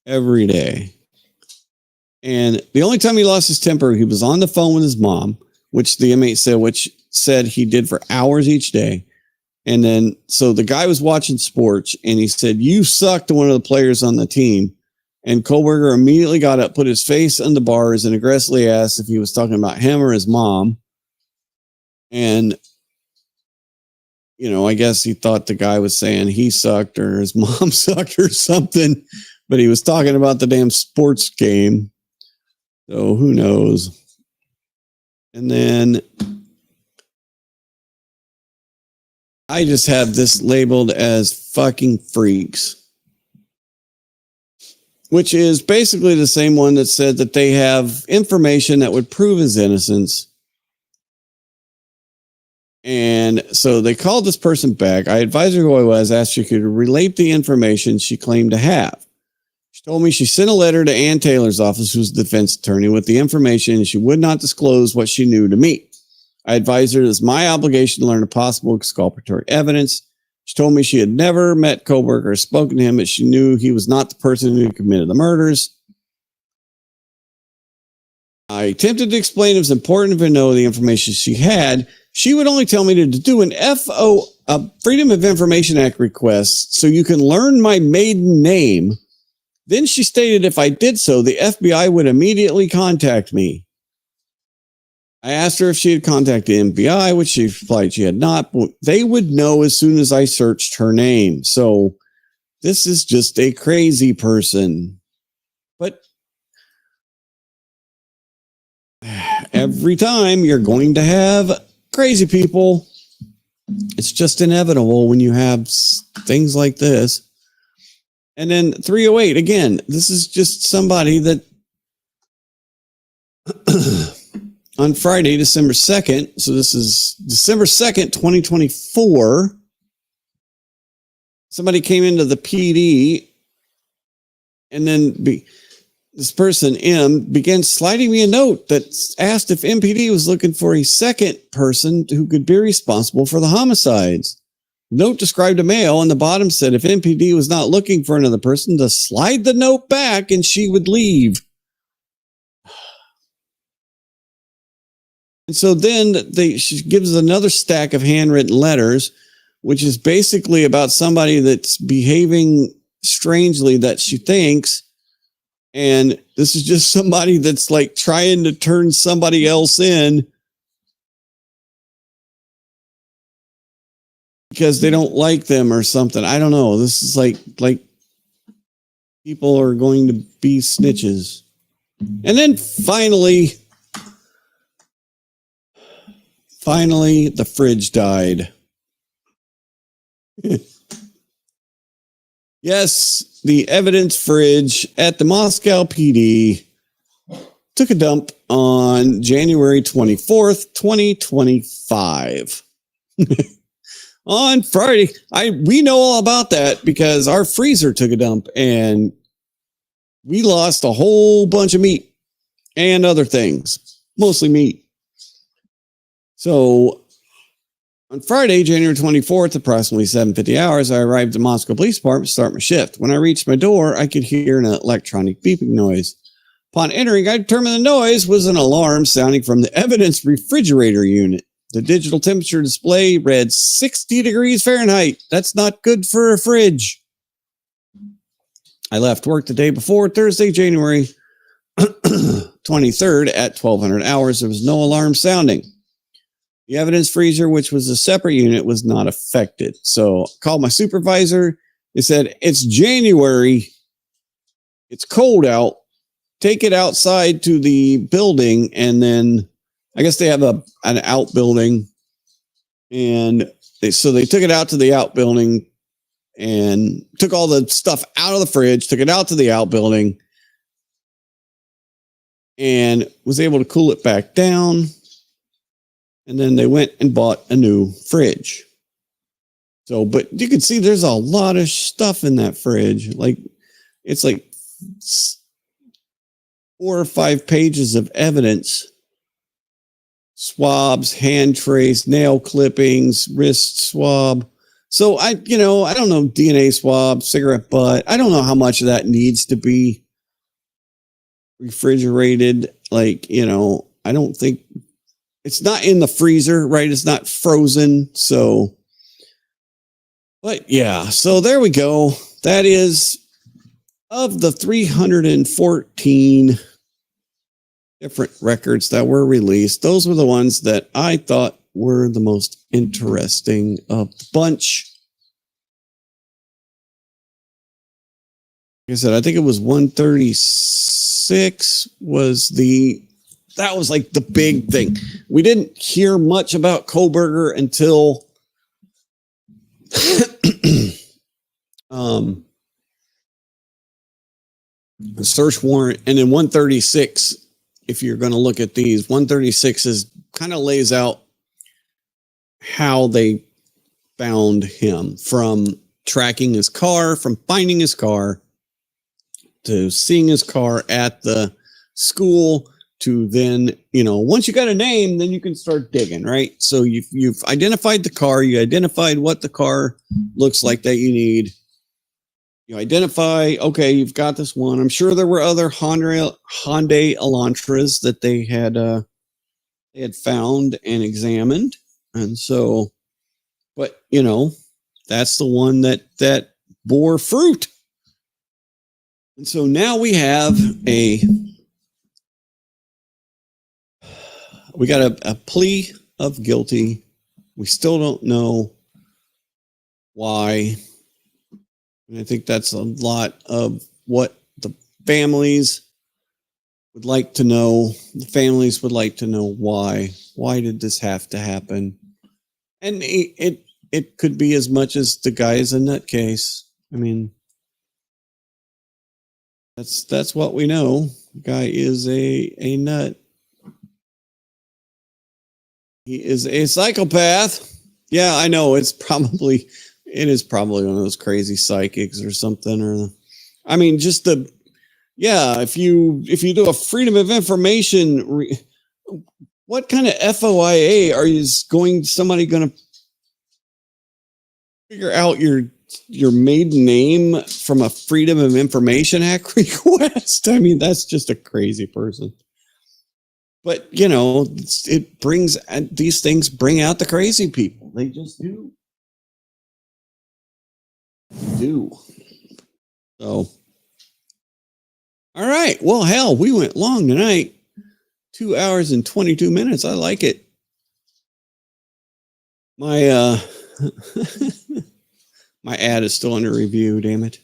S12: every day. And the only time he lost his temper, he was on the phone with his mom, which the inmate said he did for hours each day. And then, so the guy was watching sports and he said, "You suck," to one of the players on the team. And Kohberger immediately got up, put his face on the bars, and aggressively asked if he was talking about him or his mom. And I guess he thought the guy was saying he sucked or his mom sucked or something, but he was talking about the damn sports game. So who knows? And then I just have this labeled as fucking freaks, which is basically the same one that said that they have information that would prove his innocence. And so they called this person back. I advised her who I was, asked if she could relate the information she claimed to have. She told me she sent a letter to Ann Taylor's office, who's the defense attorney, with the information, and she would not disclose what she knew to me. I advised her it was my obligation to learn the possible exculpatory evidence. She told me she had never met Kohberger or spoken to him, but she knew he was not the person who committed the murders. I attempted to explain it was important to know the information she had. She would only tell me to do an Freedom of Information Act request so you can learn my maiden name. Then she stated if I did so, the FBI would immediately contact me. I asked her if she had contacted the FBI, which she replied she had not, but they would know as soon as I searched her name. So this is just a crazy person. But every time you're going to have crazy people, it's just inevitable when you have things like this. And then 308, again, this is just somebody that on Friday, December 2nd, so this is December 2nd, 2024, somebody came into the PD and then this person, M, began sliding me a note that asked if MPD was looking for a second person who could be responsible for the homicides. The note described a male, and the bottom said if MPD was not looking for another person, to slide the note back and she would leave. And so then she gives another stack of handwritten letters, which is basically about somebody that's behaving strangely that she thinks. And this is just somebody that's like trying to turn somebody else in because they don't like them or something. I don't know. This is like people are going to be snitches. And then finally, the fridge died. Yes, the evidence fridge at the Moscow PD took a dump on January 24th, 2025. On Friday, we know all about that because our freezer took a dump and we lost a whole bunch of meat and other things, mostly meat. So on Friday, January 24th, approximately 7:50 hours, I arrived at the Moscow Police Department to start my shift. When I reached my door, I could hear an electronic beeping noise. Upon entering, I determined the noise was an alarm sounding from the evidence refrigerator unit. The digital temperature display read 60 degrees Fahrenheit. That's not good for a fridge. I left work the day before, Thursday, January 23rd at 1200 hours. There was no alarm sounding. The evidence freezer, which was a separate unit, was not affected. So I called my supervisor. They said, it's January. It's cold out. Take it outside to the building. And then I guess they have an outbuilding. And so they took it out to the outbuilding and took all the stuff out of the fridge, took it out to the outbuilding, and was able to cool it back down. And then they went and bought a new fridge. So, but you can see there's a lot of stuff in that fridge. Like, it's like 4 or 5 pages of evidence. Swabs, hand trace, nail clippings, wrist swab. So I don't know, DNA swab, cigarette butt. I don't know how much of that needs to be refrigerated. Like, I don't think it's not in the freezer, right? It's not frozen. So, but yeah, so there we go. That is of the 314 different records that were released. Those were the ones that I thought were the most interesting of the bunch. Like I said, I think it was 136 that was like the big thing. We didn't hear much about Kohberger until the search warrant. And then 136, if you're going to look at these, 136 is kind of lays out how they found him, from tracking his car, from finding his car, to seeing his car at the school, to then, once you got a name, then you can start digging, right? So you've identified the car, you identified what the car looks like that you need. You identify, okay, you've got this one. I'm sure there were other Hyundai Elantras that they had found and examined. And so, but that's the one that bore fruit. And so now we have we got a plea of guilty. We still don't know why. And I think that's a lot of what the families would like to know. The families would like to know why. Why did this have to happen? And it could be as much as the guy is a nutcase. I mean, that's what we know. The guy is a nut. He is a psychopath. Yeah, I know. It is probably one of those crazy psychics or something. Or, I mean, just if you do a freedom of information, what kind of FOIA somebody going to figure out your maiden name from a Freedom of Information Act request? I mean, that's just a crazy person. But, these things bring out the crazy people. They just do. So, all right. Well, hell, we went long tonight. 2 hours and 22 minutes. I like it. My my ad is still under review, damn it.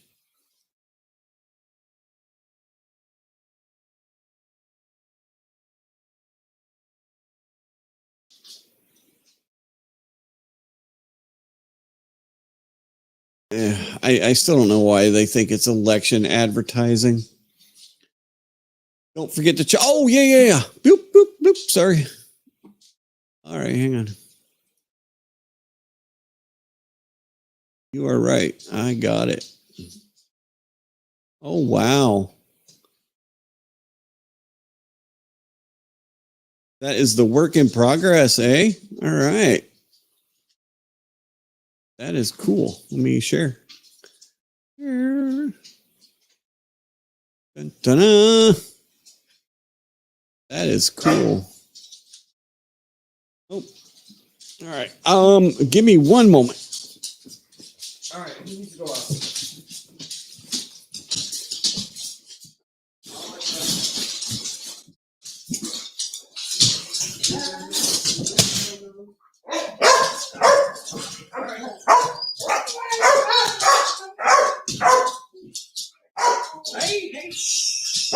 S12: I still don't know why they think it's election advertising. Don't forget to oh, yeah. Boop, boop, boop. Sorry. All right, hang on. You are right. I got it. Oh, wow. That is the work in progress, eh? All right. That is cool. Let me share. Dun, dun-dun. That is cool. Oh, all right. Give me one moment. All right, we need to go out. Hey, shh.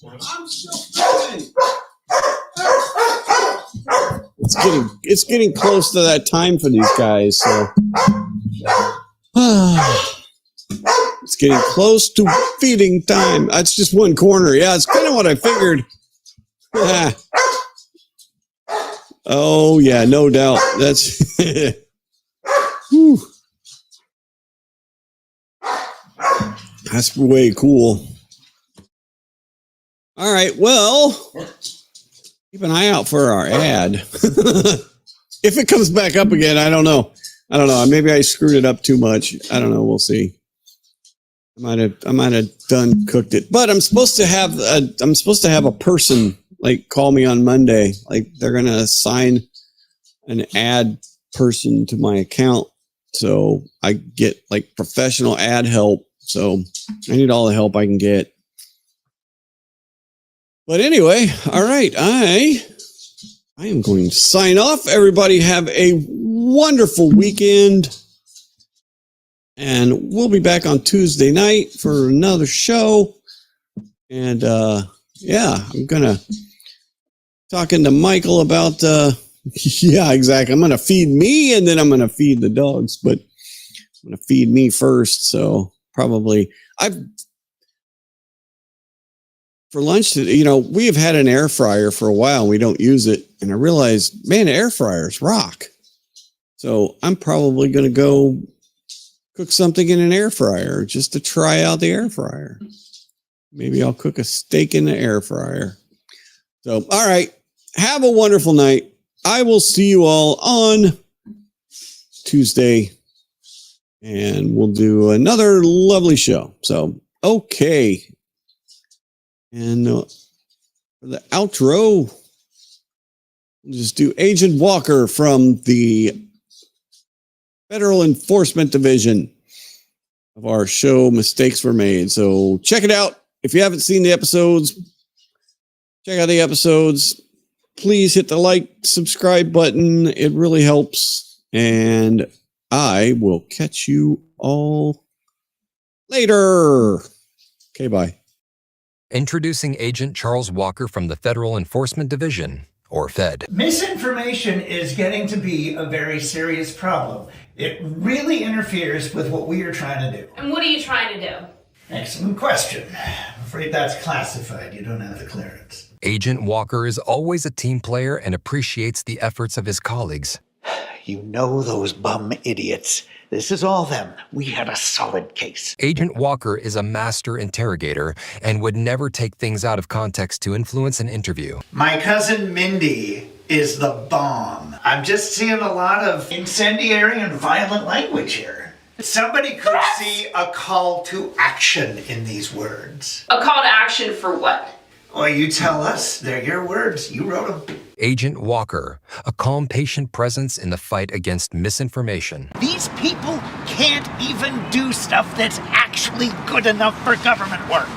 S12: I'm still filming. It's getting close to that time for these guys, so it's getting close to feeding time. That's just one corner. Yeah, it's kind of what I figured. Oh yeah, no doubt. That's that's way cool. All right, well, keep an eye out for our ad. If it comes back up again, I don't know. Maybe I screwed it up too much. I don't know. We'll see. I might have done cooked it, but I'm supposed to have a person like call me on Monday. Like they're going to assign an ad person to my account. So I get like professional ad help. So I need all the help I can get. But anyway, all right. I I am going to sign off. Everybody have a wonderful weekend. And we'll be back on Tuesday night for another show. And yeah, I'm going to talking to Michael about, yeah, exactly. I'm going to feed me and then I'm going to feed the dogs, but I'm going to feed me first. So probably for lunch, we have had an air fryer for a while. And we don't use it. And I realized, man, air fryers rock. So I'm probably going to go cook something in an air fryer just to try out the air fryer. Maybe I'll cook a steak in the air fryer. So, all right. Have a wonderful night. I will see you all on Tuesday. And we'll do another lovely show. So, okay. And for the outro, we'll just do Agent Walker from the Federal Enforcement Division of our show Mistakes Were Made. So check it out. If you haven't seen the episodes, check out the episodes. Please hit the like, subscribe button. It really helps. And I will catch you all later. Okay, bye.
S2: Introducing Agent Charles Walker from the Federal Enforcement Division, or Fed.
S5: Misinformation is getting to be a very serious problem. It really interferes with what we are trying to do.
S2: And what are you trying to do?
S5: Excellent question. I'm afraid that's classified. You don't have the clearance.
S2: Agent Walker is always a team player and appreciates the efforts of his colleagues.
S5: You know those bum idiots. This is all them. We had a solid case.
S2: Agent Walker is a master interrogator and would never take things out of context to influence an interview.
S5: My cousin Mindy is the bomb. I'm just seeing a lot of incendiary and violent language here. Somebody could see a call to action in these words.
S2: A call to action for what?
S5: Well, you tell us. They're your words. You wrote them.
S2: Agent Walker, a calm, patient presence in the fight against misinformation.
S5: These people can't even do stuff that's actually good enough for government work.